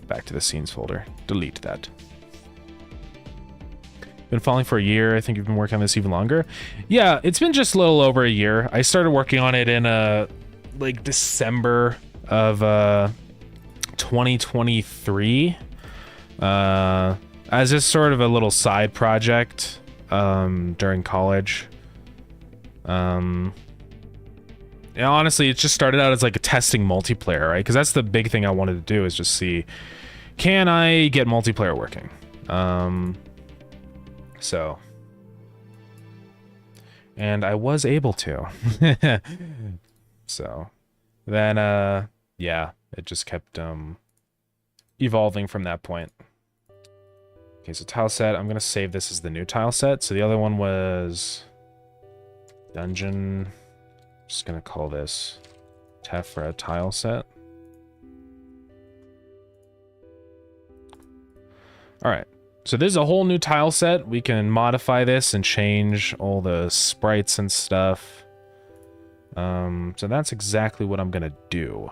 Back to the scenes folder. Delete that. Been following for a year. I think you've been working on this even longer. Yeah, it's been just a little over a year. I started working on it in like December of 2023. As just sort of a little side project during college. Yeah, honestly, it just started out as like a testing multiplayer, right? Because that's the big thing I wanted to do, is just see, can I get multiplayer working? So, and I was able to. So, then, yeah, it just kept evolving from that point. Okay, so tile set, I'm gonna save this as the new tile set. So the other one was dungeon. Just gonna call this Tephra tile set. All right, so this is a whole new tile set. We can modify this and change all the sprites and stuff. So that's exactly what I'm gonna do.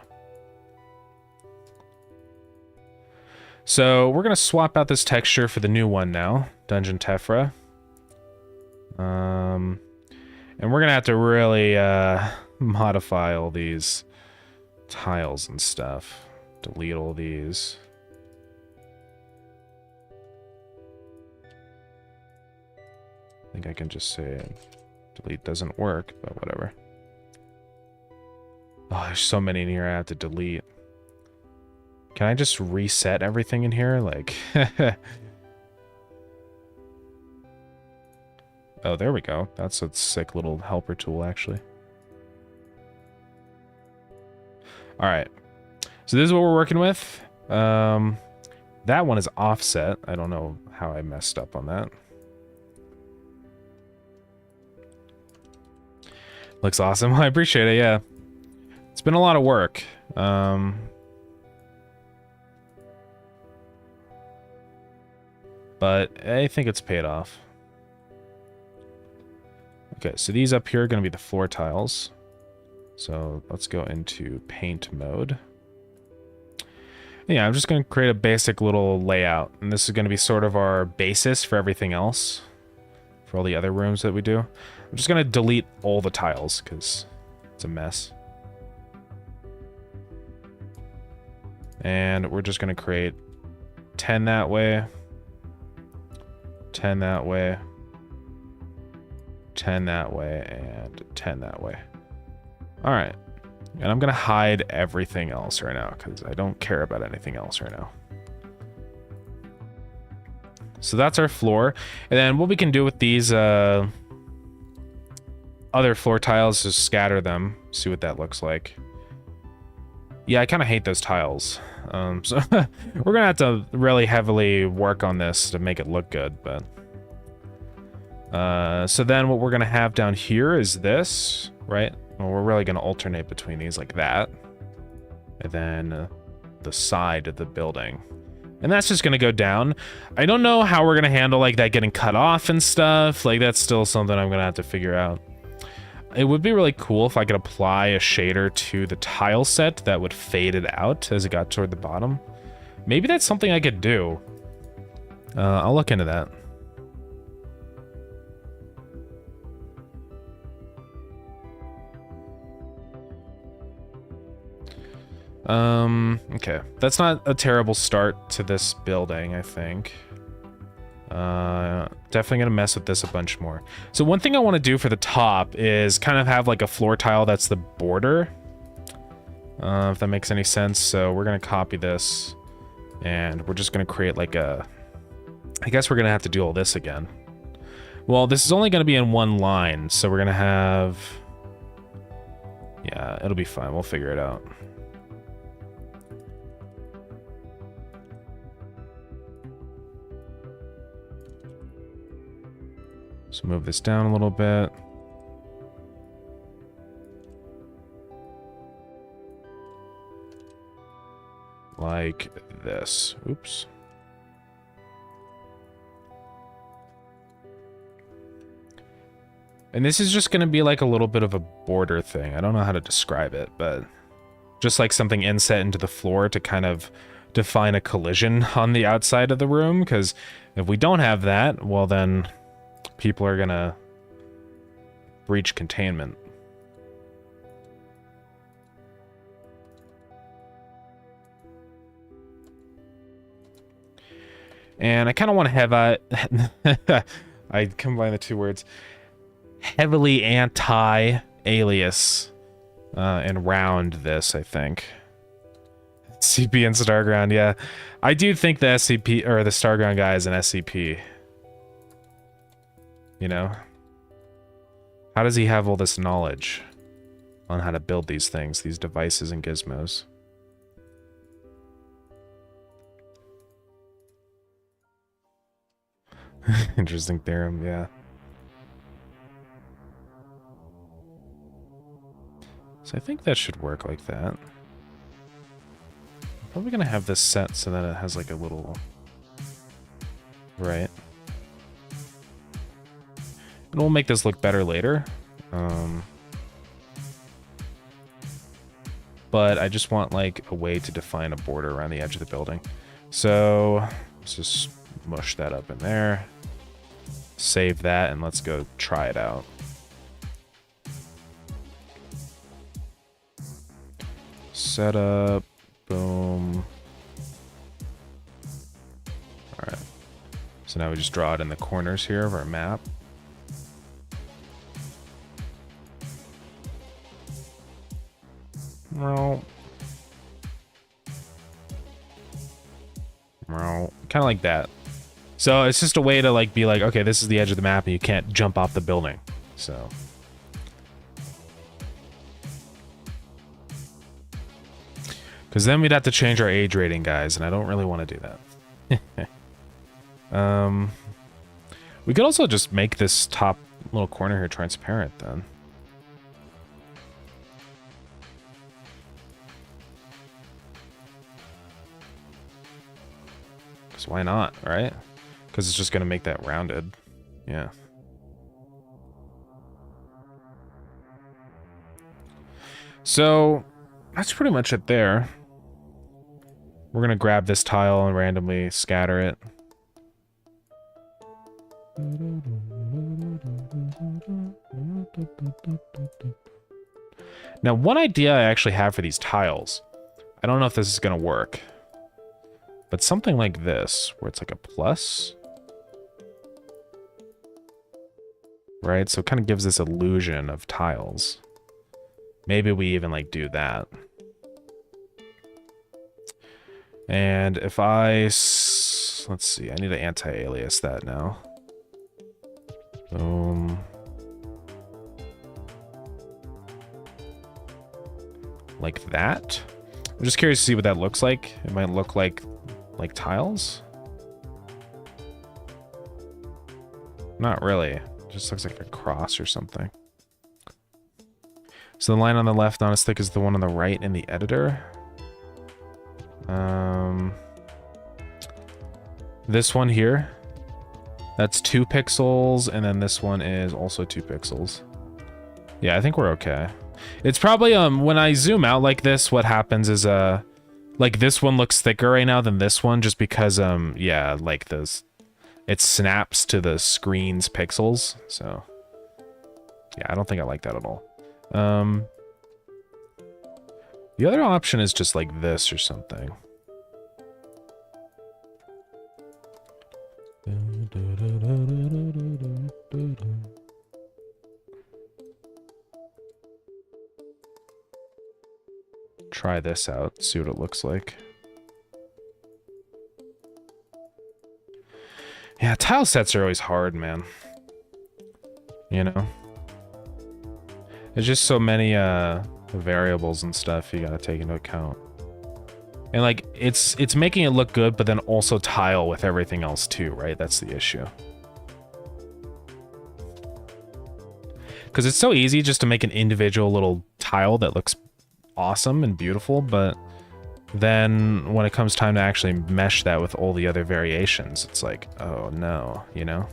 So we're gonna swap out this texture for the new one now, Dungeon Tephra. And we're gonna have to really modify all these tiles and stuff. Delete all these. I think I can just say delete doesn't work, but whatever. Oh, there's so many in here I have to delete. Can I just reset everything in here? Like, oh, there we go. That's a sick little helper tool, actually. All right. So this is what we're working with. That one is offset. I don't know how I messed up on that. Looks awesome. I appreciate it, yeah. It's been a lot of work. But I think it's paid off. Okay, so these up here are going to be the floor tiles. So let's go into paint mode. Yeah, I'm just going to create a basic little layout. And this is going to be sort of our basis for everything else. For all the other rooms that we do. I'm just going to delete all the tiles because it's a mess. And we're just going to create 10 that way. 10 that way, 10 that way, and 10 that way. All right. And I'm going to hide everything else right now because I don't care about anything else right now. So that's our floor. And then what we can do with these other floor tiles is scatter them, see what that looks like. Yeah, I kind of hate those tiles. So we're gonna have to really heavily work on this to make it look good, but so then what we're gonna have down here is this, right? Well, we're really gonna alternate between these like that, and then the side of the building, and that's just gonna go down. I don't know how we're gonna handle like that getting cut off and stuff. Like that's still something I'm gonna have to figure out. It would be really cool if I could apply a shader to the tile set that would fade it out as it got toward the bottom. Maybe that's something I could do. I'll look into that. Okay. That's not a terrible start to this building, I think. Definitely gonna mess with this a bunch more. So one thing I want to do for the top is kind of have like a floor tile that's the border. If that makes any sense. So we're gonna copy this and we're just gonna create like a... I guess we're gonna have to do all this again. Well, this is only gonna be in one line, so we're gonna have... Yeah, it'll be fine. We'll figure it out. So move this down a little bit. Like this. Oops. And this is just going to be like a little bit of a border thing. I don't know how to describe it, but just like something inset into the floor to kind of define a collision on the outside of the room. Because if we don't have that, well then people are going to breach containment. And I kind of want to have I combine the two words. Heavily anti-alias and round this, I think. SCP and Starground, yeah. I do think the SCP, or the Starground guy is an SCP. You know? How does he have all this knowledge on how to build these things, these devices and gizmos? Interesting theorem, yeah. So I think that should work like that. I'm probably gonna have this set so that it has like a little... Right. And we'll make this look better later. But I just want like a way to define a border around the edge of the building. So let's just mush that up in there. Save that and let's go try it out. Setup, boom. Alright. So now we just draw it in the corners here of our map. Kind of like that. So it's just a way to like be like, okay, this is the edge of the map and you can't jump off the building. So because then we'd have to change our age rating, guys, and I don't really want to do that. We could also just make this top little corner here transparent then. Because why not, right? Because it's just going to make that rounded. Yeah. So that's pretty much it there. We're going to grab this tile and randomly scatter it. Now, one idea I actually have for these tiles, I don't know if this is going to work, but something like this, where it's like a plus. Right? So it kind of gives this illusion of tiles. Maybe we even like do that. And if let's see, I need to anti-alias that now. Boom. Like that. I'm just curious to see what that looks like. It might look like tiles. Not really. It just looks like a cross or something. So the line on the left not as thick as the one on the right in the editor. This one here, that's 2 pixels, and then this one is also 2 pixels. Yeah, I think we're okay. It's probably when I zoom out like this, what happens is like this one looks thicker right now than this one, just because yeah, like this, it snaps to the screen's pixels. So yeah, I don't think I like that at all. The other option is just like this or something. Try this out, see what it looks like. Yeah, tile sets are always hard, man. You know? There's just so many variables and stuff you gotta take into account. And like it's making it look good, but then also tile with everything else too, right? That's the issue. Because it's so easy just to make an individual little tile that looks awesome and beautiful, but then when it comes time to actually mesh that with all the other variations, it's like, oh no, you know?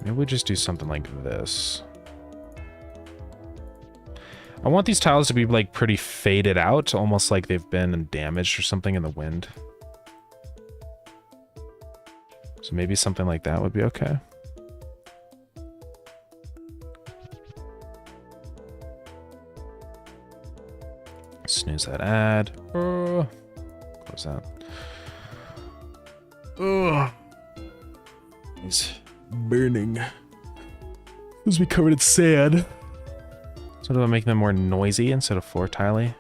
Maybe we just do something like this. I want these tiles to be like pretty faded out, almost like they've been damaged or something in the wind. So maybe something like that would be okay. Snooze that ad. Close that. It's burning. Supposed to be covered in sand. So do I make them more noisy instead of floor tiley?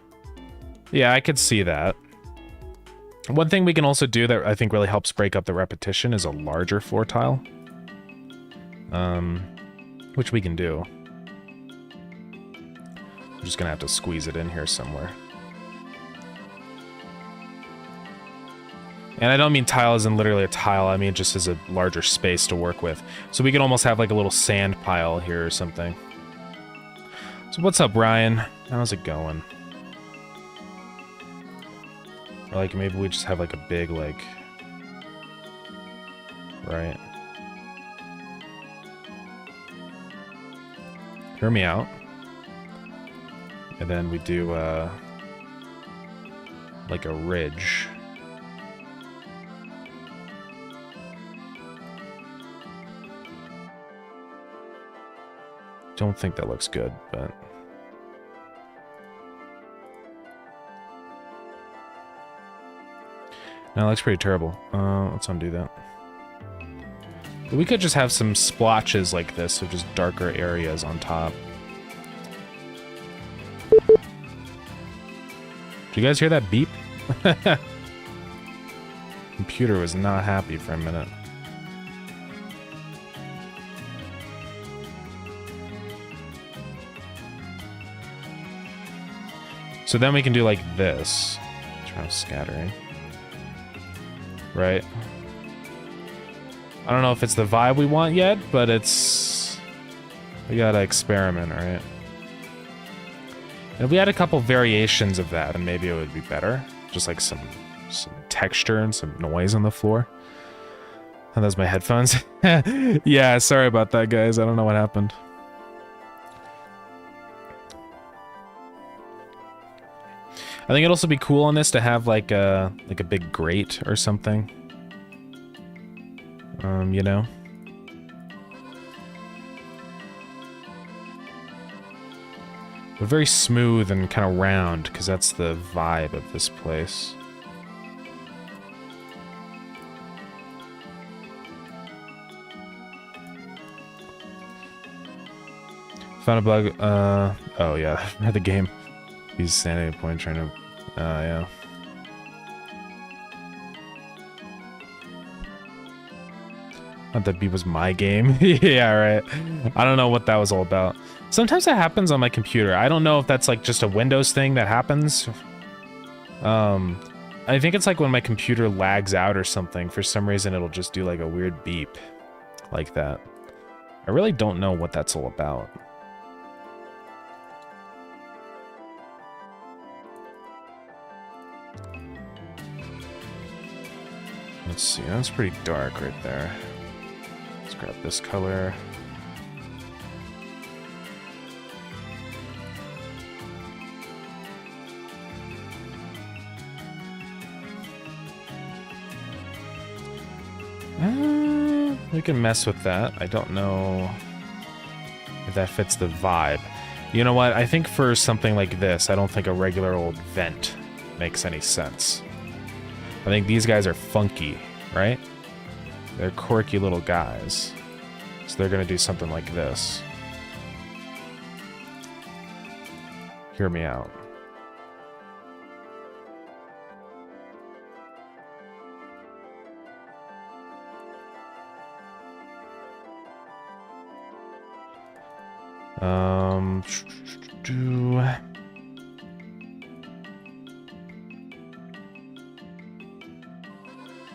Yeah, I could see that. One thing we can also do that I think really helps break up the repetition is a larger floor tile. Which we can do. I'm just gonna have to squeeze it in here somewhere. And I don't mean tile as in literally a tile, I mean just as a larger space to work with. So we can almost have like a little sand pile here or something. So what's up, Ryan? How's it going? Or like maybe we just have like a big like... Right. Hear me out. And then we do like a ridge. Don't think that looks good, but... No, it looks pretty terrible. Let's undo that. But we could just have some splotches like this, so just darker areas on top. Did you guys hear that beep? Computer was not happy for a minute. So then we can do like this. Try scattering. Right? I don't know if it's the vibe we want yet, but it's... We gotta experiment, right? And if we had a couple variations of that, then maybe it would be better. Just like some texture and some noise on the floor. And those my headphones. Yeah, sorry about that, guys. I don't know what happened. I think it'd also be cool on this to have like a big grate or something. You know? But very smooth and kind of round, because that's the vibe of this place. Found a bug. Oh yeah, I had the game. He's standing at a point trying to... yeah. Not that beep was my game. Yeah, right. I don't know what that was all about. Sometimes that happens on my computer. I don't know if that's like just a Windows thing that happens. I think it's like when my computer lags out or something. For some reason, it'll just do like a weird beep like that. I really don't know what that's all about. Let's see, that's pretty dark right there. Let's grab this color. We can mess with that. I don't know if that fits the vibe. You know what? I think for something like this, I don't think a regular old vent makes any sense. I think these guys are funky, right? They're quirky little guys. So they're gonna do something like this. Hear me out.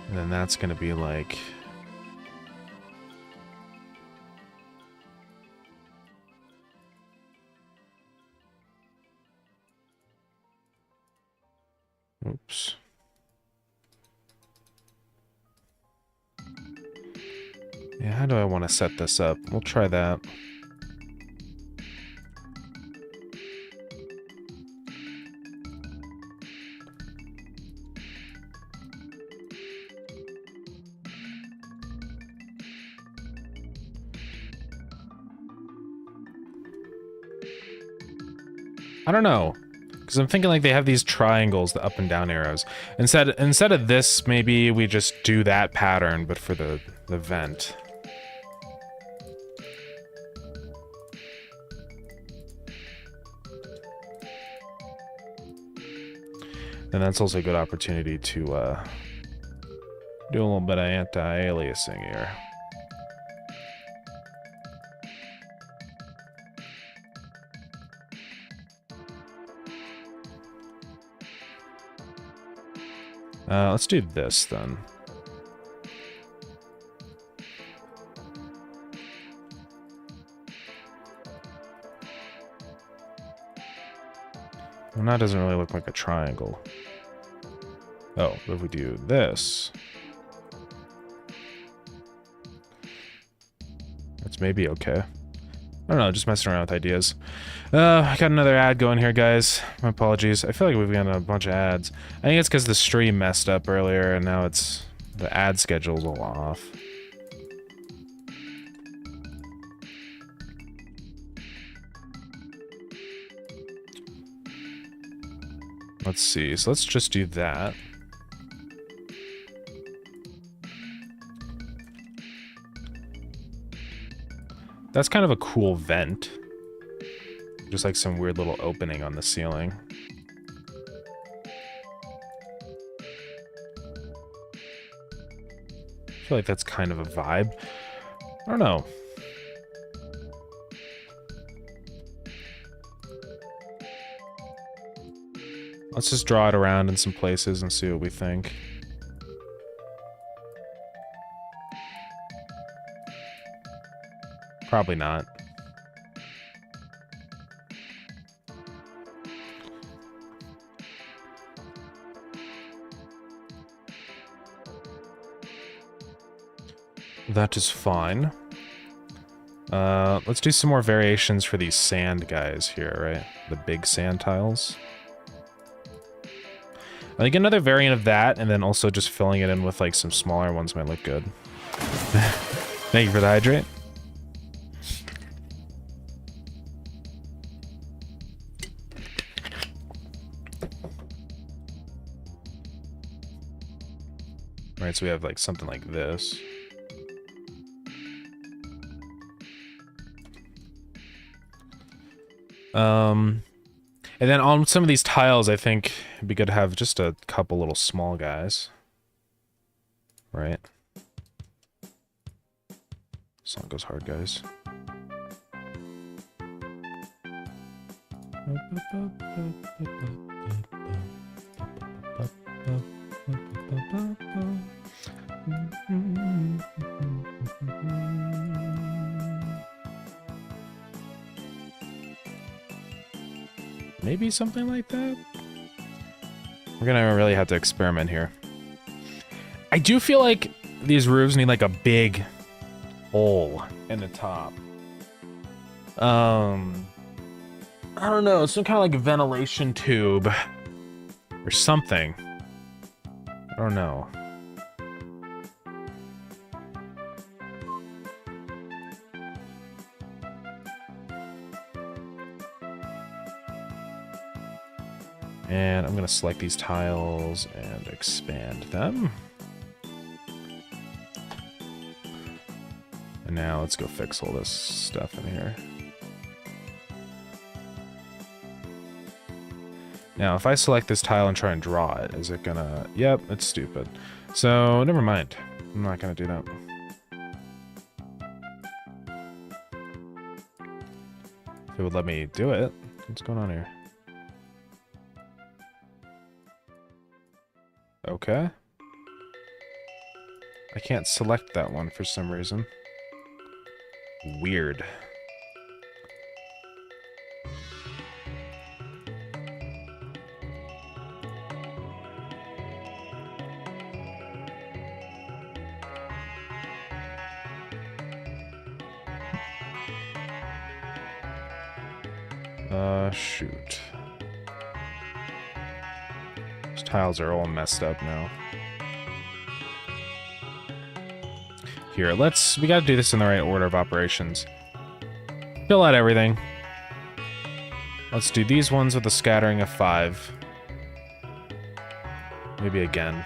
And then that's gonna be like... Oops. Yeah, how do I want to set this up? We'll try that. I don't know. Because I'm thinking like they have these triangles, the up and down arrows. Instead of this, maybe we just do that pattern, but for the vent. And that's also a good opportunity to do a little bit of anti-aliasing here. Let's do this then. Well, that doesn't really look like a triangle. Oh, but if we do this, that's maybe okay. I don't know, just messing around with ideas. I got another ad going here, guys. My apologies. I feel like we've got a bunch of ads. I think it's because the stream messed up earlier, and now it's... the ad schedule's all off. Let's see. So let's just do that. That's kind of a cool vent. Just like some weird little opening on the ceiling. I feel like that's kind of a vibe. I don't know. Let's just draw it around in some places and see what we think. Probably not. That is fine. Let's do some more variations for these sand guys here, right? The big sand tiles. I think another variant of that, and then also just filling it in with like some smaller ones might look good. Thank you for the hydrate. Right, so we have like something like this. And then on some of these tiles, I think it'd be good to have just a couple little small guys. Right? Song goes hard, guys. Maybe something like that? We're gonna really have to experiment here. I do feel like these roofs need like a big hole in the top. I don't know, some kind of like ventilation tube or something. I don't know. And I'm gonna select these tiles and expand them. And now let's go fix all this stuff in here. Now, if I select this tile and try and draw it, is it gonna... Yep, it's stupid. So, never mind. I'm not gonna do that. If it would let me do it. What's going on here? Okay. I can't select that one for some reason. Weird. Shoot. These tiles are all messed up now. Here, we gotta do this in the right order of operations. Fill out everything. Let's do these ones with a scattering of 5. Maybe again.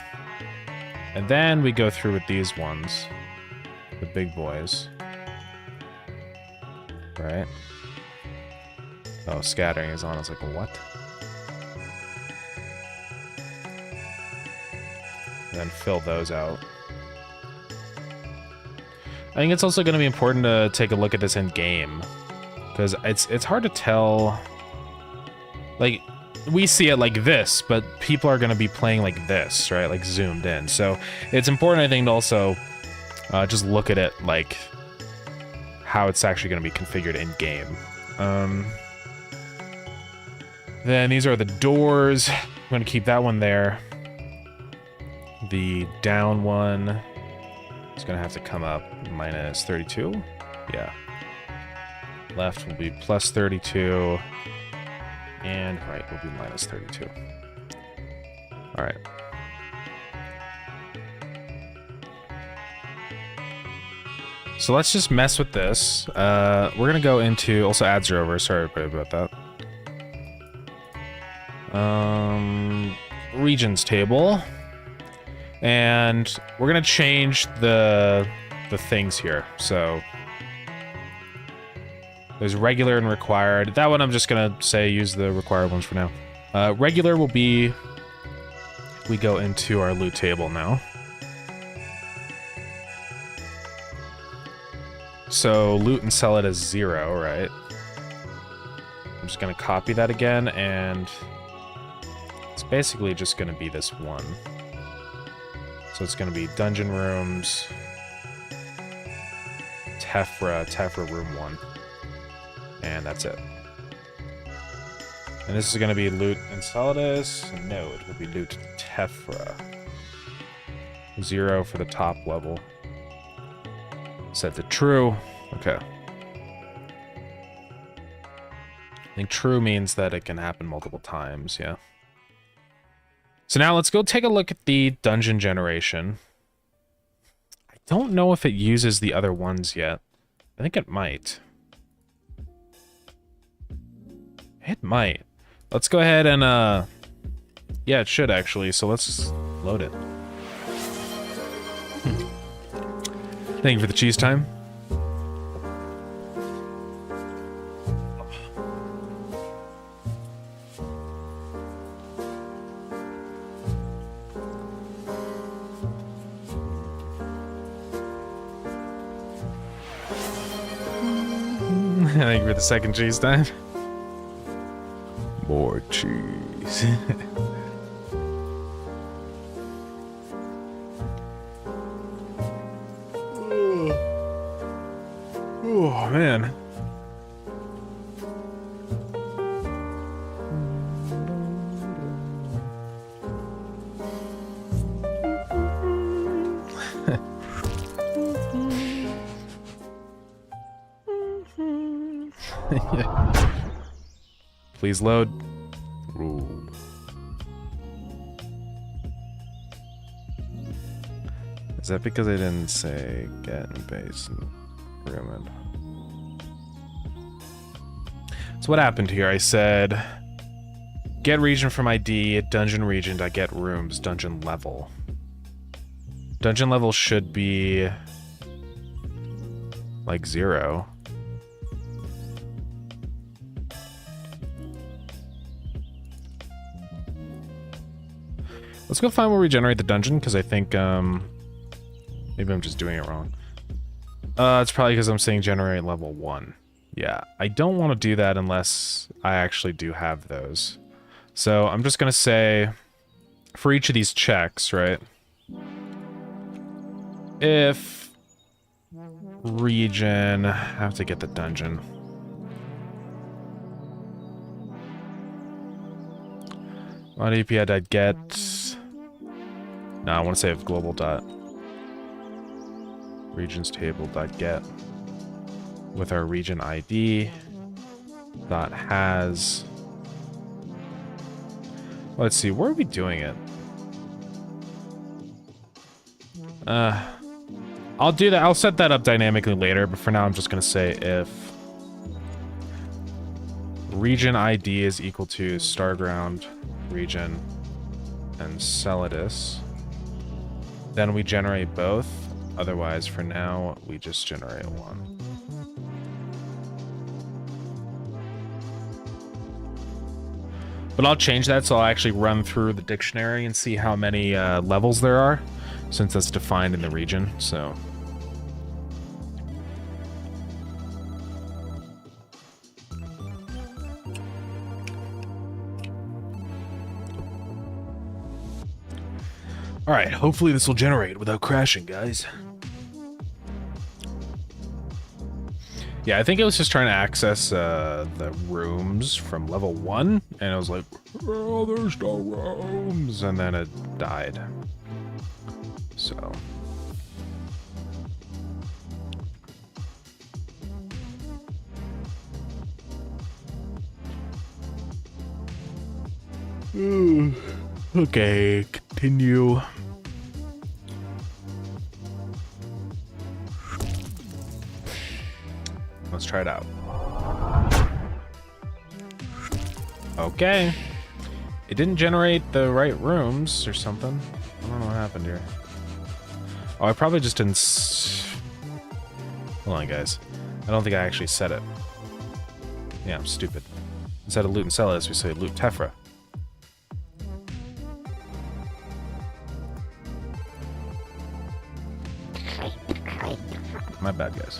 And then we go through with these ones. The big boys. Right? Oh, scattering is on. I was like, what? And then fill those out. I think it's also going to be important to take a look at this in game, because it's hard to tell. Like, we see it like this, but people are going to be playing like this, right? Like zoomed in. So it's important, I think, to also just look at it like how it's actually going to be configured in game. Then these are the doors. I'm going to keep that one there. The down one. It's gonna have to come up minus 32. Yeah. Left will be plus 32. And right will be minus 32. Alright. So let's just mess with this. We're gonna go into... Also adds are over. Sorry about that. Regions table. And we're gonna change the things here. So there's regular and required. That one I'm just gonna say use the required ones for now. Regular will be, we go into our loot table now. So loot and sell it as 0, right? I'm just gonna copy that again, and it's basically just gonna be this one. So it's going to be dungeon rooms, Tephra room 1. And that's it. And this is going to be loot Enceladus. No, it will be loot Tephra. 0 for the top level. Set to true. Okay. I think true means that it can happen multiple times, yeah. So now let's go take a look at the dungeon generation. I don't know if it uses the other ones yet. I think it might. It might. Let's go ahead and, yeah, it should actually, so let's just load it. Thank you for the cheese time. Thank you for the second cheese time. More cheese. Oh, man. Please load. Ooh. Is that because I didn't say get and base and pyramid? So what happened here? I said get region from ID, dungeon region, get rooms, dungeon level. Dungeon level should be like 0. Let's go find where we generate the dungeon, because I think, maybe I'm just doing it wrong. It's probably because I'm saying generate level 1. Yeah, I don't want to do that unless I actually do have those. So I'm just going to say, for each of these checks, right? If region, I have to get the dungeon. On API.get. No, I want to say if global dot regions table dot get with our region ID. dot has. Let's see, where are we doing it? I'll do that. I'll set that up dynamically later, but for now I'm just gonna say if region ID is equal to Starground region and Celadus, then we generate both. Otherwise, for now, we just generate one. But I'll change that, so I'll actually run through the dictionary and see how many levels there are, since that's defined in the region, so... Alright, hopefully this will generate without crashing, guys. Yeah, I think it was just trying to access the rooms from level 1, and it was like, oh, there's no rooms, and then it died. So... Okay, continue. Let's try it out. Okay. It didn't generate the right rooms or something. I don't know what happened here. Oh, I probably just didn't... Hold on, guys. I don't think I actually said it. Yeah, I'm stupid. Instead of loot and sell this, we say loot Tephra. My bad, guys.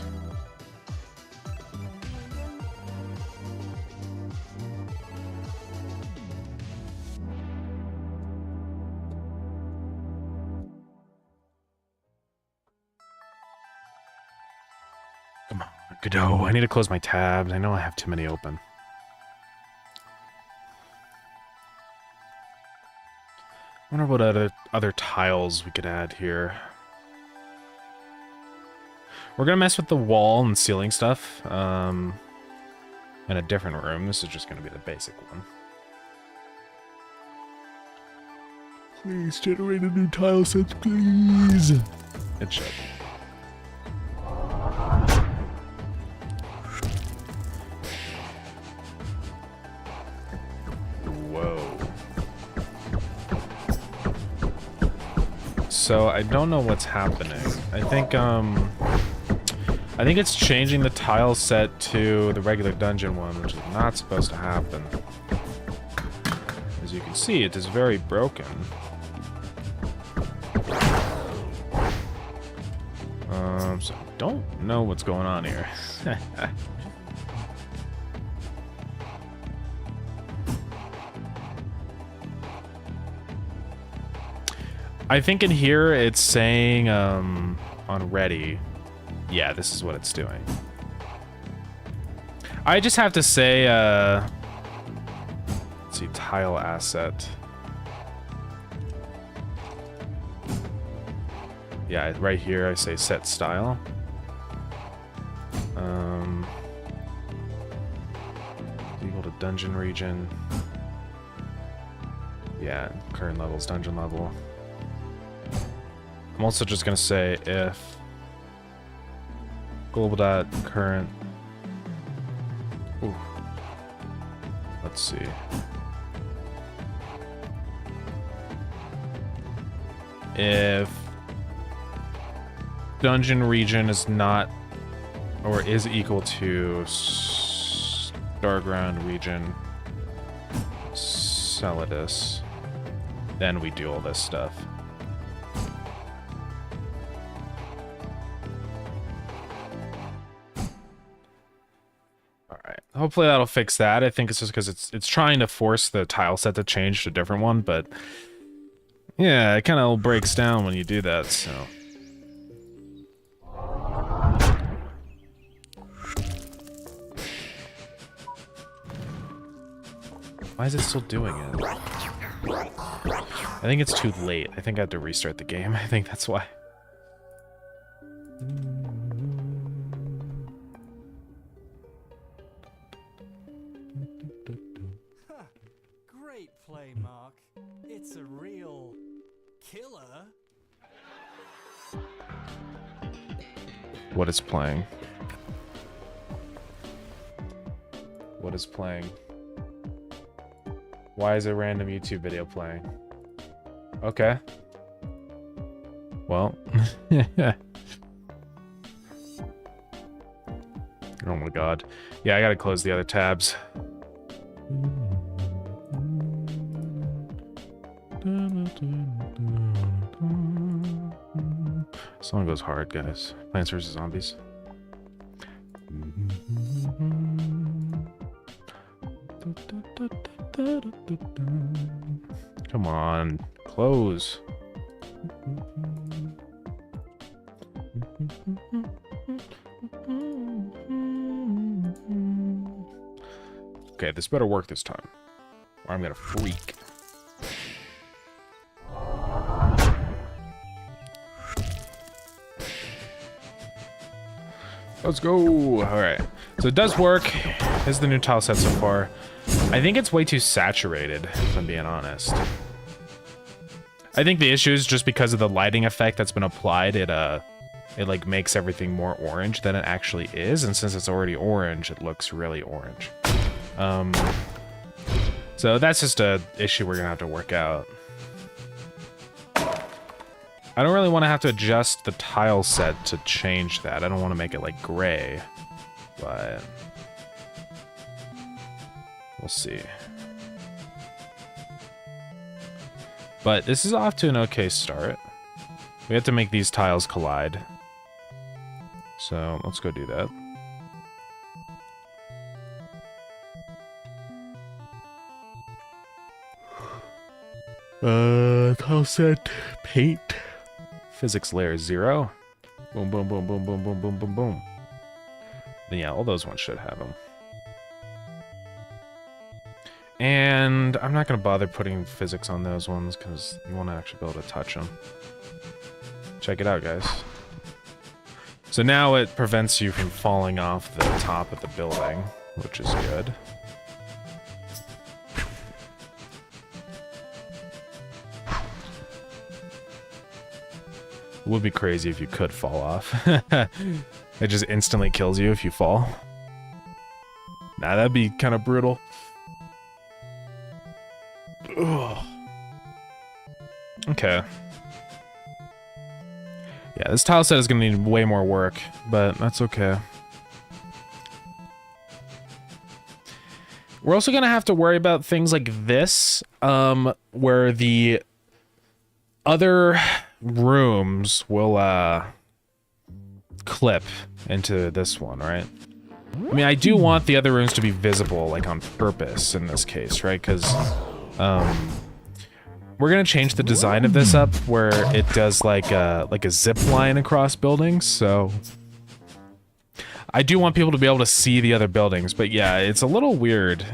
Come on, Godot. I need to close my tabs. I know I have too many open. I wonder what other tiles we could add here. We're gonna mess with the wall and ceiling stuff in a different room. This is just gonna be the basic one. Please generate a new tile set, please. It should. Whoa. So I don't know what's happening. I think it's changing the tile set to the regular dungeon one, which is not supposed to happen. As you can see, it is very broken. So I don't know what's going on here. I think in here it's saying on ready. Yeah, this is what it's doing. I just have to say, let's see, tile asset. Yeah, right here I say set style. Equal to dungeon region. Yeah, current level's dungeon level. I'm also just gonna say if global.current. Ooh. Let's see. If dungeon region is not or is equal to Starground region Celadus, then we do all this stuff. Hopefully that'll fix that. I think it's just because it's trying to force the tile set to change to a different one, but yeah, it kind of breaks down when you do that, so. Why is it still doing it? I think it's too late. I think I have to restart the game. I think that's why. play, Mark. It's a real killer. What is playing? What is playing? Why is a random YouTube video playing? Okay. Well. Oh my god. Yeah, I gotta close the other tabs. Song goes hard, guys. Plants vs. Zombies. Come on, close. Okay, this better work this time, or I'm gonna freak. Let's go. All right, so it does work. This is the new tile set so far. I think it's way too saturated, if I'm being honest. I think the issue is just because of the lighting effect that's been applied. It like makes everything more orange than it actually is, and since it's already orange, it looks really orange. So that's just a issue we're gonna have to work out. I don't really want to have to adjust the tile set to change that. I don't want to make it like gray, but we'll see. But this is off to an okay start. We have to make these tiles collide. So let's go do that. Tile set, paint. Physics layer 0. Boom, boom, boom, boom, boom, boom, boom, boom, boom. Then yeah, all those ones should have them. And I'm not going to bother putting physics on those ones because you want to actually be able to touch them. Check it out, guys. So now it prevents you from falling off the top of the building, which is good. It would be crazy if you could fall off. It just instantly kills you if you fall. Nah, that'd be kind of brutal. Ugh. Okay. Yeah, this tile set is going to need way more work, but that's okay. We're also going to have to worry about things like this, where the other rooms will clip into this one, right? I mean, I do want the other rooms to be visible, like on purpose in this case, right? Because we're gonna change the design of this up where it does like a zip line across buildings. So I do want people to be able to see the other buildings, but yeah, it's a little weird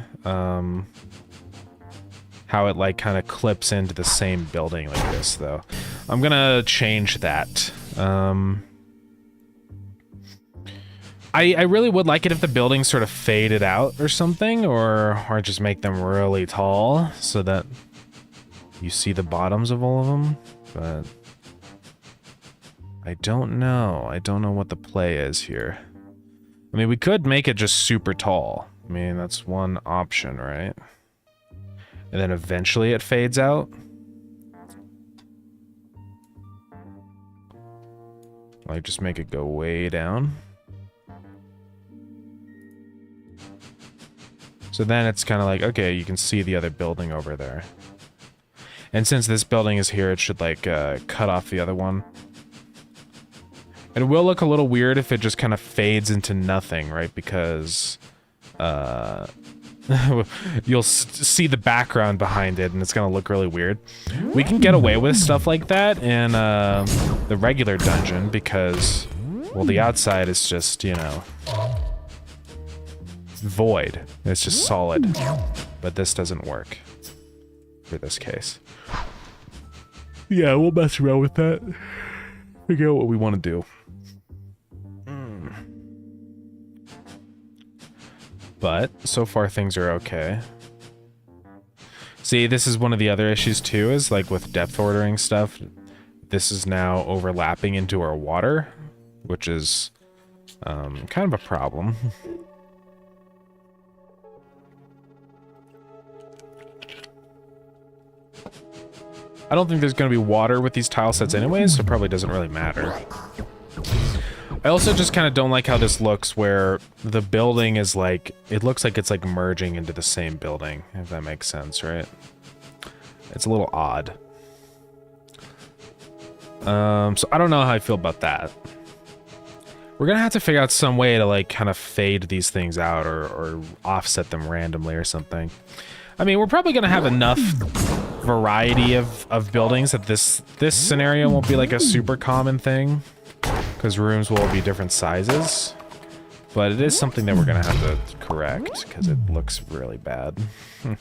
how it like kind of clips into the same building like this, though. I'm gonna change that. I really would like it if the buildings sort of faded out or something, or just make them really tall so that you see the bottoms of all of them, but I don't know. I don't know what the play is here. I mean, we could make it just super tall. I mean, that's one option, right? And then eventually it fades out. Like, just make it go way down. So then it's kind of like, okay, you can see the other building over there. And since this building is here, it should, like, cut off the other one. And it will look a little weird if it just kind of fades into nothing, right? Because, you'll see the background behind it, and it's gonna look really weird. We can get away with stuff like that in the regular dungeon because, well, the outside is just, you know, void. It's just solid. But this doesn't work for this case. Yeah, we'll mess around with that. Figure out what we want to do. But so far things are okay. See, this is one of the other issues too, is like with depth ordering stuff, this is now overlapping into our water, which is kind of a problem. I don't think there's going to be water with these tile sets anyways, so it probably doesn't really matter. I also just kind of don't like how this looks, where the building is like, it looks like it's like merging into the same building, if that makes sense, right? It's a little odd. So I don't know how I feel about that. We're gonna have to figure out some way to like kind of fade these things out or offset them randomly or something. I mean, we're probably gonna have enough variety of buildings that this scenario won't be like a super common thing, because rooms will be different sizes. But it is something that we're gonna have to correct because it looks really bad. I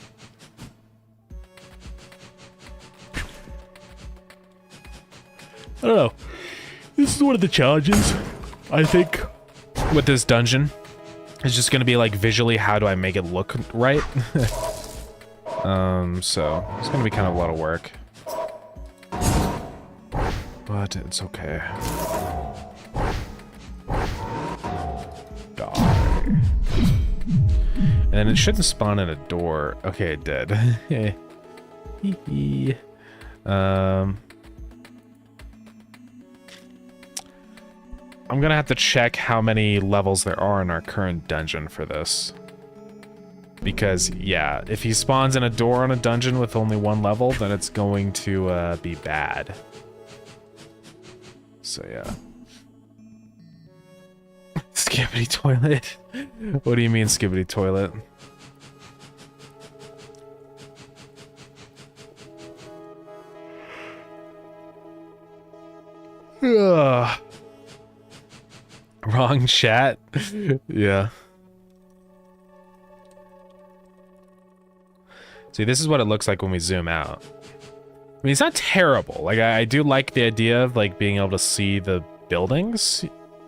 don't know. This is one of the challenges, I think, with this dungeon. It's just gonna be like visually, how do I make it look right? So it's gonna be kind of a lot of work, but it's okay. Die. And then it shouldn't spawn in a door. Okay, it did. I'm gonna have to check how many levels there are in our current dungeon for this. Because, yeah, if he spawns in a door on a dungeon with only one level, then it's going to be bad. So, yeah. Skibbity toilet? What do you mean, skibbity toilet? Ugh. Wrong chat? Yeah. See, this is what it looks like when we zoom out. I mean, it's not terrible. Like, I do like the idea of, like, being able to see the buildings,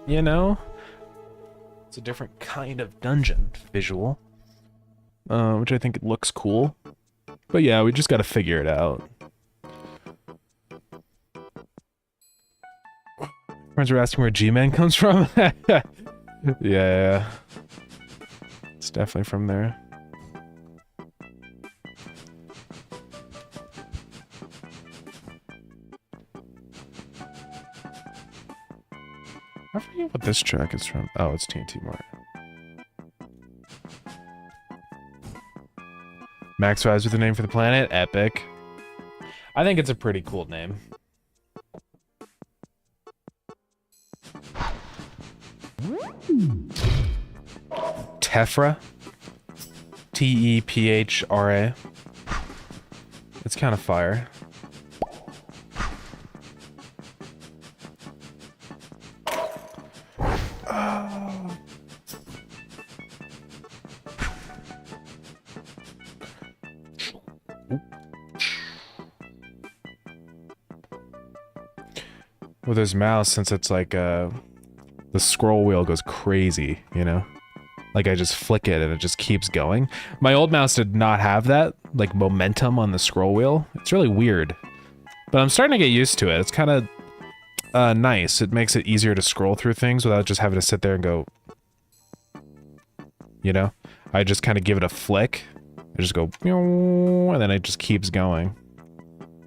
you know? It's a different kind of dungeon visual, which I think looks cool. But yeah, we just gotta figure it out. Friends were asking where G-Man comes from? Yeah. It's definitely from there. I forget what this track is from. Oh, it's TNT Mart. Max Rise with the name for the planet? Epic. I think it's a pretty cool name. Tephra? T-E-P-H-R-A. It's kind of fire. With his mouse, since it's like the scroll wheel goes crazy, you know? Like I just flick it and it just keeps going. My old mouse did not have that, like, momentum on the scroll wheel. It's really weird. But I'm starting to get used to it. It's kind of nice. It makes it easier to scroll through things without just having to sit there and go, you know? I just kind of give it a flick. I just go, and then it just keeps going.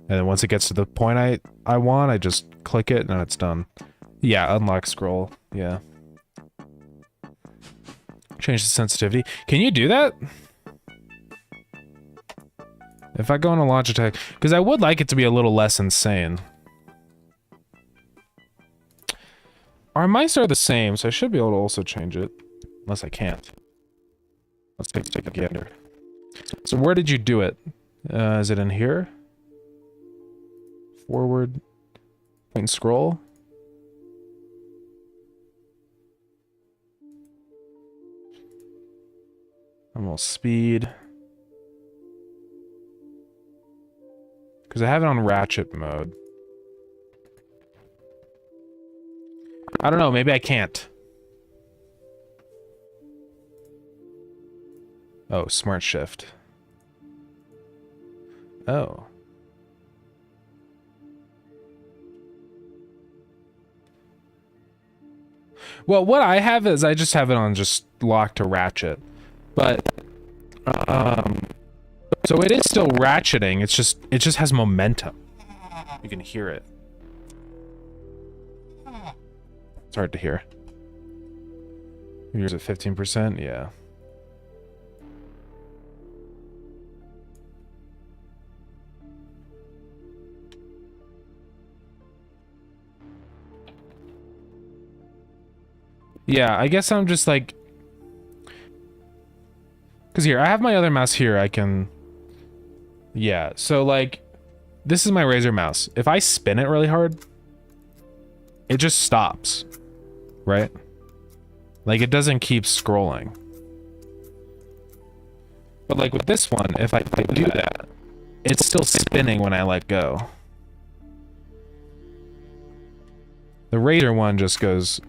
And then once it gets to the point I want, I just click it and it's done. Yeah, unlock scroll. Yeah. Change the sensitivity. Can you do that? If I go on a launch attack, because I would like it to be a little less insane. Our mice are the same, so I should be able to also change it. Unless I can't. Let's take a gander. So where did you do it? Is it in here? Forward. Point and scroll. Normal speed. Because I have it on ratchet mode. I don't know, maybe I can't. Oh, smart shift. Oh. Well, what I have is I just have it on just lock to ratchet. But so it is still ratcheting. It just has momentum. You can hear it. It's hard to hear. Yours at 15%? Yeah. Yeah, I guess I'm just like... Because here, I have my other mouse here, I can... Yeah, so like... This is my Razer mouse. If I spin it really hard, it just stops. Right? Like, it doesn't keep scrolling. But like with this one, if I do that, it's still spinning when I let go. The Razer one just goes...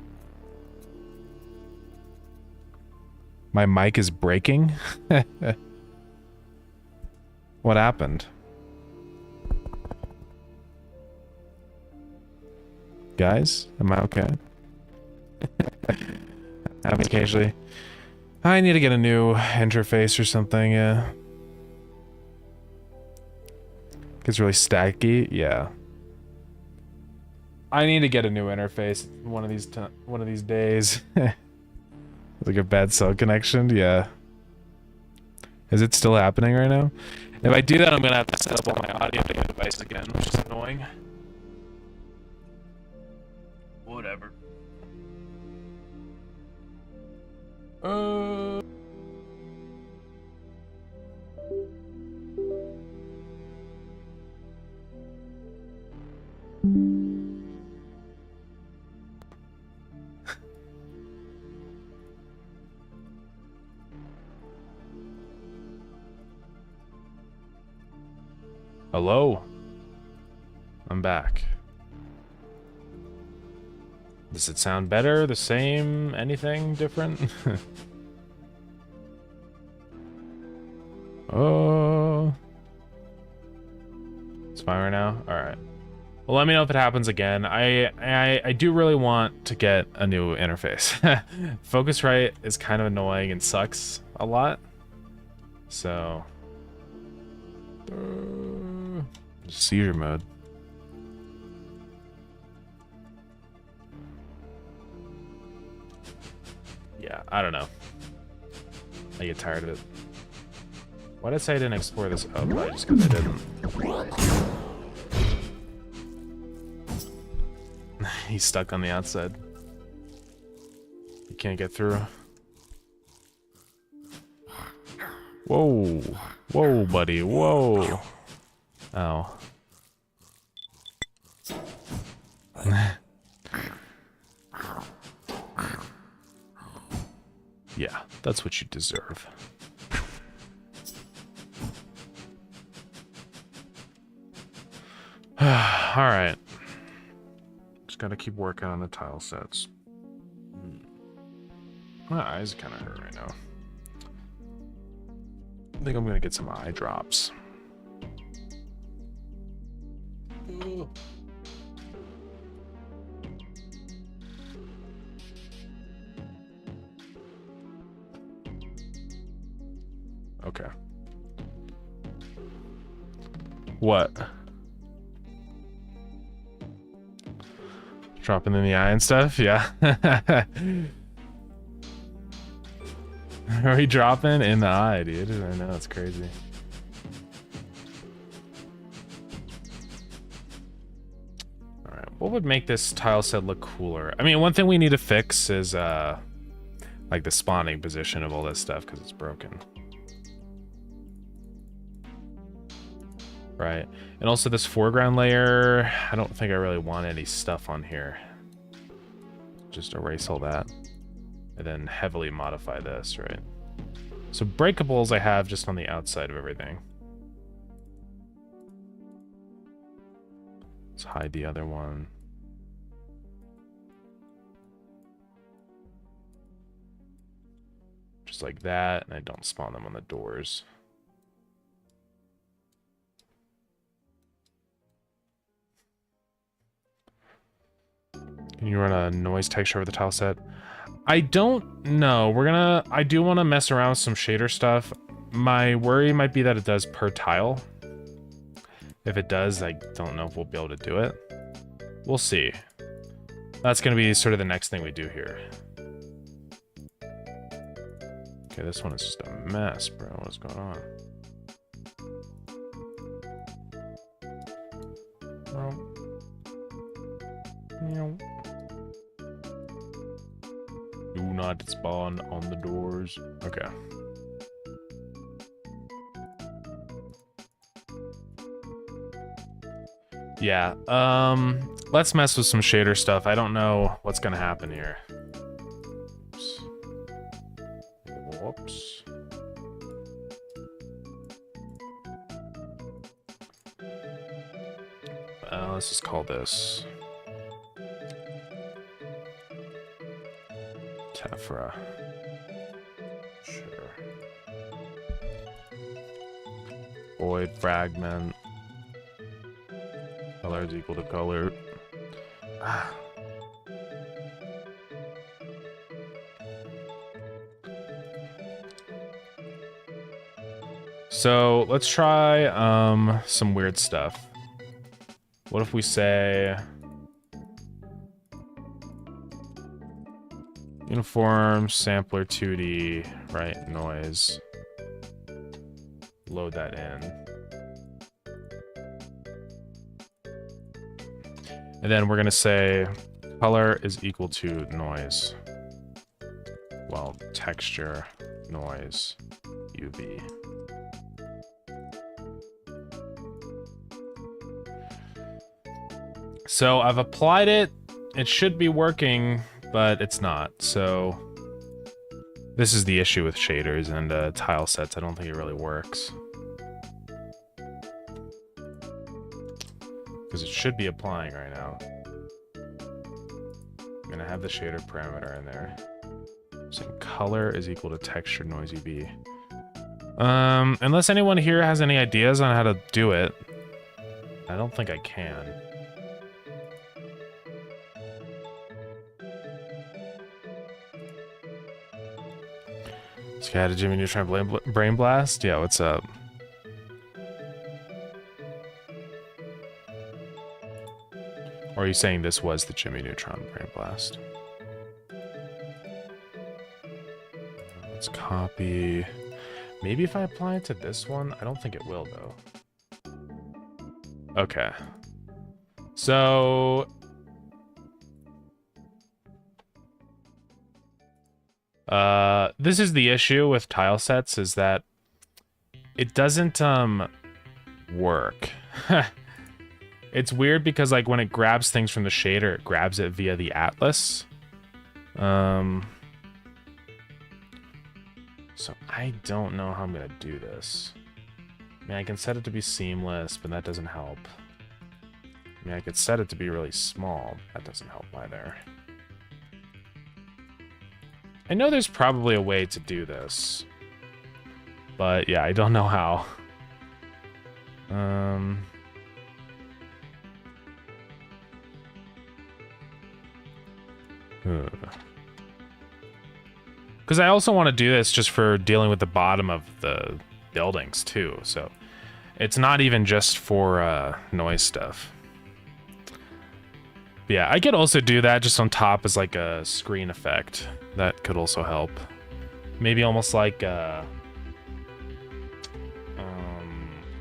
My mic is breaking? What happened? Guys, am I okay? Happens occasionally. I need to get a new interface or something, yeah. Gets really stacky, yeah. I need to get a new interface one of these days. Like a bad cell connection, yeah. Is it still happening right now? If I do that, I'm gonna have to set up all my audio device again, which is annoying. Whatever. Hello? I'm back. Does it sound better? The same? Anything different? Oh. It's fine right now? Alright. Well, let me know if it happens again. I do really want to get a new interface. Focusrite is kind of annoying and sucks a lot. So... seizure mode. Yeah, I don't know. I get tired of it. Why did I say I didn't explore this? Oh, probably just because I didn't. He's stuck on the outside. You can't get through. Whoa. Whoa, buddy. Whoa. Oh. Yeah, that's what you deserve. Alright. Just gotta keep working on the tile sets. My eyes kind of hurt right now. I think I'm gonna get some eye drops. Okay. What? Dropping in the eye and stuff? Yeah. Are we dropping in the eye, dude? I know, it's crazy. Alright, what would make this tile set look cooler? I mean, one thing we need to fix is, like the spawning position of all this stuff, because it's broken. Right, and also this foreground layer, I don't think I really want any stuff on here. Just erase all that. And then heavily modify this, right? So breakables I have just on the outside of everything. Let's hide the other one. Just like that, and I don't spawn them on the doors. Can you run a noise texture over the tile set? I don't know. I do want to mess around with some shader stuff. My worry might be that it does per tile. If it does, I don't know if we'll be able to do it. We'll see. That's going to be sort of the next thing we do here. Okay, this one is just a mess, bro. What's going on? Do not spawn on the doors. Okay. Yeah, let's mess with some shader stuff. I don't know what's gonna happen here. Whoops. Let's just call this Tephra. Sure. Void fragment. Color is equal to color. So let's try some weird stuff. What if we say uniform sampler 2D, right? Noise. Load that in. And then we're gonna say color is equal to noise. Well, texture, noise, UV. So I've applied it. It should be working, but it's not. So this is the issue with shaders and tile sets. I don't think it really works. Because it should be applying right now. I'm gonna have the shader parameter in there. So color is equal to texture noise UV. Unless anyone here has any ideas on how to do it, I don't think I can. Scat Jimmy Neutron Brain Blast? Yeah, what's up? Or are you saying this was the Jimmy Neutron Brain Blast? Let's copy. Maybe if I apply it to this one? I don't think it will, though. Okay. So... this is the issue with tile sets, is that it doesn't, work. It's weird because, like, when it grabs things from the shader, it grabs it via the atlas. So I don't know how I'm gonna do this. I mean, I can set it to be seamless, but that doesn't help. I mean, I could set it to be really small. That doesn't help either. I know there's probably a way to do this. But, yeah, I don't know how. Because I also want to do this just for dealing with the bottom of the buildings, too. So, it's not even just for noise stuff. But yeah, I could also do that just on top as like a screen effect. That could also help. Maybe almost like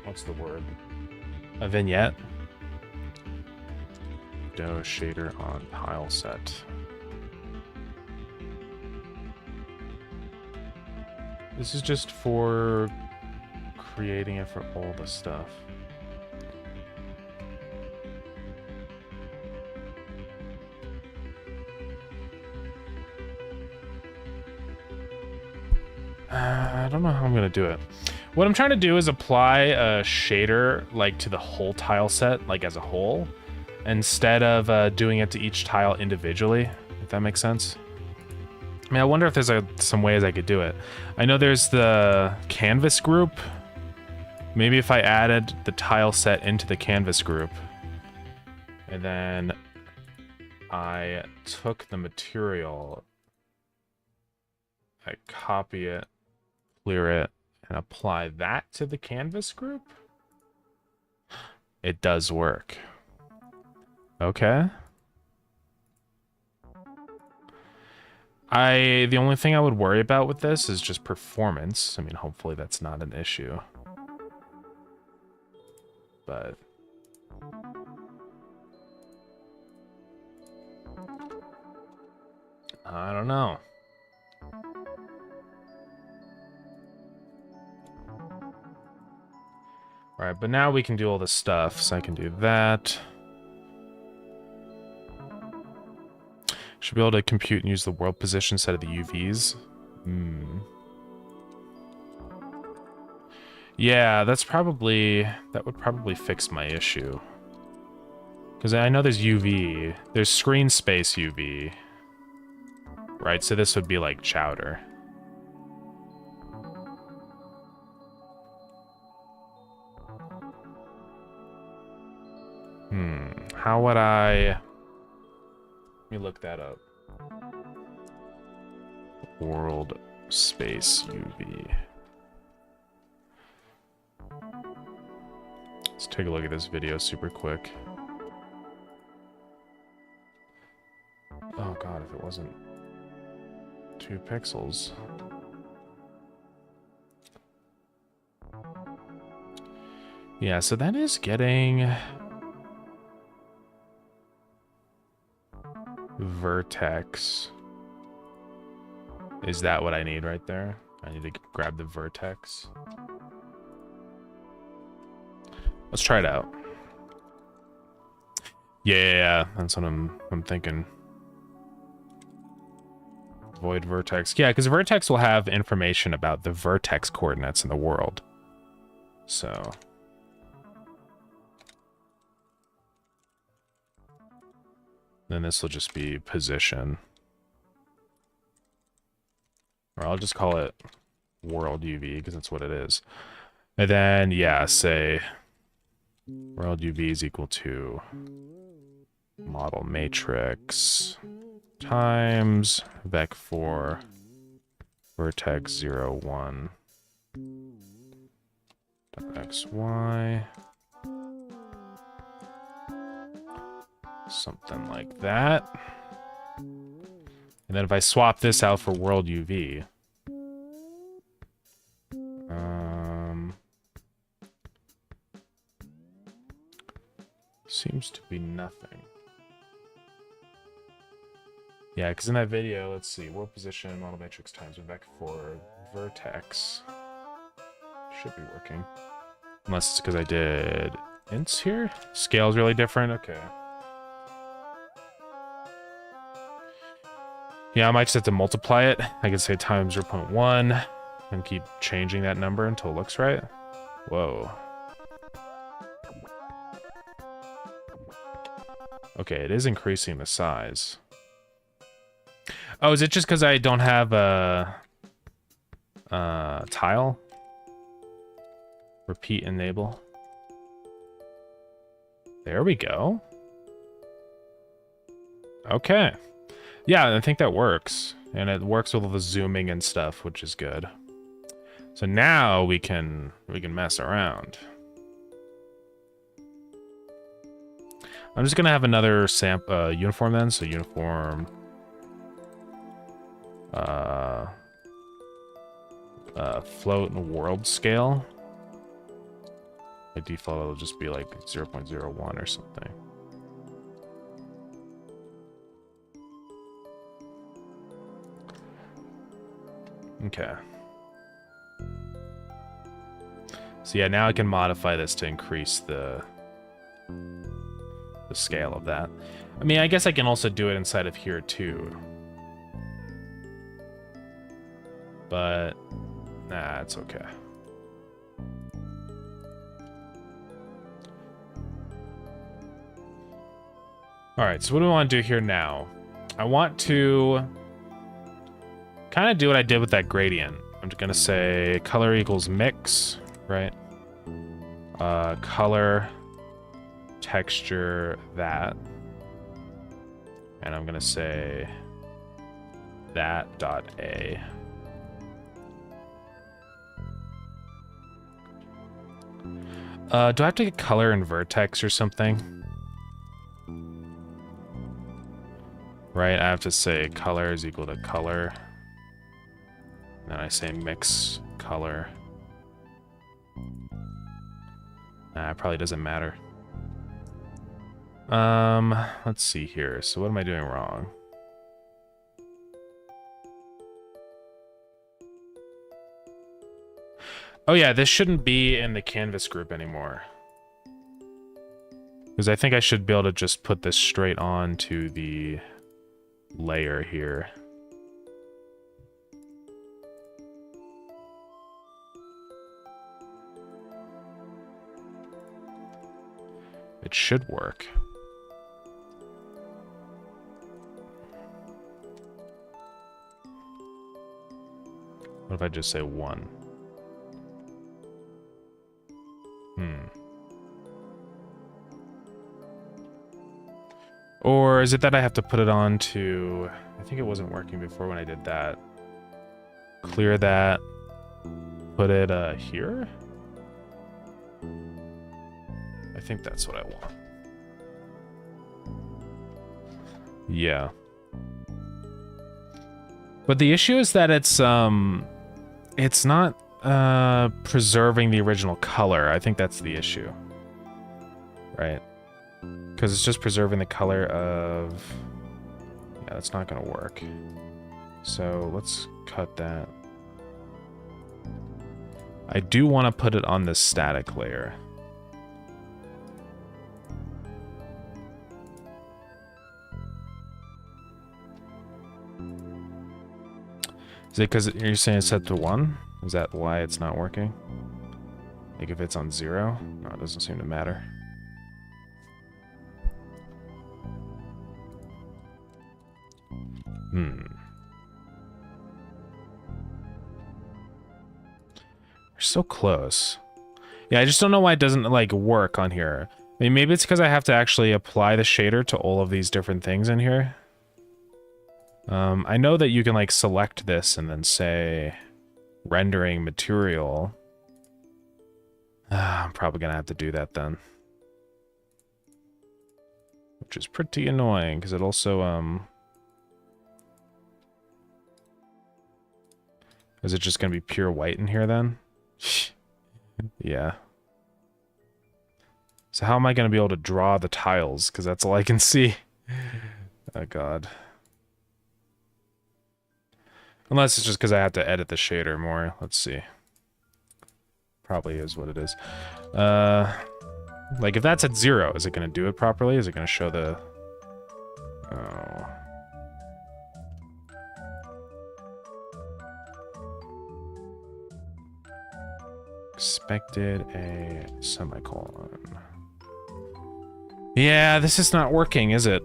what's the word? A vignette. Godot shader on tile set. This is just for creating it for all the stuff. I don't know how I'm gonna do it. What I'm trying to do is apply a shader like to the whole tile set, like as a whole, instead of doing it to each tile individually, if that makes sense. I mean, I wonder if there's some ways I could do it. I know there's the canvas group. Maybe if I added the tile set into the canvas group, and then I took the material, I copy it, clear it, and apply that to the canvas group? It does work. Okay. The only thing I would worry about with this is just performance. I mean, hopefully that's not an issue. But I don't know. All right, but now we can do all this stuff, so I can do that. Should be able to compute and use the world position set of the UVs. Yeah, that would probably fix my issue. Because I know there's UV, there's screen space UV. Right, so this would be like chowder. How would I... Let me look that up. World space UV. Let's take a look at this video super quick. Oh god, if it wasn't 2 pixels. Yeah, so that is getting vertex. Is that what I need right there? I need to grab the vertex. Let's try it out. Yeah, that's what I'm thinking. Void vertex. Yeah, because vertex will have information about the vertex coordinates in the world. So then this will just be position. Or I'll just call it world UV because that's what it is. And then, yeah, say world UV is equal to model matrix times vec4 vertex 0, 1 xy. Something like that. And then if I swap this out for world UV, seems to be nothing. Yeah, because in that video, let's see, world position, model matrix times vec4 vertex should be working. Unless it's because I did ints here? Scale's really different? Okay. Yeah, I might just have to multiply it. I could say times 0.1 and keep changing that number until it looks right. Whoa. Okay, it is increasing the size. Oh, is it just because I don't have a tile? Repeat enable. There we go. Okay. Yeah, I think that works. And it works with all the zooming and stuff, which is good. So now we can mess around. I'm just gonna have another uniform then, so uniform float and world scale. By default it'll just be like 0.01 or something. Okay. So yeah, now I can modify this to increase the scale of that. I mean, I guess I can also do it inside of here too. But nah, it's okay. All right, so what do we want to do here now? I want to kind of do what I did with that gradient. I'm just gonna say color equals mix, right? Color, texture, that. And I'm gonna say that dot A. Do I have to get color and vertex or something? Right, I have to say color is equal to color. Then I say mix color. Nah, it probably doesn't matter. Let's see here. So what am I doing wrong? Oh yeah, this shouldn't be in the canvas group anymore. Because I think I should be able to just put this straight on to the layer here. It should work. What if I just say 1? Or is it that I have to put it on to... I think it wasn't working before when I did that. Clear that. Put it here? I think that's what I want. Yeah. But the issue is that it's not preserving the original color. I think that's the issue. Right? Because it's just preserving the color of... Yeah, that's not going to work. So let's cut that. I do want to put it on the static layer. Is it because you're saying it's set to 1? Is that why it's not working? Like if it's on 0? No, it doesn't seem to matter. We're so close. Yeah, I just don't know why it doesn't, like, work on here. I mean, maybe it's because I have to actually apply the shader to all of these different things in here. I know that you can, like, select this and then say rendering material. I'm probably gonna have to do that then. Which is pretty annoying, because it also, is it just gonna be pure white in here then? Yeah. So how am I gonna be able to draw the tiles? Because that's all I can see. Oh god. Unless it's just because I have to edit the shader more. Let's see. Probably is what it is. Like, if that's at 0, is it going to do it properly? Is it going to show the... Oh. Expected a semicolon. Yeah, this is not working, is it?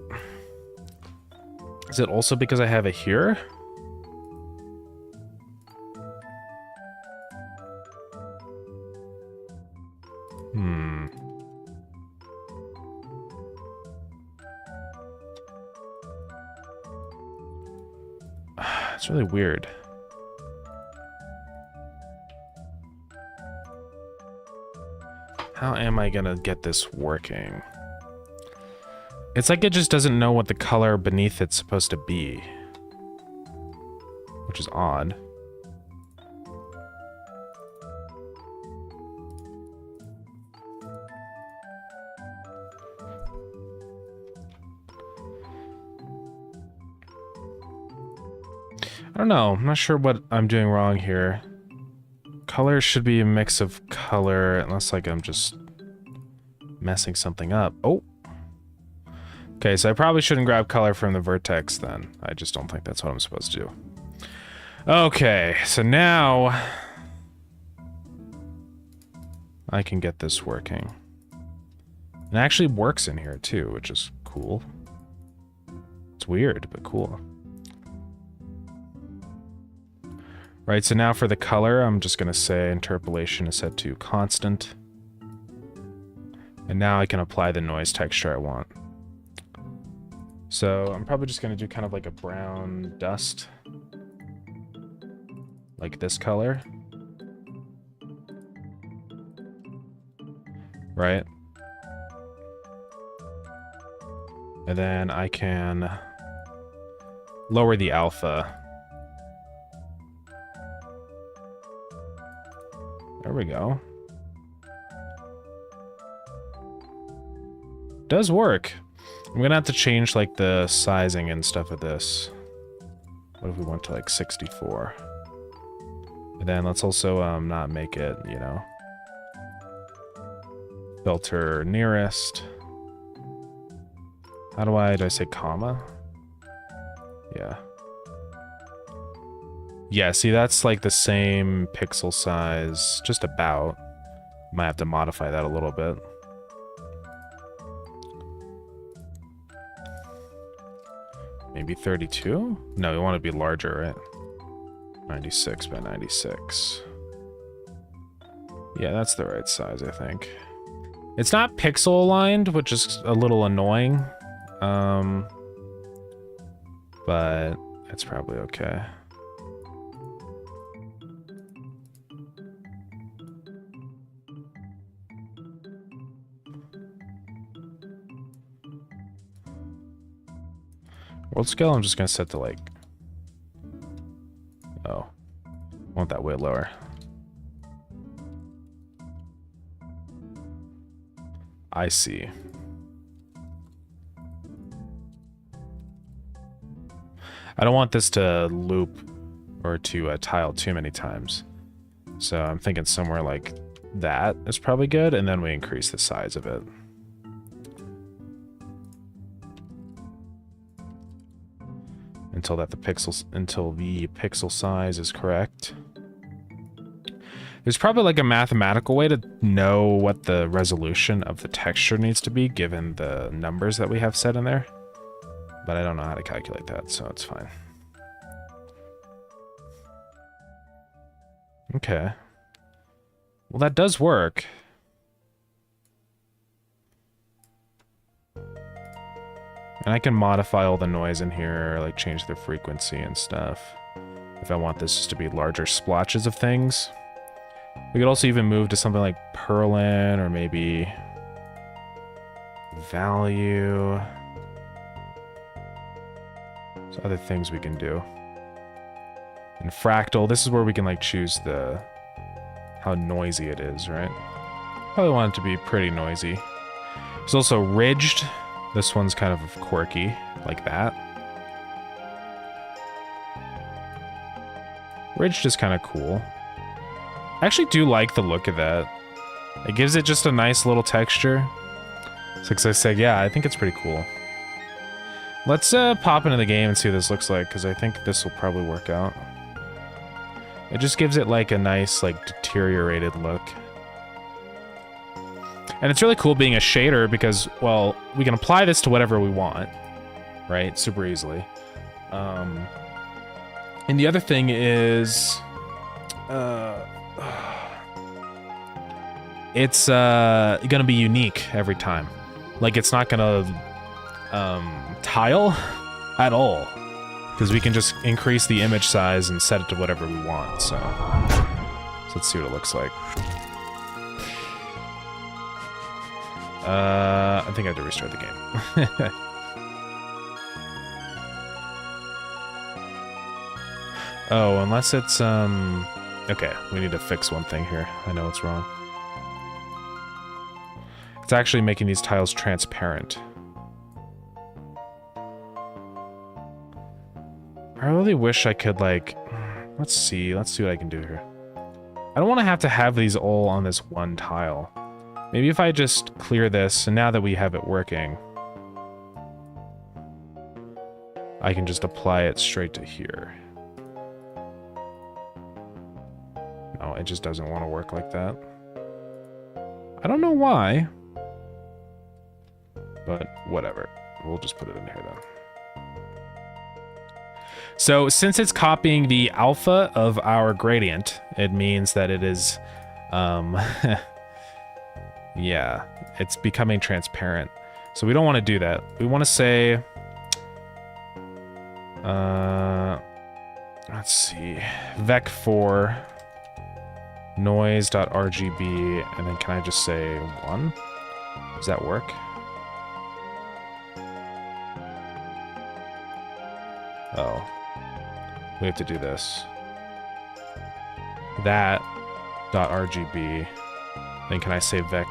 Is it also because I have it here? It's really weird. How am I gonna get this working? It's like it just doesn't know what the color beneath it's supposed to be. Which is odd. I don't know. I'm not sure what I'm doing wrong here. Color should be a mix of color, unless like I'm just messing something up. Oh! Okay, so I probably shouldn't grab color from the vertex then. I just don't think that's what I'm supposed to do. Okay, so now I can get this working. It actually works in here too, which is cool. It's weird, but cool. Right, so now for the color, I'm just going to say interpolation is set to constant. And now I can apply the noise texture I want. So I'm probably just going to do kind of like a brown dust. Like this color. Right? And then I can lower the alpha. There we go. Does work. I'm gonna have to change like the sizing and stuff of this. What if we went to like 64? And then let's also not make it, you know, filter nearest. How do I say comma? Yeah. Yeah, see, that's like the same pixel size, just about. Might have to modify that a little bit. Maybe 32? No, we want to be larger, right? 96 by 96. Yeah, that's the right size, I think. It's not pixel aligned, which is a little annoying. But it's probably okay. World scale, I'm just gonna set to like... Oh. I want that way lower. I see. I don't want this to loop or to tile too many times. So I'm thinking somewhere like that is probably good, and then we increase the size of it. Until the pixel size is correct. There's probably like a mathematical way to know what the resolution of the texture needs to be given the numbers that we have set in there. But I don't know how to calculate that, so it's fine. Okay. Well, that does work. And I can modify all the noise in here, like change the frequency and stuff. If I want this just to be larger splotches of things. We could also even move to something like Perlin or maybe value. There's other things we can do. And fractal, this is where we can like choose the how noisy it is, right? Probably want it to be pretty noisy. There's also ridged. This one's kind of quirky, like that. Ridged is kind of cool. I actually do like the look of that. It gives it just a nice little texture. So, as I said, yeah, I think it's pretty cool. Let's pop into the game and see what this looks like, because I think this will probably work out. It just gives it like a nice, like, deteriorated look. And it's really cool being a shader because, well, we can apply this to whatever we want, right? Super easily. And the other thing is... it's gonna be unique every time. Like, it's not gonna tile at all, because we can just increase the image size and set it to whatever we want. So let's see what it looks like. I think I have to restart the game. Oh, unless it's okay, we need to fix one thing here. I know it's wrong. It's actually making these tiles transparent. I really wish I could, like... Let's see what I can do here. I don't want to have these all on this one tile. Maybe if I just clear this, and now that we have it working, I can just apply it straight to here. No, it just doesn't want to work like that. I don't know why. But whatever. We'll just put it in here then. So since it's copying the alpha of our gradient, it means that it is, yeah, it's becoming transparent. So we don't want to do that. We want to say, Let's see. Vec4 noise.rgb, and then can I just say 1? Does that work? Oh. We have to do this. That dot RGB. Then can I say vec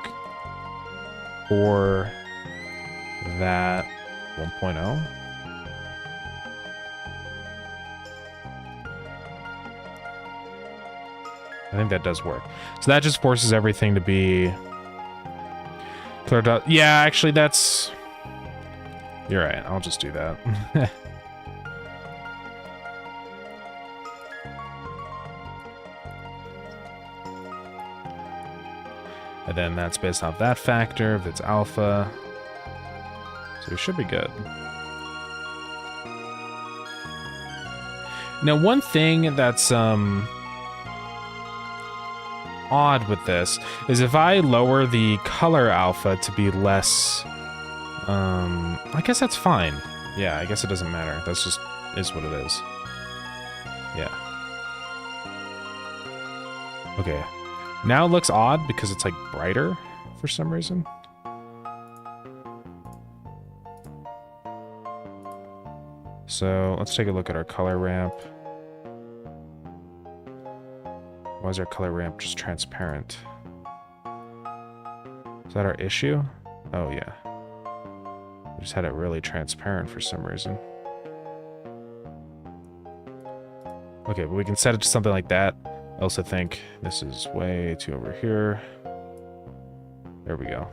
or that 1.0? I think that does work. So that just forces everything to be clear dot. Yeah, actually that's... You're right, I'll just do that. And then that's based off that factor, if it's alpha. So we should be good. Now, one thing that's odd with this is if I lower the color alpha to be less... I guess that's fine. Yeah, I guess it doesn't matter. That's just is what it is. Yeah. Okay. Now it looks odd because it's like brighter for some reason. So let's take a look at our color ramp. Why is our color ramp just transparent? Is that our issue? Oh yeah. We just had it really transparent for some reason. Okay, but we can set it to something like that. I also think this is way too over here. There we go.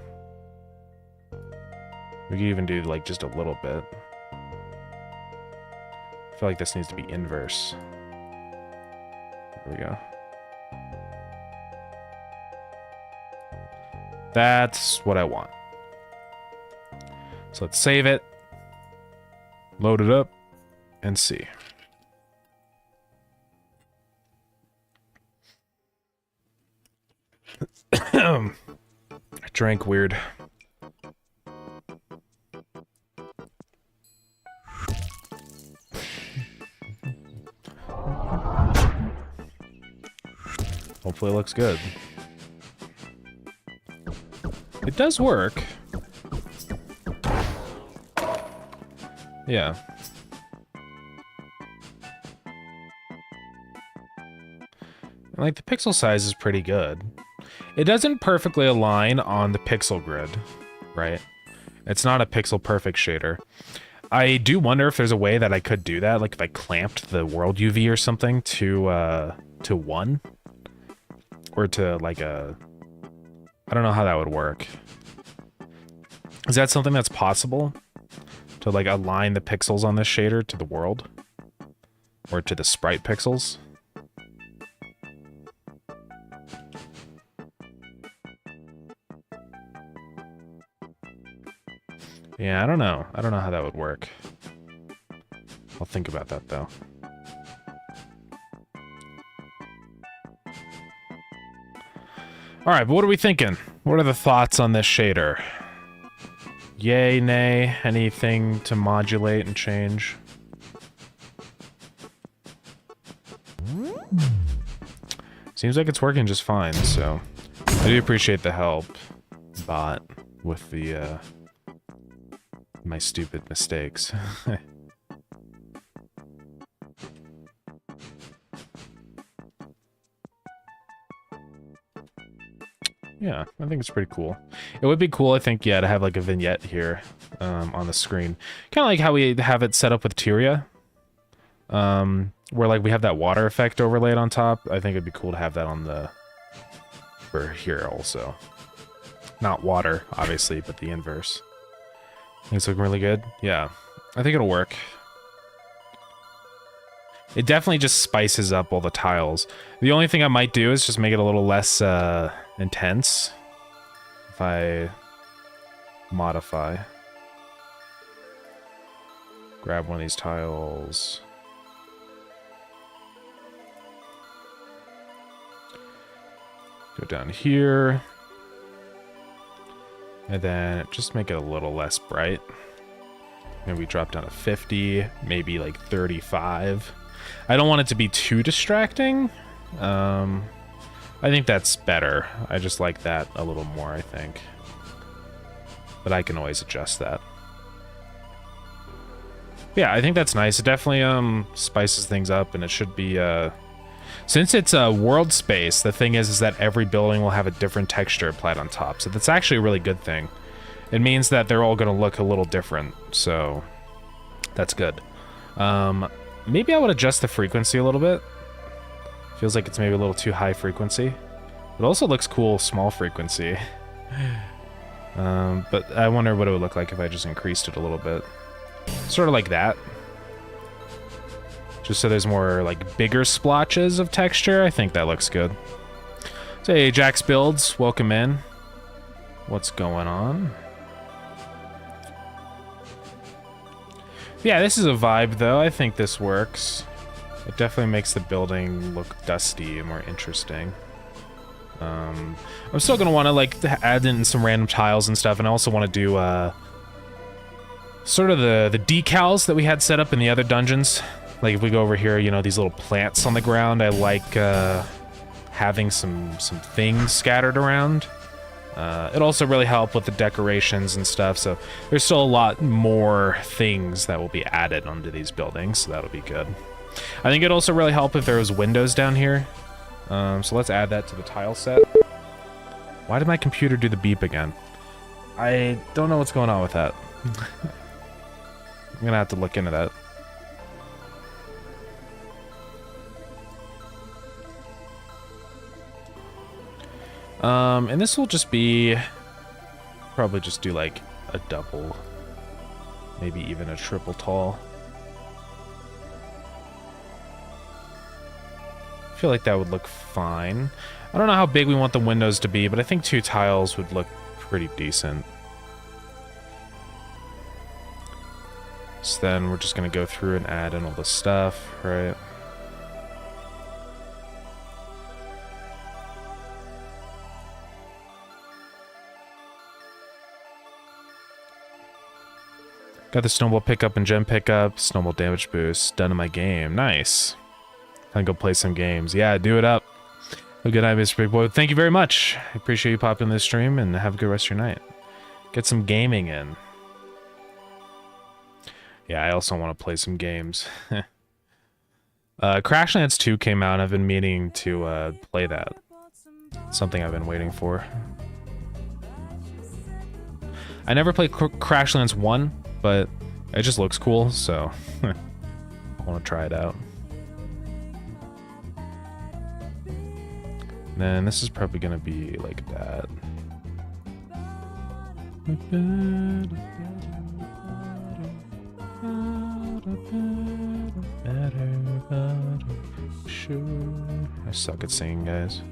We could even do like just a little bit. I feel like this needs to be inverse. There we go. That's what I want. So let's save it, load it up, and see. I drank weird. Hopefully it looks good. It does work. Yeah. Like, the pixel size is pretty good. It doesn't perfectly align on the pixel grid, right? It's not a pixel perfect shader. I do wonder if there's a way that I could do that, like if I clamped the world UV or something to 1. Or to like a... I don't know how that would work. Is that something that's possible? To like align the pixels on this shader to the world? Or to the sprite pixels? Yeah, I don't know. I don't know how that would work. I'll think about that, though. Alright, but what are we thinking? What are the thoughts on this shader? Yay, nay, anything to modulate and change? Seems like it's working just fine, so... I do appreciate the help, bot, with the, my stupid mistakes. Yeah, I think it's pretty cool. It would be cool, I think, yeah, to have like a vignette here on the screen. Kind of like how we have it set up with Tyria. Where like we have that water effect overlaid on top. I think it'd be cool to have that on the... for here also. Not water, obviously, but the inverse. I think it's looking really good. Yeah, I think it'll work. It definitely just spices up all the tiles. The only thing I might do is just make it a little less intense. If I modify. Grab one of these tiles. Go down here. And then just make it a little less bright. Maybe drop down to 50, maybe like 35. I don't want it to be too distracting. I think that's better. I just like that a little more, I think. But I can always adjust that. Yeah, I think that's nice. It definitely spices things up, and it should be since it's a world space, the thing is that every building will have a different texture applied on top. So that's actually a really good thing. It means that they're all going to look a little different, so that's good. Maybe I would adjust the frequency a little bit. Feels like it's maybe a little too high frequency. It also looks cool, small frequency. But I wonder what it would look like if I just increased it a little bit. Sort of like that. Just so there's more, like, bigger splotches of texture. I think that looks good. So, hey, Jack's Builds, welcome in. What's going on? Yeah, this is a vibe, though. I think this works. It definitely makes the building look dusty and more interesting. I'm still gonna want to, like, add in some random tiles and stuff, and I also want to do, sort of the decals that we had set up in the other dungeons. Like, if we go over here, you know, these little plants on the ground, I like, having some things scattered around. It also really helped with the decorations and stuff, so there's still a lot more things that will be added onto these buildings, so that'll be good. I think it'd also really help if there was windows down here. So let's add that to the tile set. Why did my computer do the beep again? I don't know what's going on with that. I'm gonna have to look into that. And this will just be, probably just do like a double, maybe even a triple tall. I feel like that would look fine. I don't know how big we want the windows to be, but I think 2 tiles would look pretty decent. So then we're just gonna go through and add in all the stuff, right? Got the snowball pickup and gem pickup, snowball damage boost, done in my game. Nice. Time to go play some games. Yeah, do it up. Have a good night, Mr. Big Boy. Thank you very much. I appreciate you popping in this stream, and have a good rest of your night. Get some gaming in. Yeah, I also want to play some games. Crashlands 2 came out. I've been meaning to play that. Something I've been waiting for. I never played Crashlands 1, but it just looks cool, so I want to try it out. Then this is probably going to be like that. Sure. I suck at singing, guys.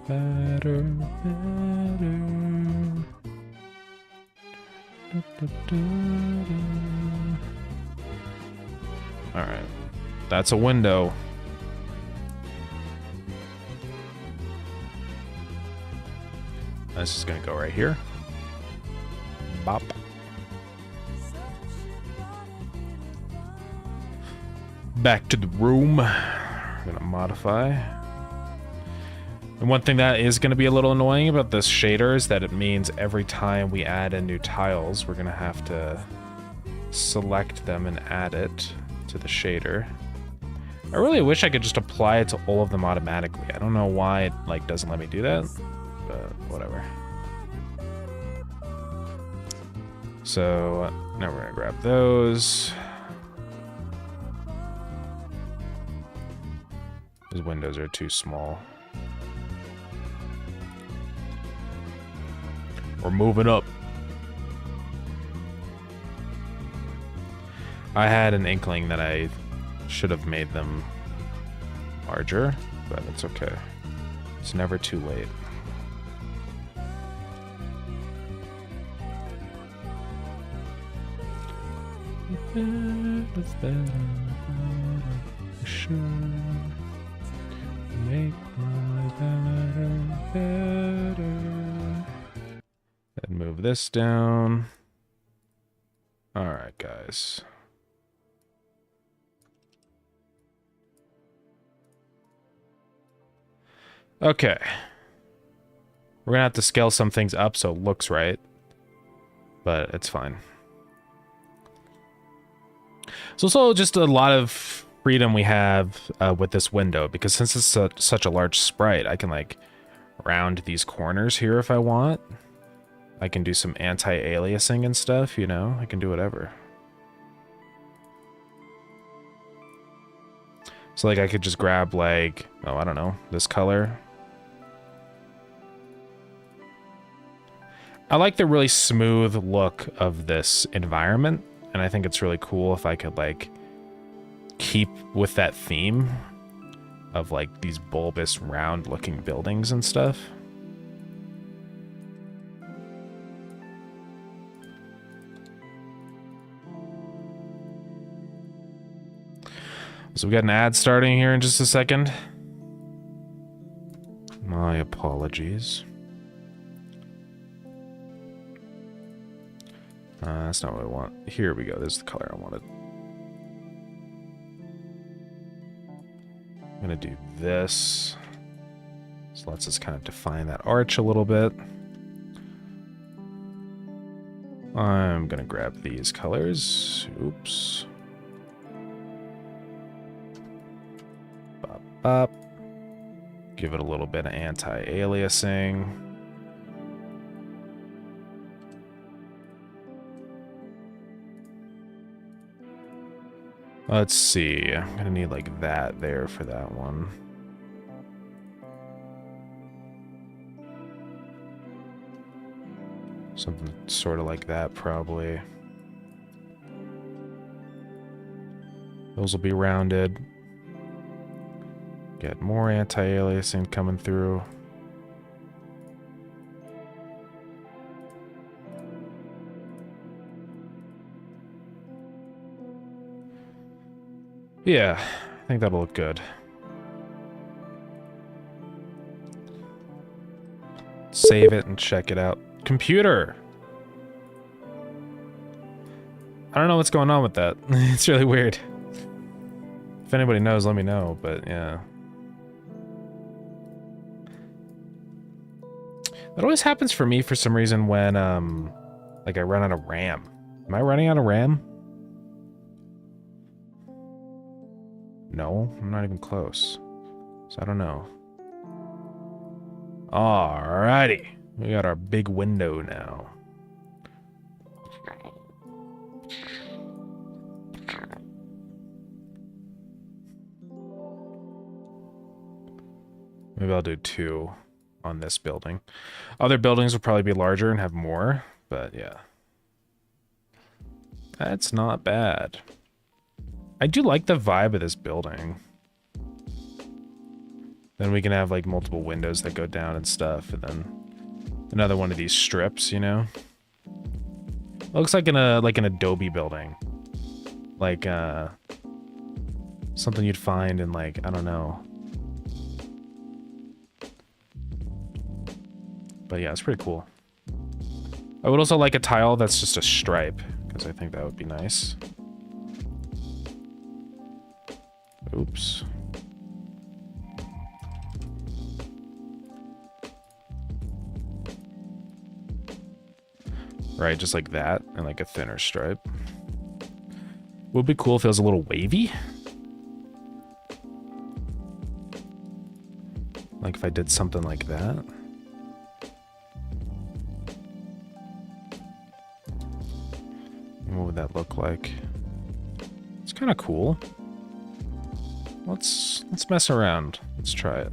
Better, better. Alright. That's a window. This is gonna go right here. Bop. Back to the room. I'm gonna modify. And one thing that is gonna be a little annoying about this shader is that it means every time we add in new tiles, we're gonna have to select them and add it to the shader. I really wish I could just apply it to all of them automatically. I don't know why it like doesn't let me do that, but whatever. So now we're gonna grab those. Those windows are too small. We're moving up. I had an inkling that I should have made them larger, but it's okay. It's never too late. It's better, sure. Make my better. And move this down. All right, guys. Okay. We're gonna have to scale some things up so it looks right. But it's fine. It's also just a lot of freedom we have with this window, because since it's such a large sprite, I can like round these corners here if I want. I can do some anti-aliasing and stuff, you know? I can do whatever. So like I could just grab like, oh, I don't know, this color. I like the really smooth look of this environment, and I think it's really cool if I could like keep with that theme of like these bulbous round looking buildings and stuff. So we got an ad starting here in just a second. My apologies. That's not what I want. Here we go. There's the color I wanted. I'm gonna do this. So lets us kind of define that arch a little bit. I'm gonna grab these colors. Oops. Bop, bop. Give it a little bit of anti-aliasing. Let's see. I'm gonna need like that there for that one. Something sort of like that, probably. Those will be rounded. Get more anti-aliasing coming through. Yeah, I think that'll look good. Save it and check it out. Computer! I don't know what's going on with that. It's really weird. If anybody knows, let me know, but yeah. That always happens for me for some reason when, like I run out of RAM. Am I running out of RAM? No, I'm not even close. So I don't know. Alrighty. We got our big window now. Maybe I'll do 2 on this building. Other buildings will probably be larger and have more, but yeah. That's not bad. I do like the vibe of this building. Then we can have like multiple windows that go down and stuff, and then another one of these strips, you know? It looks like an Adobe building. Like something you'd find in like, I don't know. But yeah, it's pretty cool. I would also like a tile that's just a stripe, because I think that would be nice. Oops. Right, just like that, and like a thinner stripe. Would be cool if it was a little wavy. Like if I did something like that. What would that look like? It's kind of cool. Let's mess around. Let's try it.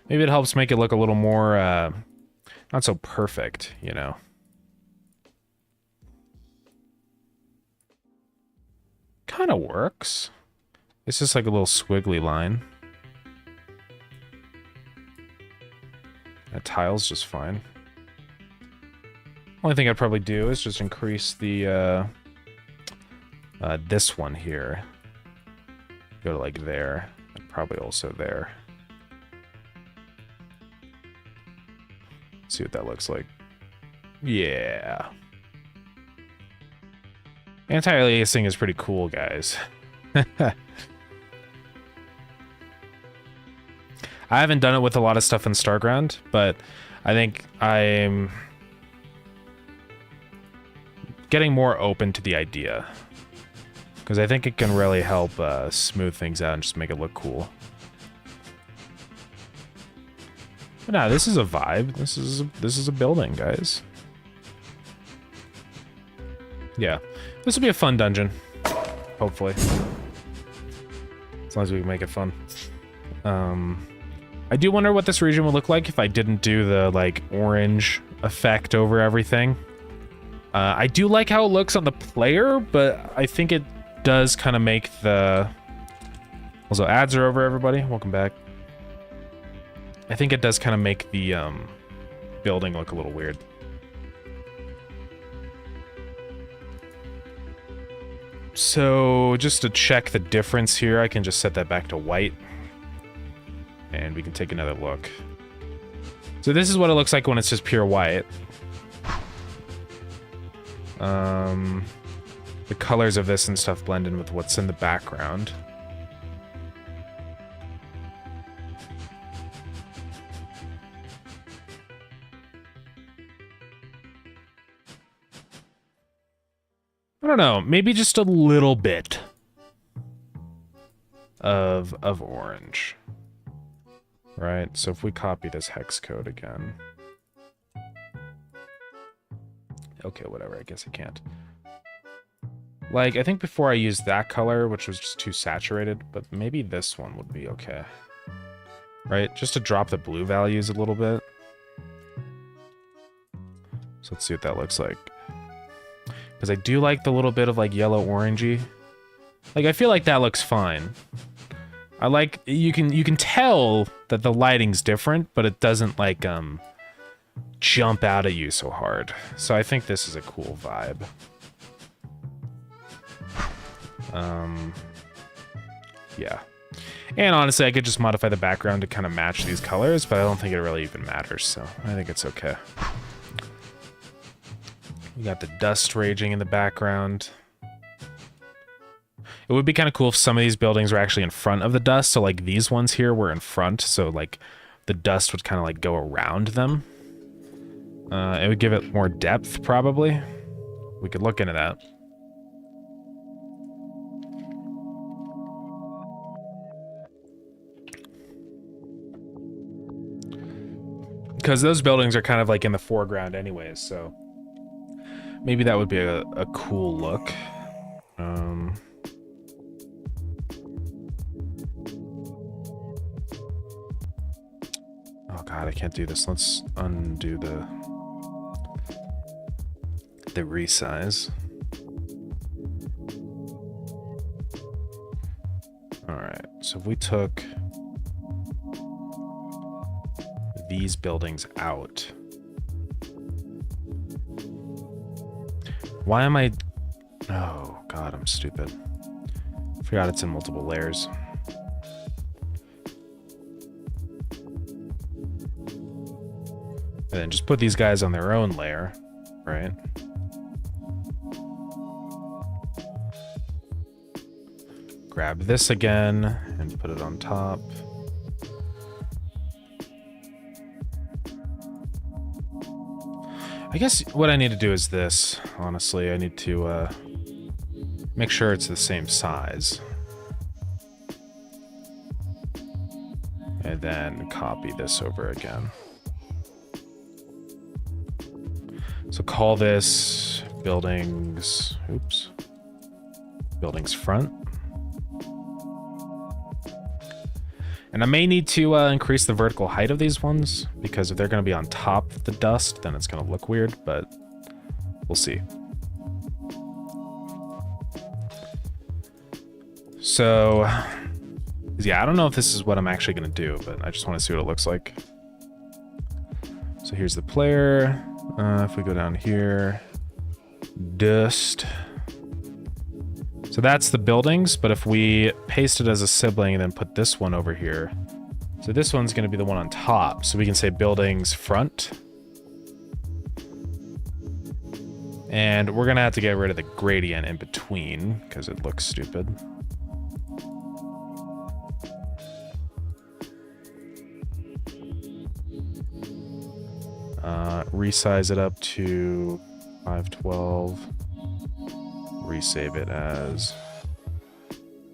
Maybe it helps make it look a little more not so perfect, you know. Kind of works. It's just like a little squiggly line. That tile's just fine. Only thing I'd probably do is just increase the this one here. Go to like there, and probably also there. See what that looks like. Yeah. Anti-aliasing is pretty cool, guys. I haven't done it with a lot of stuff in Starground, but I think I'm getting more open to the idea. Because I think it can really help smooth things out and just make it look cool. But nah, this is a vibe. This is a building, guys. Yeah. This will be a fun dungeon. Hopefully. As long as we can make it fun. I do wonder what this region would look like if I didn't do the, like, orange effect over everything. I do like how it looks on the player, but I think it does kind of make the... Also, ads are over, everybody. Welcome back. I think it does kind of make the building look a little weird. So, just to check the difference here, I can just set that back to white. And we can take another look. So this is what it looks like when it's just pure white. The colors of this and stuff blend in with what's in the background. I don't know, maybe just a little bit of orange. Right, so if we copy this hex code again. Okay, whatever, I guess I can't. Like, I think before I used that color, which was just too saturated, but maybe this one would be okay. Right, just to drop the blue values a little bit. So let's see what that looks like. Because I do like the little bit of, like, yellow-orangey. Like, I feel like that looks fine. I like, you can tell that the lighting's different, but it doesn't, like, jump out at you so hard. So I think this is a cool vibe. Yeah. And honestly, I could just modify the background to kind of match these colors, but I don't think it really even matters, so I think it's okay. We got the dust raging in the background. It would be kind of cool if some of these buildings were actually in front of the dust, so like these ones here were in front, so like the dust would kind of like go around them. It would give it more depth, probably. We could look into that. Because those buildings are kind of like in the foreground anyways, so maybe that would be a cool look. Oh god, I can't do this. Let's undo the resize. Alright, so if we took these buildings out. Why am I... Oh, God, I'm stupid. Forgot it's in multiple layers. And then just put these guys on their own layer, right? Grab this again and put it on top. I guess what I need to do is this, honestly. I need to make sure it's the same size. And then copy this over again. So call this buildings, oops, buildings front. And I may need to increase the vertical height of these ones, because if they're going to be on top of the dust, then it's going to look weird, but we'll see. So, yeah, I don't know if this is what I'm actually going to do, but I just want to see what it looks like. So here's the player. If we go down here, dust. So that's the buildings, but if we paste it as a sibling and then put this one over here, so this one's going to be the one on top, so we can say buildings front. And we're gonna have to get rid of the gradient in between because it looks stupid. Resize it up to 512. Resave it as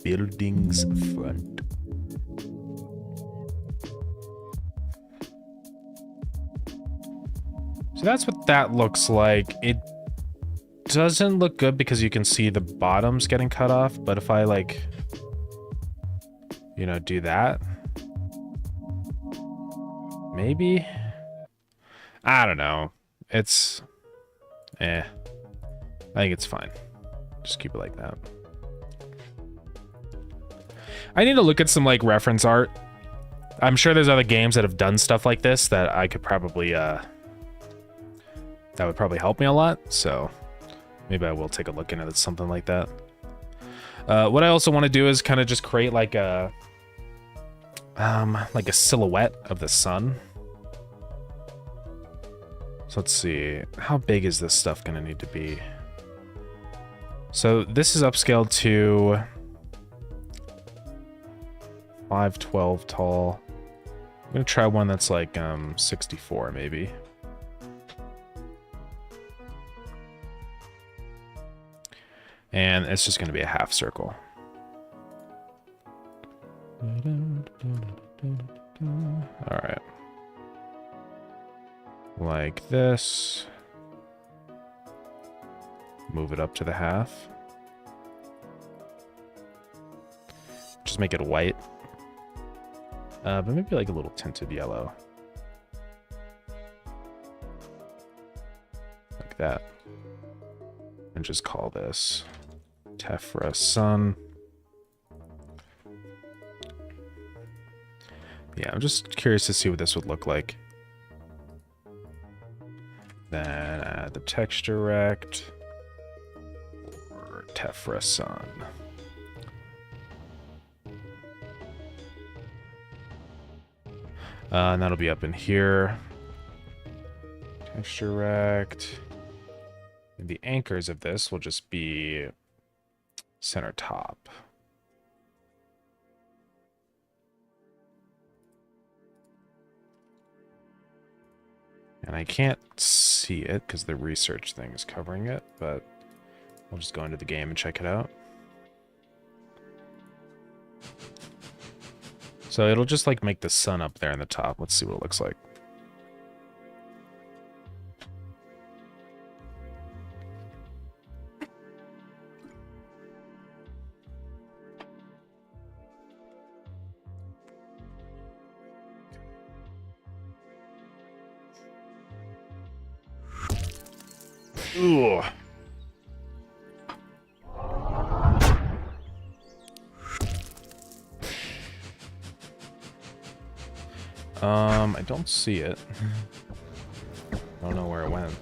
buildings front. So that's what that looks like. It doesn't look good because you can see the bottoms getting cut off, but if I like, you know, do that, maybe, I don't know. It's, I think it's fine. Just keep it like that. I need to look at some like reference art. I'm sure there's other games that have done stuff like this that I could probably, that would probably help me a lot. So maybe I will take a look into something like that. What I also want to do is kind of just create like a silhouette of the sun. So let's see, how big is this stuff gonna need to be? So this is upscaled to 512 tall. I'm gonna try one that's like 64 maybe. And it's just gonna be a half circle. All right. Like this. Move it up to the half. Just make it white. But maybe like a little tinted yellow. Like that. And just call this Tephra Sun. Yeah, I'm just curious to see what this would look like. Then add the texture rect. Or Tephra Sun. And that'll be up in here. Texture rect. And the anchors of this will just be center top. And I can't see it because the research thing is covering it, but we'll just go into the game and check it out. So it'll just like make the sun up there in the top. Let's see what it looks like. Ooh. I don't see it. I don't know where it went.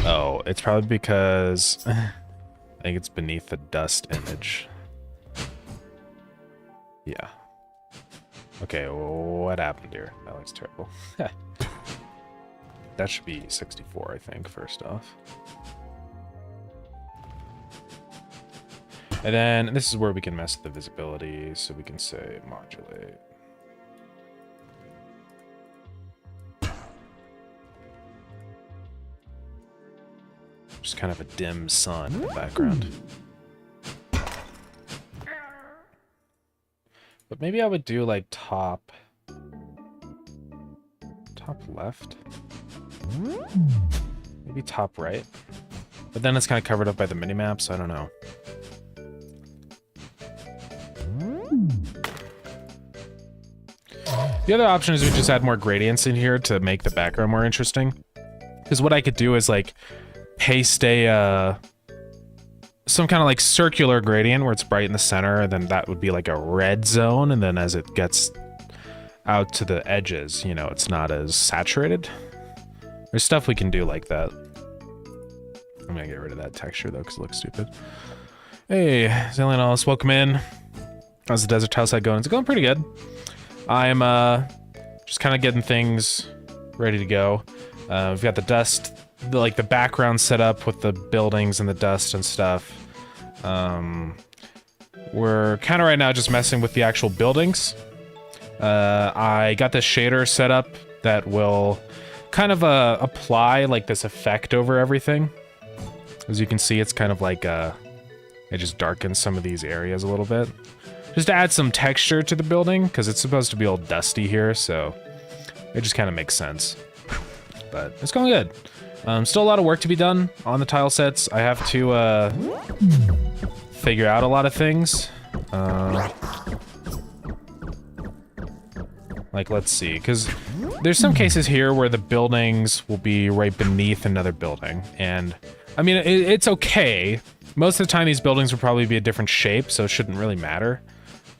Oh, it's probably because I think it's beneath the dust image. Yeah. Okay, what happened here? That looks terrible. That should be 64, I think, first off. And then this is where we can mess with the visibility, so we can say modulate. Just kind of a dim sun in the background. But maybe I would do like top left. Maybe top right. But then it's kind of covered up by the minimap, so I don't know. The other option is we just add more gradients in here to make the background more interesting. Because what I could do is like paste a some kind of like circular gradient where it's bright in the center, and then that would be like a red zone, and then as it gets out to the edges, you know, it's not as saturated. There's stuff we can do like that. I'm gonna get rid of that texture though, because it looks stupid. Hey, Zelianos, welcome in. How's the desert tile side going? It's going pretty good. I'm just kind of getting things ready to go. We've got the dust, like the background set up with the buildings and the dust and stuff. We're kind of right now just messing with the actual buildings. I got this shader set up that will kind of apply like this effect over everything. As you can see, it's kind of like it just darkens some of these areas a little bit. Just to add some texture to the building, because it's supposed to be all dusty here, so it just kind of makes sense. But it's going good. Still a lot of work to be done on the tile sets. I have to figure out a lot of things. Like, let's see, because there's some cases here where the buildings will be right beneath another building, and I mean, it's okay. Most of the time, these buildings will probably be a different shape, so it shouldn't really matter.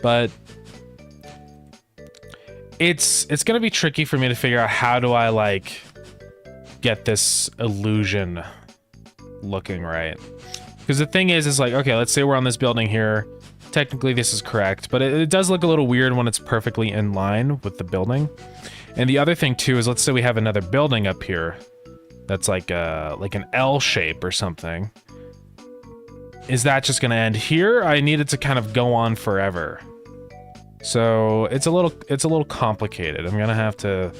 But it's gonna be tricky for me to figure out how do I, like, get this illusion looking right. Because the thing is like, okay, let's say we're on this building here. Technically, this is correct, but it does look a little weird when it's perfectly in line with the building. And the other thing, too, is let's say we have another building up here that's like an L shape or something. Is that just gonna end here? I need it to kind of go on forever. So it's a little complicated. I'm gonna have to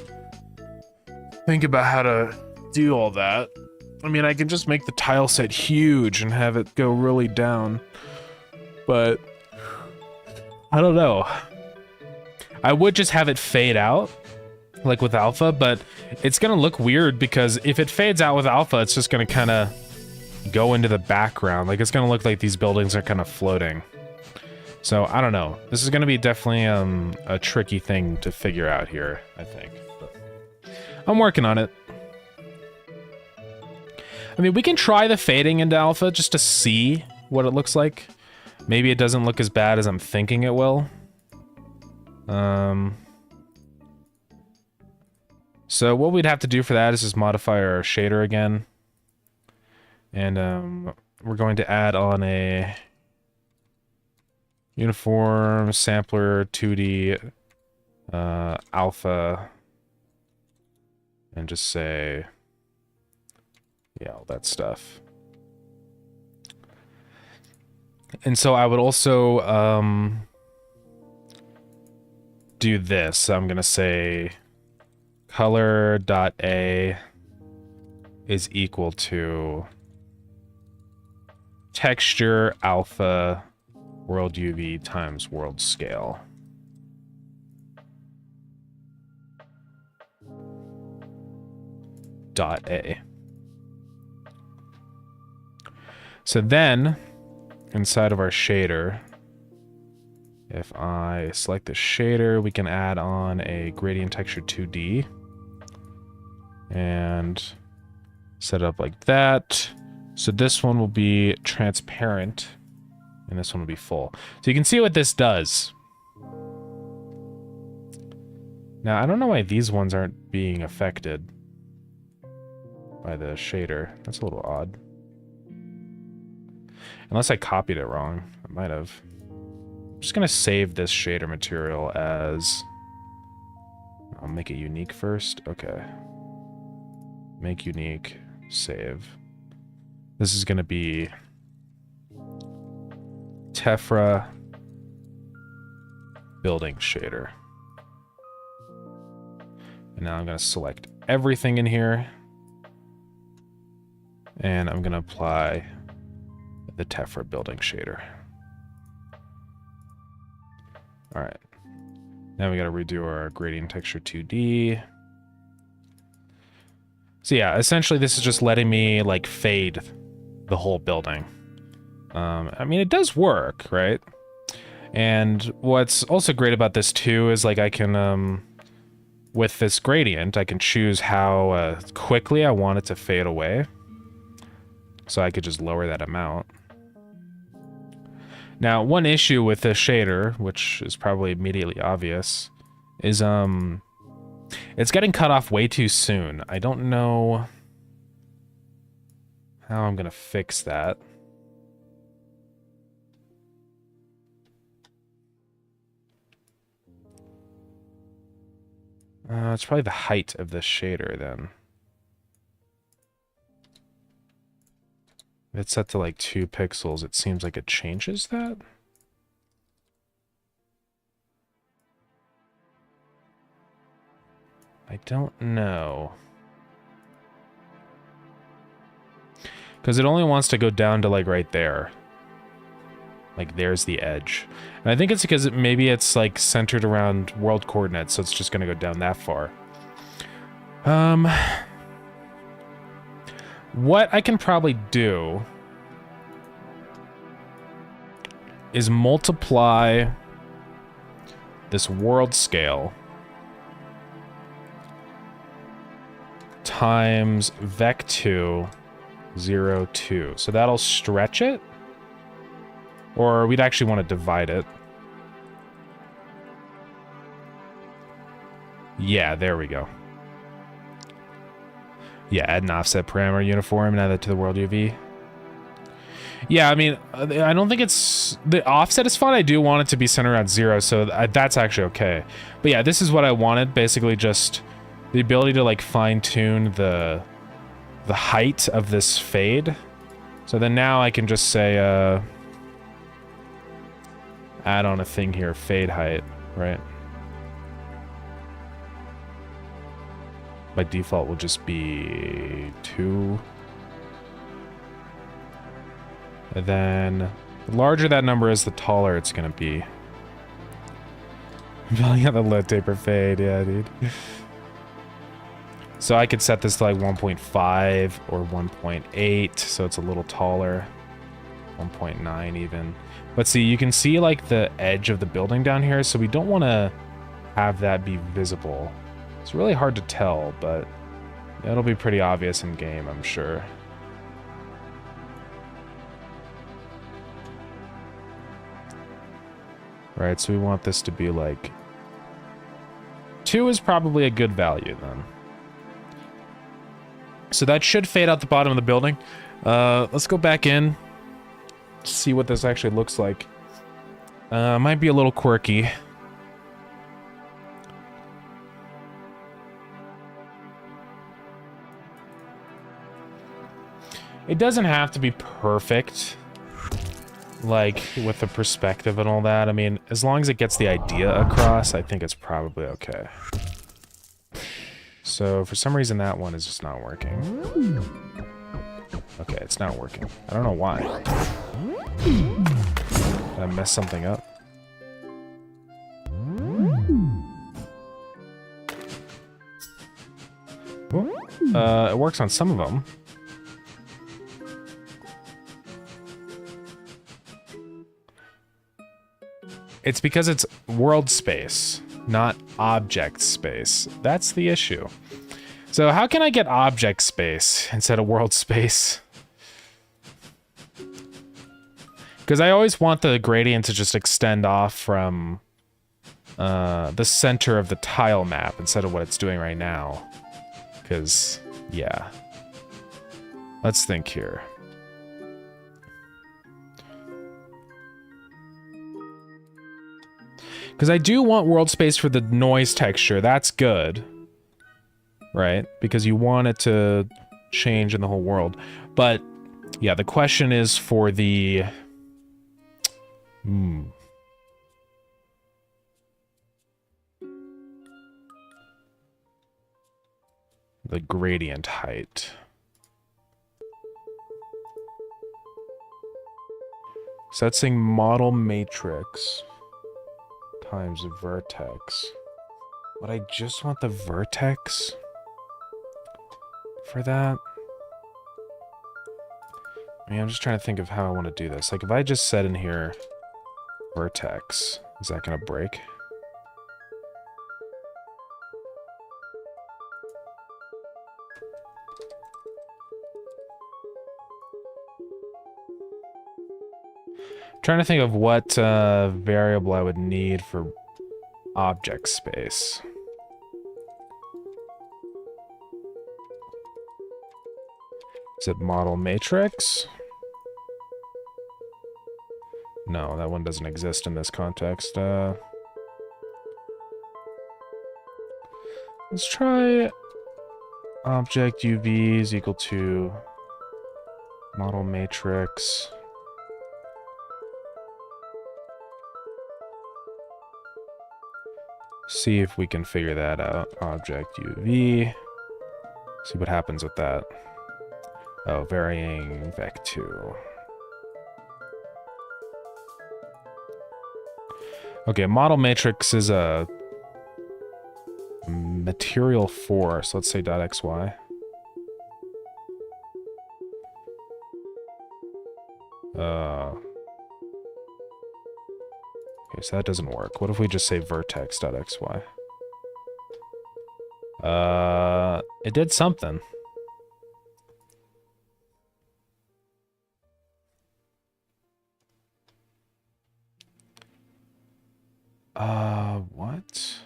think about how to do all that. I mean, I can just make the tile set huge and have it go really down, but I don't know. I would just have it fade out, like with alpha, but it's gonna look weird because if it fades out with alpha, it's just gonna kind of go into the background. Like, it's gonna look like these buildings are kind of floating. So, I don't know. This is gonna be definitely a tricky thing to figure out here, I think. But I'm working on it. I mean, we can try the fading into alpha just to see what it looks like. Maybe it doesn't look as bad as I'm thinking it will. So what we'd have to do for that is just modify our shader again. And we're going to add on a uniform sampler 2D alpha and just say, yeah, all that stuff. And so I would also do this. I'm gonna say color.a is equal to texture alpha world UV times world scale. .a. So then, inside of our shader, if I select the shader, we can add on a gradient texture 2D and set it up like that. So this one will be transparent and this one will be full. So you can see what this does. Now, I don't know why these ones aren't being affected by the shader. That's a little odd. Unless I copied it wrong. I might have. I'm just going to save this shader material as... I'll make it unique first. Okay. Make unique. Save. This is going to be... Tephra building shader. And now I'm going to select everything in here. And I'm going to apply the Tephra building shader. All right. Now we got to redo our gradient texture 2D. So yeah, essentially this is just letting me like fade the whole building. I mean, it does work, right? And what's also great about this too is like I can, with this gradient, I can choose how quickly I want it to fade away. So I could just lower that amount. Now, one issue with this shader, which is probably immediately obvious, is it's getting cut off way too soon. I don't know how I'm gonna fix that. It's probably the height of this shader then. If it's set to like 2 pixels, it seems like it changes that. I don't know. Because it only wants to go down to like right there. Like there's the edge. And I think it's because maybe it's like centered around world coordinates, so it's just going to go down that far. What I can probably do is multiply this world scale times vec2 0 2. So that'll stretch it, or we'd actually want to divide it. Yeah, there we go. Yeah, add an offset parameter uniform and add that to the world UV. Yeah, I mean, I don't think it's... The offset is fine. I do want it to be centered around 0, so that's actually okay. But yeah, this is what I wanted. Basically just the ability to, like, fine-tune the height of this fade. So then now I can just say, add on a thing here, fade height, right? By default will just be 2. And then the larger that number is, the taller it's gonna be. Building out the low taper fade, yeah, dude. So I could set this to like 1.5 or 1.8, so it's a little taller. 1.9 even. But see, you can see like the edge of the building down here, so we don't want to have that be visible. It's really hard to tell, but it'll be pretty obvious in game, I'm sure. Right, so we want this to be like... 2 is probably a good value then. So that should fade out the bottom of the building. Let's go back in, see what this actually looks like. Might be a little quirky. It doesn't have to be perfect, like with the perspective and all that. I mean, as long as it gets the idea across, I think it's probably okay. So for some reason that one is just not working. Okay, it's not working. I don't know why. Did I mess something up? It works on some of them. It's because it's world space, not object space. That's the issue. So how can I get object space instead of world space? Because I always want the gradient to just extend off from the center of the tile map instead of what it's doing right now. Because, yeah. Let's think here. Because I do want world space for the noise texture. That's good. Right? Because you want it to change in the whole world. But, yeah, the question is for the... The gradient height. So that's saying model matrix times vertex. But I just want the vertex for that. I mean, I'm just trying to think of how I want to do this. Like, if I just set in here vertex, is that going to break? Trying to think of what variable I would need for object space. Is it model matrix? No, that one doesn't exist in this context. Let's try object UV is equal to Model matrix. See if we can figure that out. Object UV. See what happens with that. Oh, varying vec2. Okay, model matrix is a material force. Let's say .xy. Okay, so that doesn't work. What if we just say vertex.xy? It did something. What?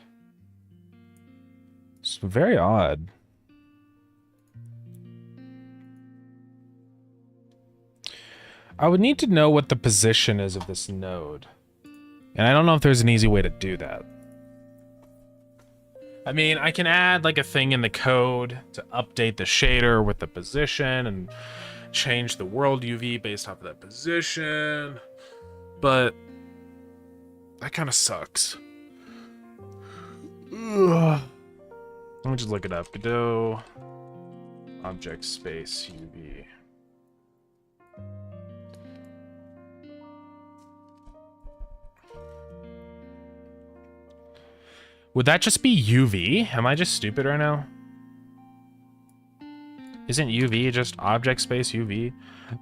It's very odd. I would need to know what the position is of this node. And I don't know if there's an easy way to do that. I mean, I can add like a thing in the code to update the shader with the position and change the world UV based off of that position. But that kind of sucks. Ugh. Let me just look it up. Godot object space UV. Would that just be UV? Am I just stupid right now? Isn't UV just object space UV?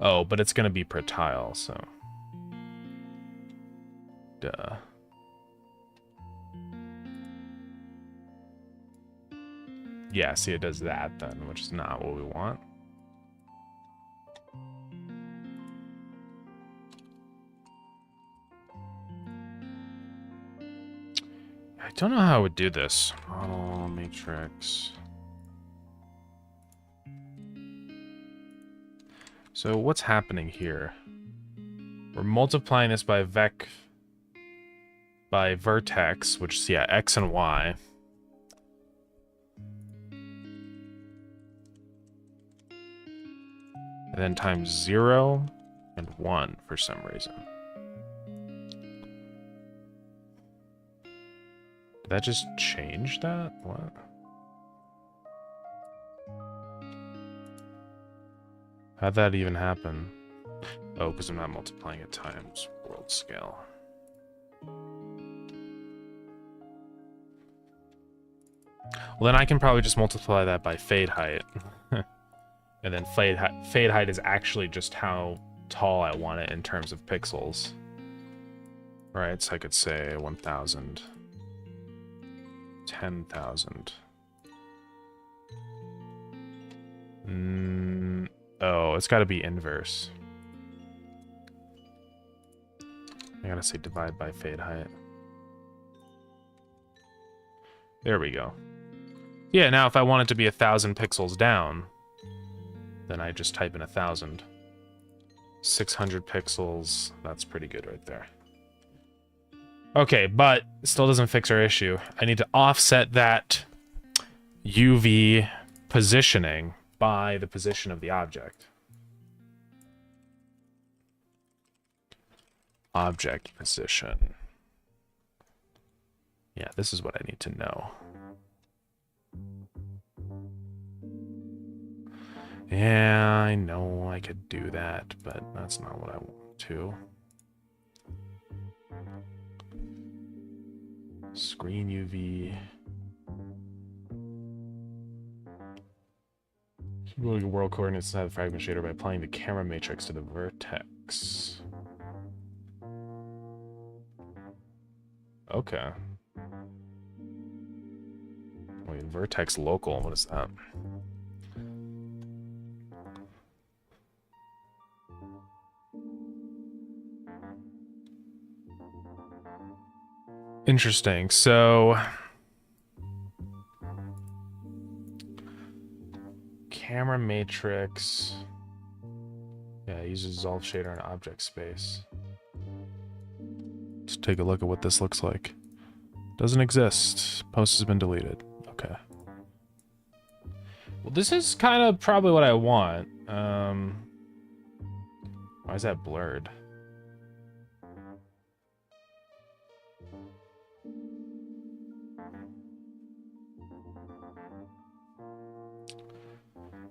Oh, but it's gonna be per tile, so. Duh. Yeah, see, it does that then, which is not what we want. I don't know how I would do this. Model matrix. So what's happening here? We're multiplying this by vertex, which is, yeah, x and y. And then times 0 and 1 for some reason. Did that just change that? What? How'd that even happen? Oh, because I'm not multiplying it times world scale. Well, then I can probably just multiply that by fade height. And then fade height is actually just how tall I want it in terms of pixels. Right, so I could say 1,000. 10,000. Oh, it's got to be inverse. I gotta say divide by fade height. There we go. Yeah, now if I want it to be 1,000 pixels down, then I just type in 1,000. 600 pixels, that's pretty good right there. Okay, but it still doesn't fix our issue. I need to offset that UV positioning by the position of the object. Object position. Yeah, this is what I need to know. Yeah, I know I could do that, but that's not what I want to. Screen UV. Moving world coordinates inside the fragment shader by applying the camera matrix to the vertex. Okay. Wait, vertex local, what is that? Interesting. So camera matrix. Yeah, it uses dissolve shader and object space. Let's take a look at what this looks like. Doesn't exist. Post has been deleted. Okay. Well, this is kind of probably what I want. Why is that blurred?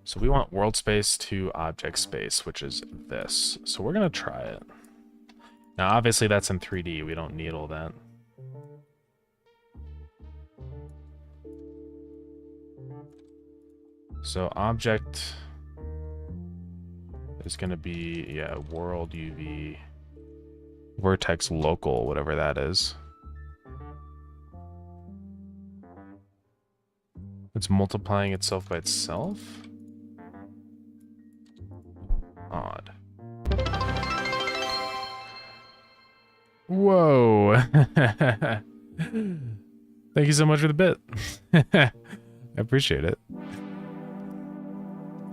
So we want world space to object space, which is this. So we're gonna try it. Now obviously that's in 3D, we don't need all that. So object is gonna be, yeah, world UV vertex local, whatever that is. It's multiplying itself by itself? Odd. Whoa. Thank you so much for the bit. I appreciate it.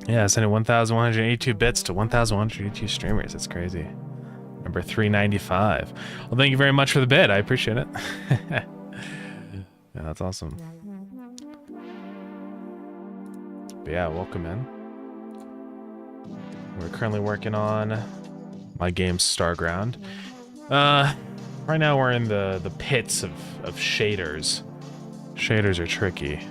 Yeah, sending 1,182 bits to 1,182 streamers. That's crazy. Number 395. Well, thank you very much for the bit. I appreciate it. Yeah, that's awesome. But yeah, welcome in. We're currently working on my game Starground. Right now we're in the pits of shaders. Shaders are tricky.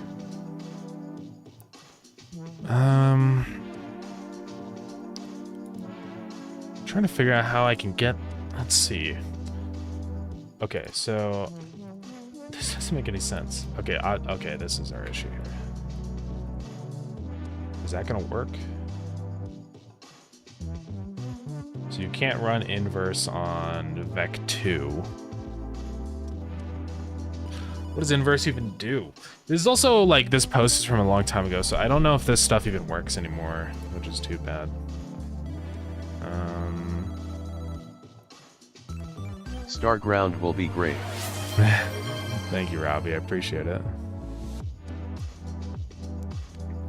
Trying to figure out how I can get. Let's see. Okay, so this doesn't make any sense. Okay, okay, this is our issue here. Is that gonna work? So you can't run inverse on Vec 2. What does inverse even do? This is also, like, this post is from a long time ago, so I don't know if this stuff even works anymore, which is too bad. Starground will be great. Thank you, Robbie. I appreciate it.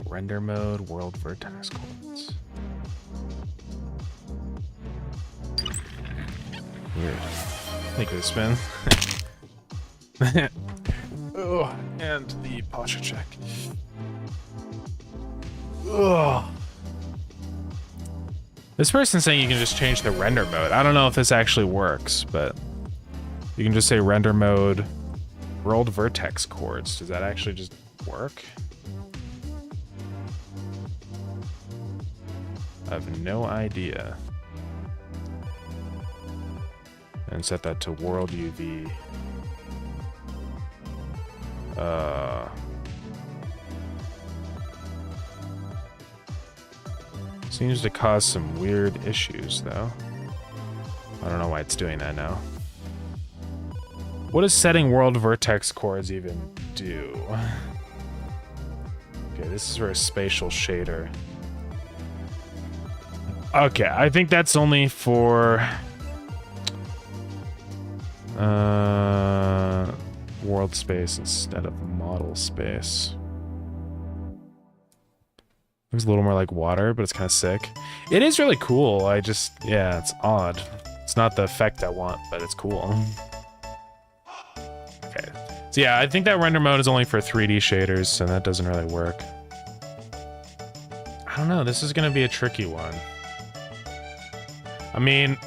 Render mode, world vertex coordinates. Weird. Thank you for the spin. Oh, and the posture check. Ugh. This person's saying you can just change the render mode. I don't know if this actually works, but you can just say render mode, world vertex chords. Does that actually just work? I have no idea. And set that to world UV. Seems to cause some weird issues, though. I don't know why it's doing that now. What does setting world vertex chords even do? Okay, this is for a spatial shader. Okay, I think that's only for world space instead of model space. Looks a little more like water, but it's kind of sick. It is really cool. I just, yeah, it's odd. It's not the effect I want, but it's cool. Okay. So yeah, I think that render mode is only for 3D shaders, so that doesn't really work. I don't know. This is going to be a tricky one. I mean,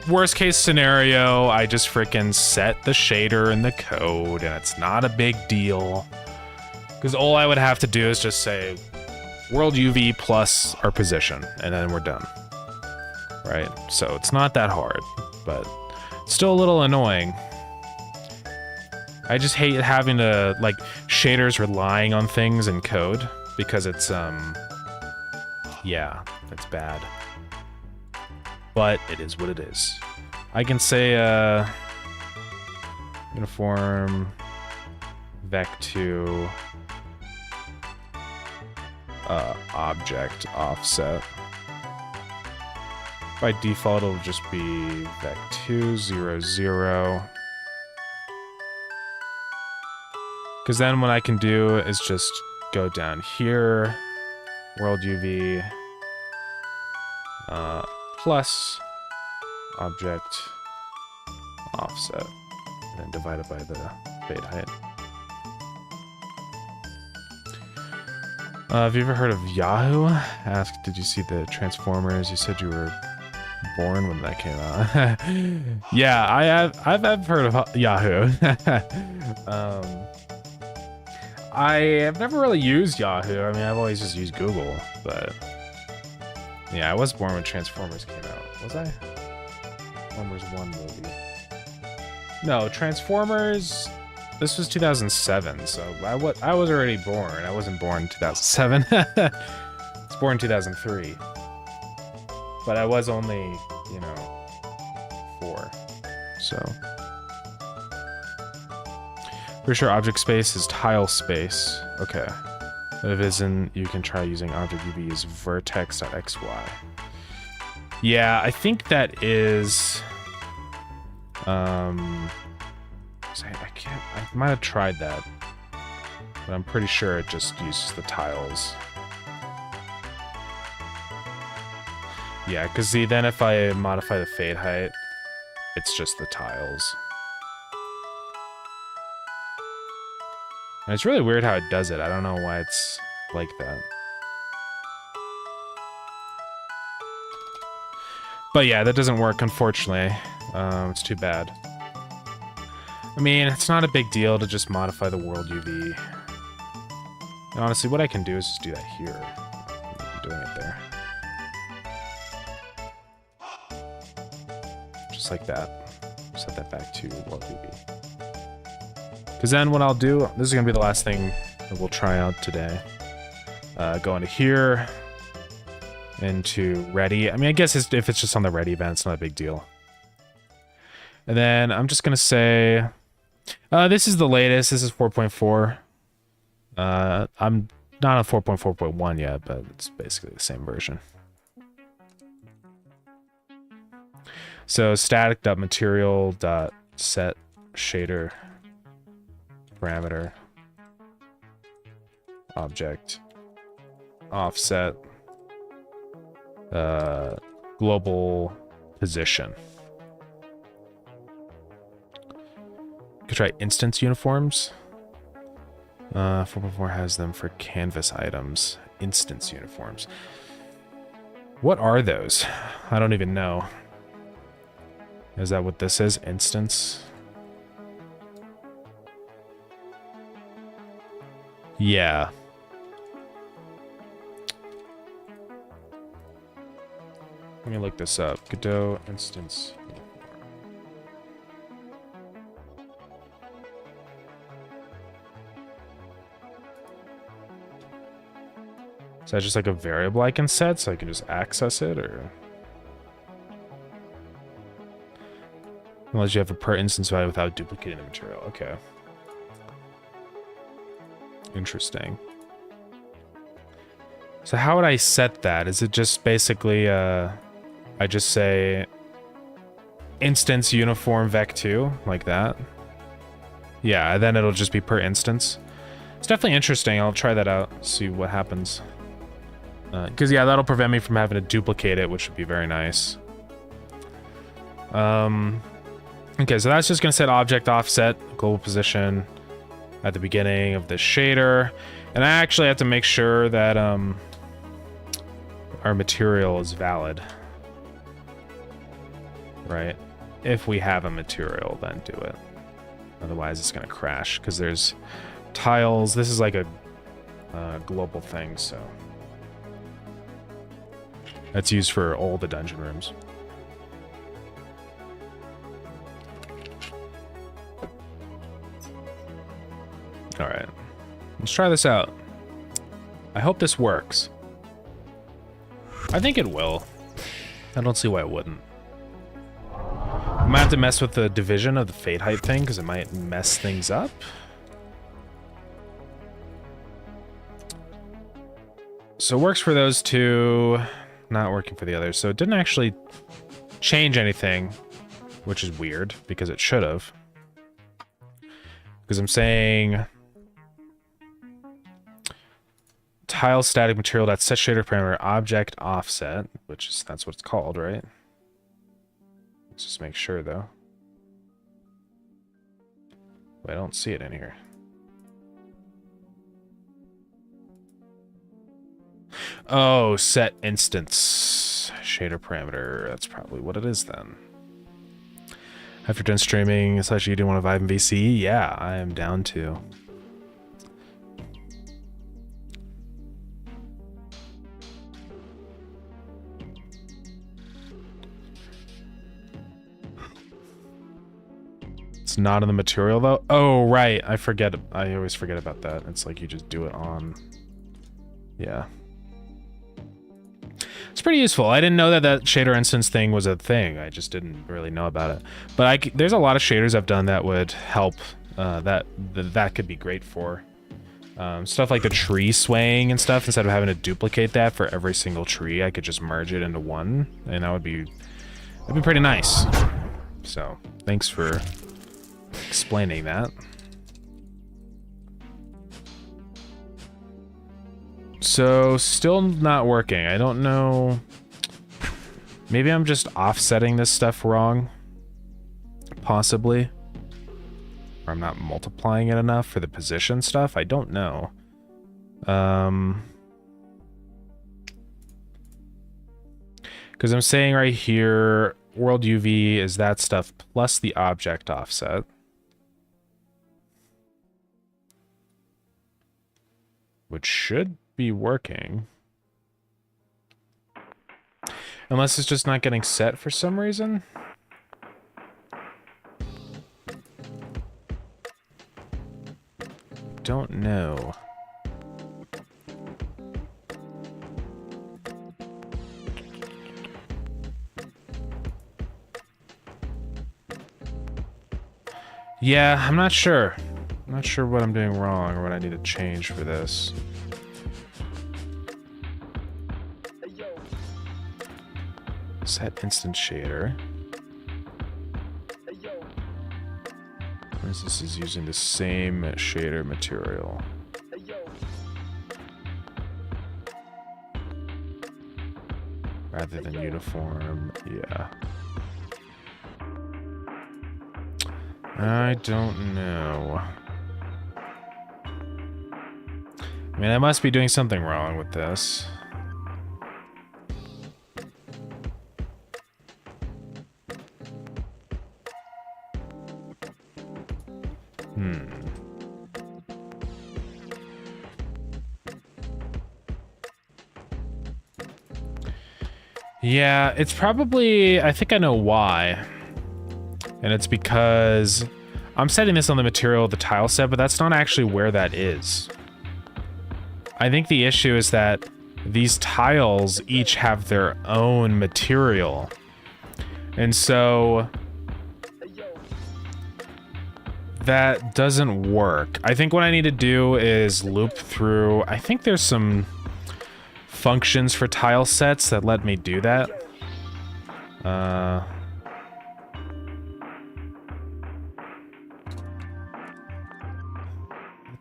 worst case scenario, I just freaking set the shader in the code, and it's not a big deal. Because all I would have to do is just say world UV plus our position, and then we're done. Right? So it's not that hard, but still a little annoying. I just hate having to, like, shaders relying on things in code, because it's, yeah, it's bad. But it is what it is. I can say, uniform vec2 object offset. By default, it'll just be vec2 0 0. Because then what I can do is just go down here, world UV, plus object offset, and then divide it by the fade height. Have you ever heard of Yahoo? Asked, did you see the Transformers? You said you were born when that came out. Yeah, I've heard of Yahoo. I have never really used Yahoo. I mean, I've always just used Google, but yeah, I was born when Transformers came out. Was I? Transformers 1 movie. No, Transformers. This was 2007, so I was already born. I wasn't born in 2007. I was born in 2003. But I was only, you know, 4. So. Pretty sure object space is tile space. Okay. But if it isn't, you can try using object UV as vertex.xy. Yeah, I think that is... I might have tried that. But I'm pretty sure it just uses the tiles. Yeah, because see, then if I modify the fade height, it's just the tiles. And it's really weird how it does it. I don't know why it's like that. But yeah, that doesn't work, unfortunately. It's too bad. I mean, it's not a big deal to just modify the world UV. And honestly, what I can do is just do that here. I'm doing it there. Just like that. Set that back to world UV. Because then what I'll do, this is going to be the last thing that we'll try out today. Go into here, into ready. I mean, I guess if it's just on the ready event, it's not a big deal. And then I'm just going to say, this is the latest. This is 4.4. I'm not on 4.4.1 yet, but it's basically the same version. So static.material.set shader parameter object offset global position. Could try instance uniforms. 4.4 has them for canvas items. Instance uniforms. What are those? I don't even know. Is that what this is? Instance? Yeah. Let me look this up. Godot instance. Is that just like a variable I can set so I can just access it, or? Unless you have a per instance value without duplicating the material. Okay. Interesting. So how would I set that? Is it just basically, I just say instance uniform vec2, like that? Yeah, then it'll just be per instance. It's definitely interesting. I'll try that out, see what happens. Because, yeah, that'll prevent me from having to duplicate it, which would be very nice. Okay, so that's just going to set object offset, global position at the beginning of the shader. And I actually have to make sure that our material is valid. Right? If we have a material, then do it. Otherwise, it's going to crash because there's tiles. This is like a global thing, so that's used for all the dungeon rooms. All right, let's try this out. I hope this works. I think it will. I don't see why it wouldn't. I might have to mess with the division of the fade height thing because it might mess things up. So it works for those two, not working for the others. So it didn't actually change anything, which is weird because it should have. Because I'm saying tile static material that set shader parameter object offset, which is that's what it's called, right? Let's just make sure though. Wait, I don't see it in here. Oh, set instance. Yes, shader parameter. That's probably what it is then. After done streaming, slash you do want to vibe in VC? Yeah, I am down to. It's not in the material though. Oh, right. I forget. I always forget about that. It's like you just do it on. Yeah. It's pretty useful. I didn't know that that shader instance thing was a thing. I just didn't really know about it. But there's a lot of shaders I've done that would help. That could be great for. Stuff like the tree swaying and stuff. Instead of having to duplicate that for every single tree, I could just merge it into one, and that'd be pretty nice. So thanks for explaining that. So still not working. I don't know. Maybe I'm just offsetting this stuff wrong. Possibly. Or I'm not multiplying it enough for the position stuff. I don't know. Because I'm saying right here, world UV is that stuff plus the object offset. Which should be working. Unless it's just not getting set for some reason. Don't know. Yeah, I'm not sure. I'm not sure what I'm doing wrong or what I need to change for this. Set instant shader. This is using the same shader material. Rather than uniform, yeah. I don't know. I mean, I must be doing something wrong with this. Yeah, it's probably, I think I know why. And it's because I'm setting this on the material of the tile set, but that's not actually where that is. I think the issue is that these tiles each have their own material. And so that doesn't work. I think what I need to do is loop through, I think there's some functions for tile sets that let me do that.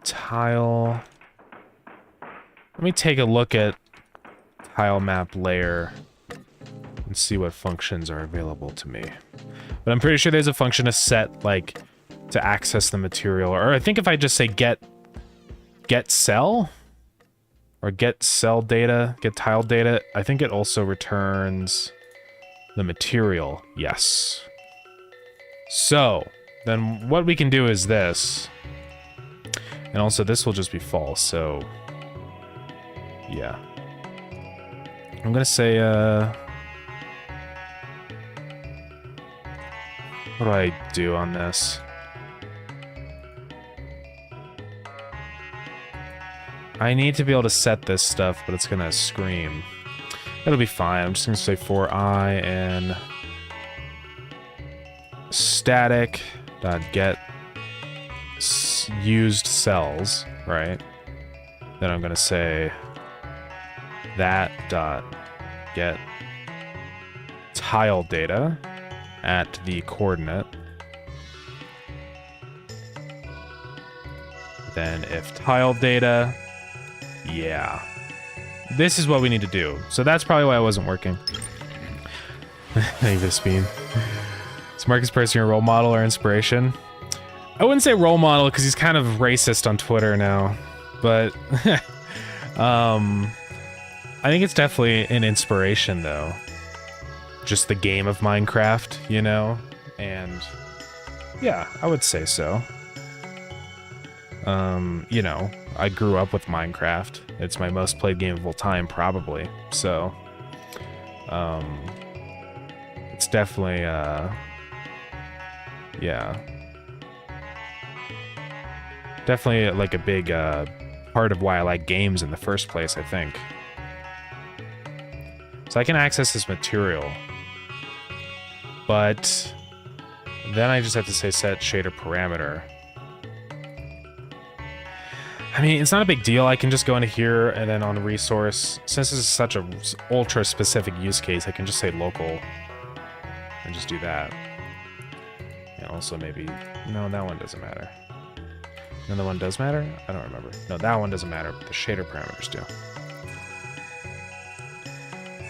Tile. Let me take a look at tile map layer and see what functions are available to me. But I'm pretty sure there's a function to set, like, to access the material. Or I think if I just say get cell, or get cell data, get tile data, I think it also returns the material. Yes. So, then what we can do is this. And also this will just be false, so yeah. I'm gonna say, what do I do on this? I need to be able to set this stuff, but it's gonna scream. It'll be fine. I'm just gonna say for I and static dot get used cells, right? Then I'm gonna say that dot get tile data at the coordinate. Then if tile data, yeah. This is what we need to do. So that's probably why it wasn't working. Thank you, Vispine. Is Marcus Person your role model or inspiration? I wouldn't say role model because he's kind of racist on Twitter now. But I think it's definitely an inspiration though. just the game of Minecraft, you know? And yeah, I would say so. You know, I grew up with Minecraft. It's my most played game of all time, probably. So, it's definitely, yeah. Definitely, like, a big, part of why I like games in the first place, I think. So I can access this material. But then I just have to say set shader parameter. I mean, it's not a big deal. I can just go into here and then on resource. Since this is such a ultra specific use case, I can just say local and just do that. And also maybe, no, that one doesn't matter. Another one does matter? I don't remember. No, that one doesn't matter, but the shader parameters do.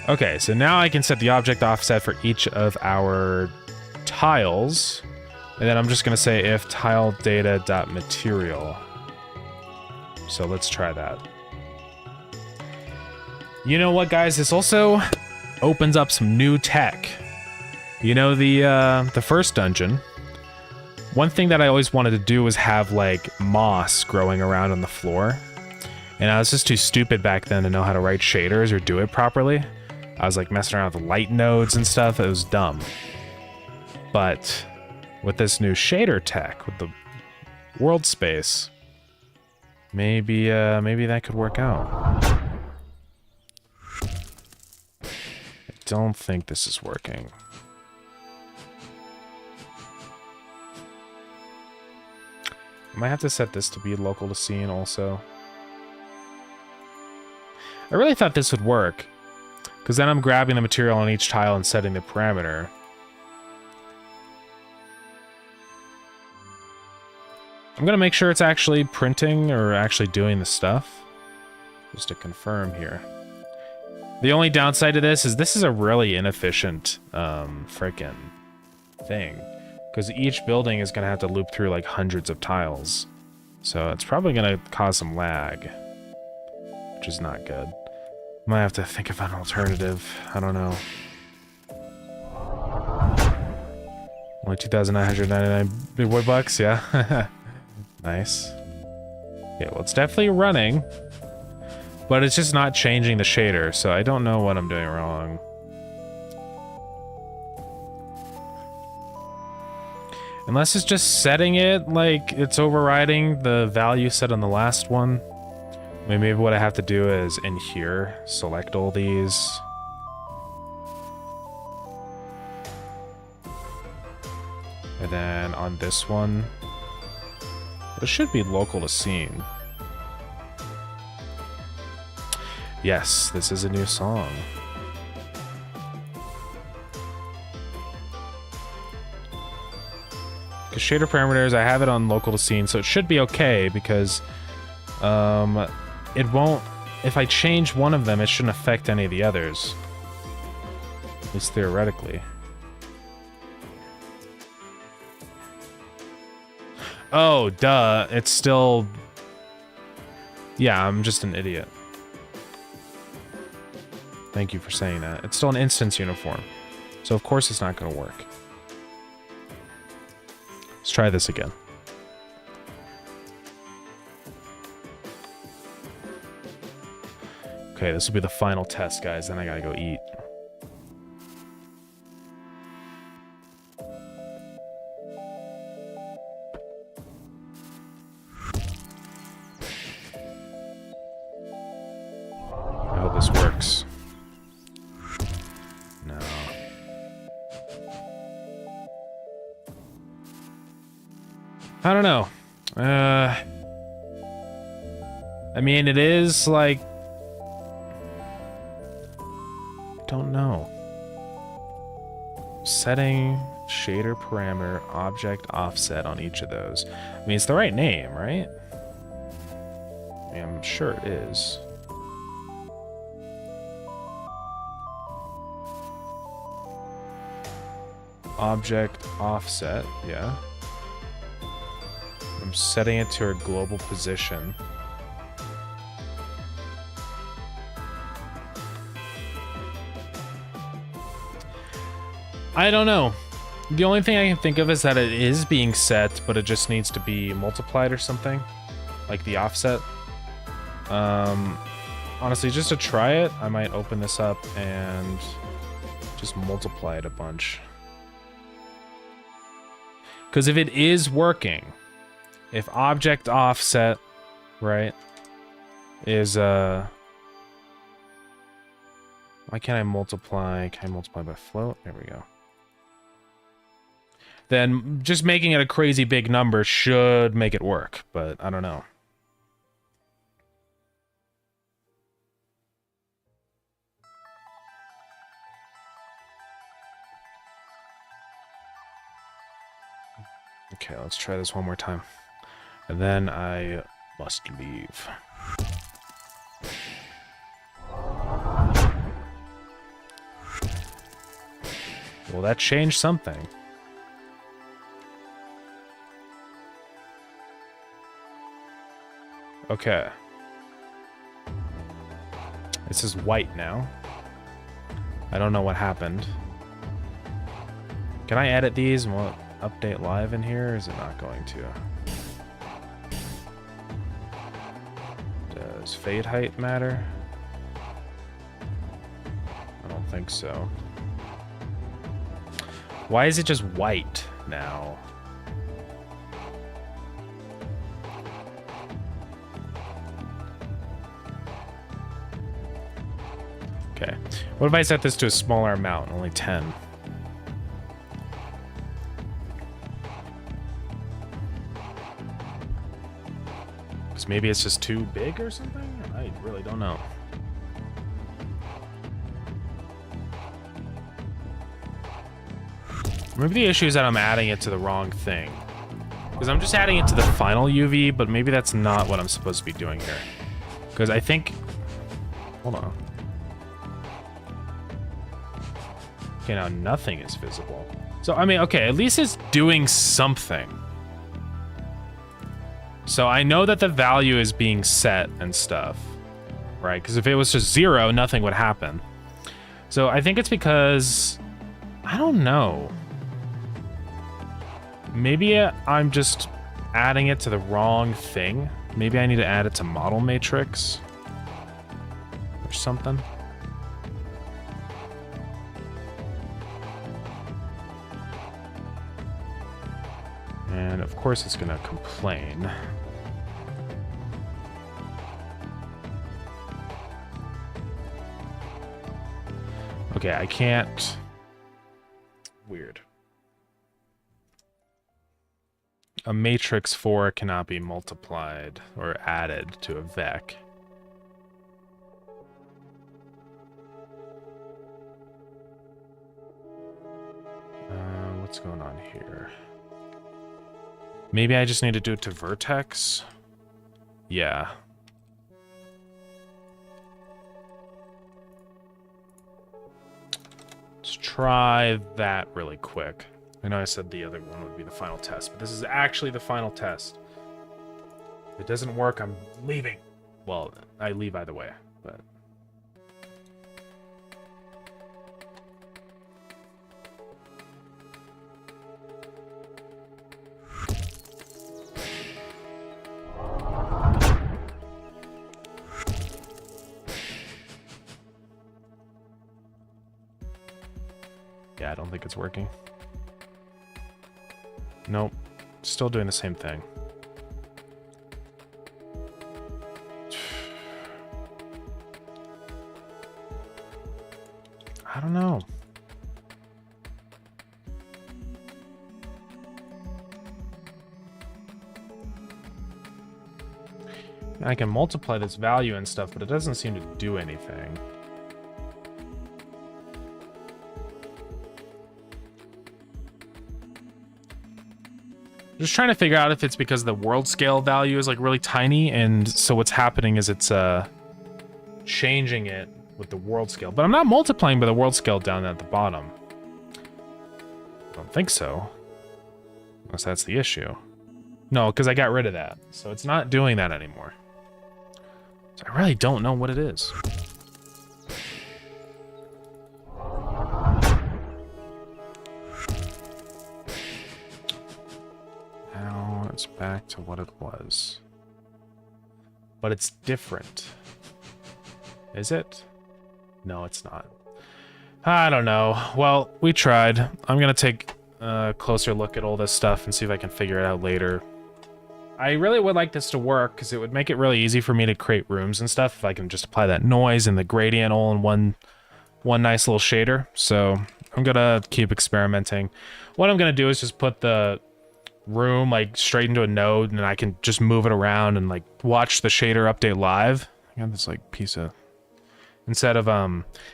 Okay, so now I can set the object offset for each of our tiles. And then I'm just going to say if tile data.material. So let's try that. You know what, guys? This also opens up some new tech. You know, the first dungeon. One thing that I always wanted to do was have, like, moss growing around on the floor. And I was just too stupid back then to know how to write shaders or do it properly. I was, like, messing around with light nodes and stuff. It was dumb. But with this new shader tech, with the world space, maybe that could work out. I don't think this is working. I might have to set this to be local to scene also. I really thought this would work, because then I'm grabbing the material on each tile and setting the parameter. I'm going to make sure it's actually printing or actually doing the stuff, just to confirm here. The only downside to this is a really inefficient frickin' thing. Because each building is going to have to loop through like hundreds of tiles. So it's probably going to cause some lag. Which is not good. Might have to think of an alternative. I don't know. Only 2,999 big boy bucks, yeah. Nice. Yeah, well, it's definitely running. But it's just not changing the shader, so I don't know what I'm doing wrong. Unless it's just setting it like it's overriding the value set on the last one. I mean, maybe what I have to do is in here, select all these. And then on this one, it should be local to scene. Yes, this is a new song. Shader parameters, I have it on local to scene, so it should be okay because it won't, if I change one of them, it shouldn't affect any of the others. At least theoretically. Oh, duh, it's still... Yeah, I'm just an idiot. Thank you for saying that. It's still an instance uniform, so of course it's not going to work. Let's try this again. Okay, this will be the final test, guys. Then I gotta go eat. I hope this works. No. I don't know. I mean, it is like... Don't know. Setting shader parameter object offset on each of those. I mean, it's the right name, right? I mean, I'm sure it is. Object offset, yeah. I'm setting it to a global position. I don't know. The only thing I can think of is that it is being set, but it just needs to be multiplied or something, like the offset. Honestly, just to try it, I might open this up and just multiply it a bunch. Because if it is working, if object offset, right, is, why can't I multiply? Can I multiply by float? There we go. Then just making it a crazy big number should make it work, but I don't know. Okay, let's try this one more time. And then I must leave. Well, that changed something. Okay. This is white now. I don't know what happened. Can I edit these and what update live in here? Or is it not going to? Does fade height matter? I don't think so. Why is it just white now? Okay. What if I set this to a smaller amount, only 10? Because maybe it's just too big or something? I really don't know. Maybe the issue is that I'm adding it to the wrong thing. Because I'm just adding it to the final UV, but maybe that's not what I'm supposed to be doing here. Because I think... Hold on. Okay, now nothing is visible. So, I mean, okay, at least it's doing something. So I know that the value is being set and stuff, right? Because if it was just 0, nothing would happen. So I think it's because... I don't know. Maybe I'm just adding it to the wrong thing. Maybe I need to add it to model matrix or something. And of course it's gonna complain. Okay, I can't... Weird. A matrix 4 cannot be multiplied or added to a vec. What's going on here? Maybe I just need to do it to vertex? Yeah. Let's try that really quick. I know I said the other one would be the final test, but this is actually the final test. If it doesn't work, I'm leaving. Well, I leave either way, but... Yeah, I don't think it's working. Nope. Still doing the same thing. I don't know. I can multiply this value and stuff, but it doesn't seem to do anything. Just trying to figure out if it's because the world scale value is like really tiny, and so what's happening is it's changing it with the world scale. But I'm not multiplying by the world scale down at the bottom. I don't think so. Unless that's the issue. No, because I got rid of that. So it's not doing that anymore. So I really don't know what it is. back to what it was. But it's different. Is it? No, it's not. I don't know. Well, we tried. I'm gonna take a closer look at all this stuff and see if I can figure it out later. I really would like this to work because it would make it really easy for me to create rooms and stuff if I can just apply that noise and the gradient all in one nice little shader. So I'm gonna keep experimenting. What I'm gonna do is just put the room like straight into a node and I can just move it around and like watch the shader update live. I got this like piece of, instead of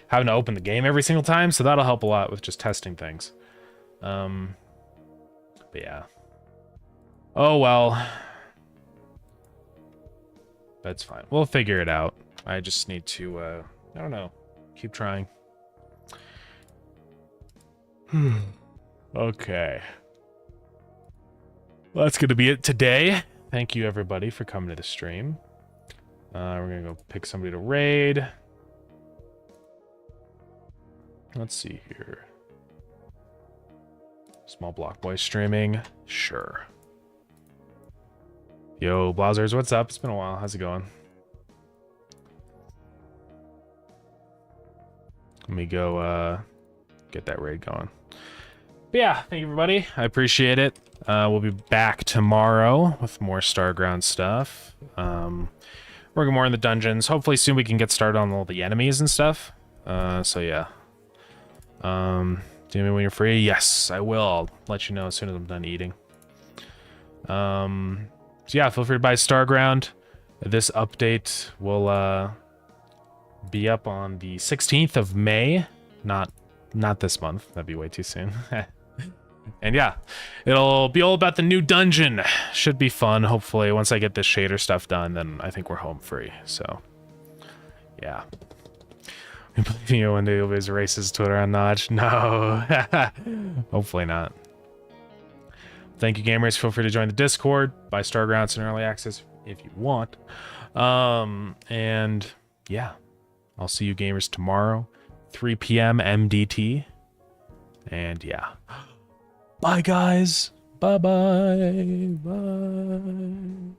having to open the game every single time, so that'll help a lot with just testing things. But yeah. Oh well. That's fine. We'll figure it out. I just need to I don't know. Keep trying. Okay. Well, that's gonna be it today. Thank you everybody for coming to the stream. We're gonna go pick somebody to raid. Let's see here. Small Block Boy streaming. Sure. Yo, Blazers, what's up? It's been a while. How's it going? Let me go get that raid going. But yeah, thank you everybody. I appreciate it. We'll be back tomorrow with more Starground stuff. Working more in the dungeons. Hopefully soon we can get started on all the enemies and stuff. So yeah. Do me when you're free? Yes, I will. I'll let you know as soon as I'm done eating. So yeah, feel free to buy Starground. This update will be up on the 16th of May. Not this month. That'd be way too soon. And yeah, it'll be all about the new dungeon. Should be fun, hopefully. Once I get this shader stuff done, then I think we're home free. So, yeah. I believe you one day you'll be as racist Twitter on Notch. No. Hopefully not. Thank you, gamers. Feel free to join the Discord. Buy Stargrounds in early access if you want. And yeah, I'll see you gamers tomorrow, 3 p.m. MDT. And yeah. Bye, guys. Bye-bye. Bye.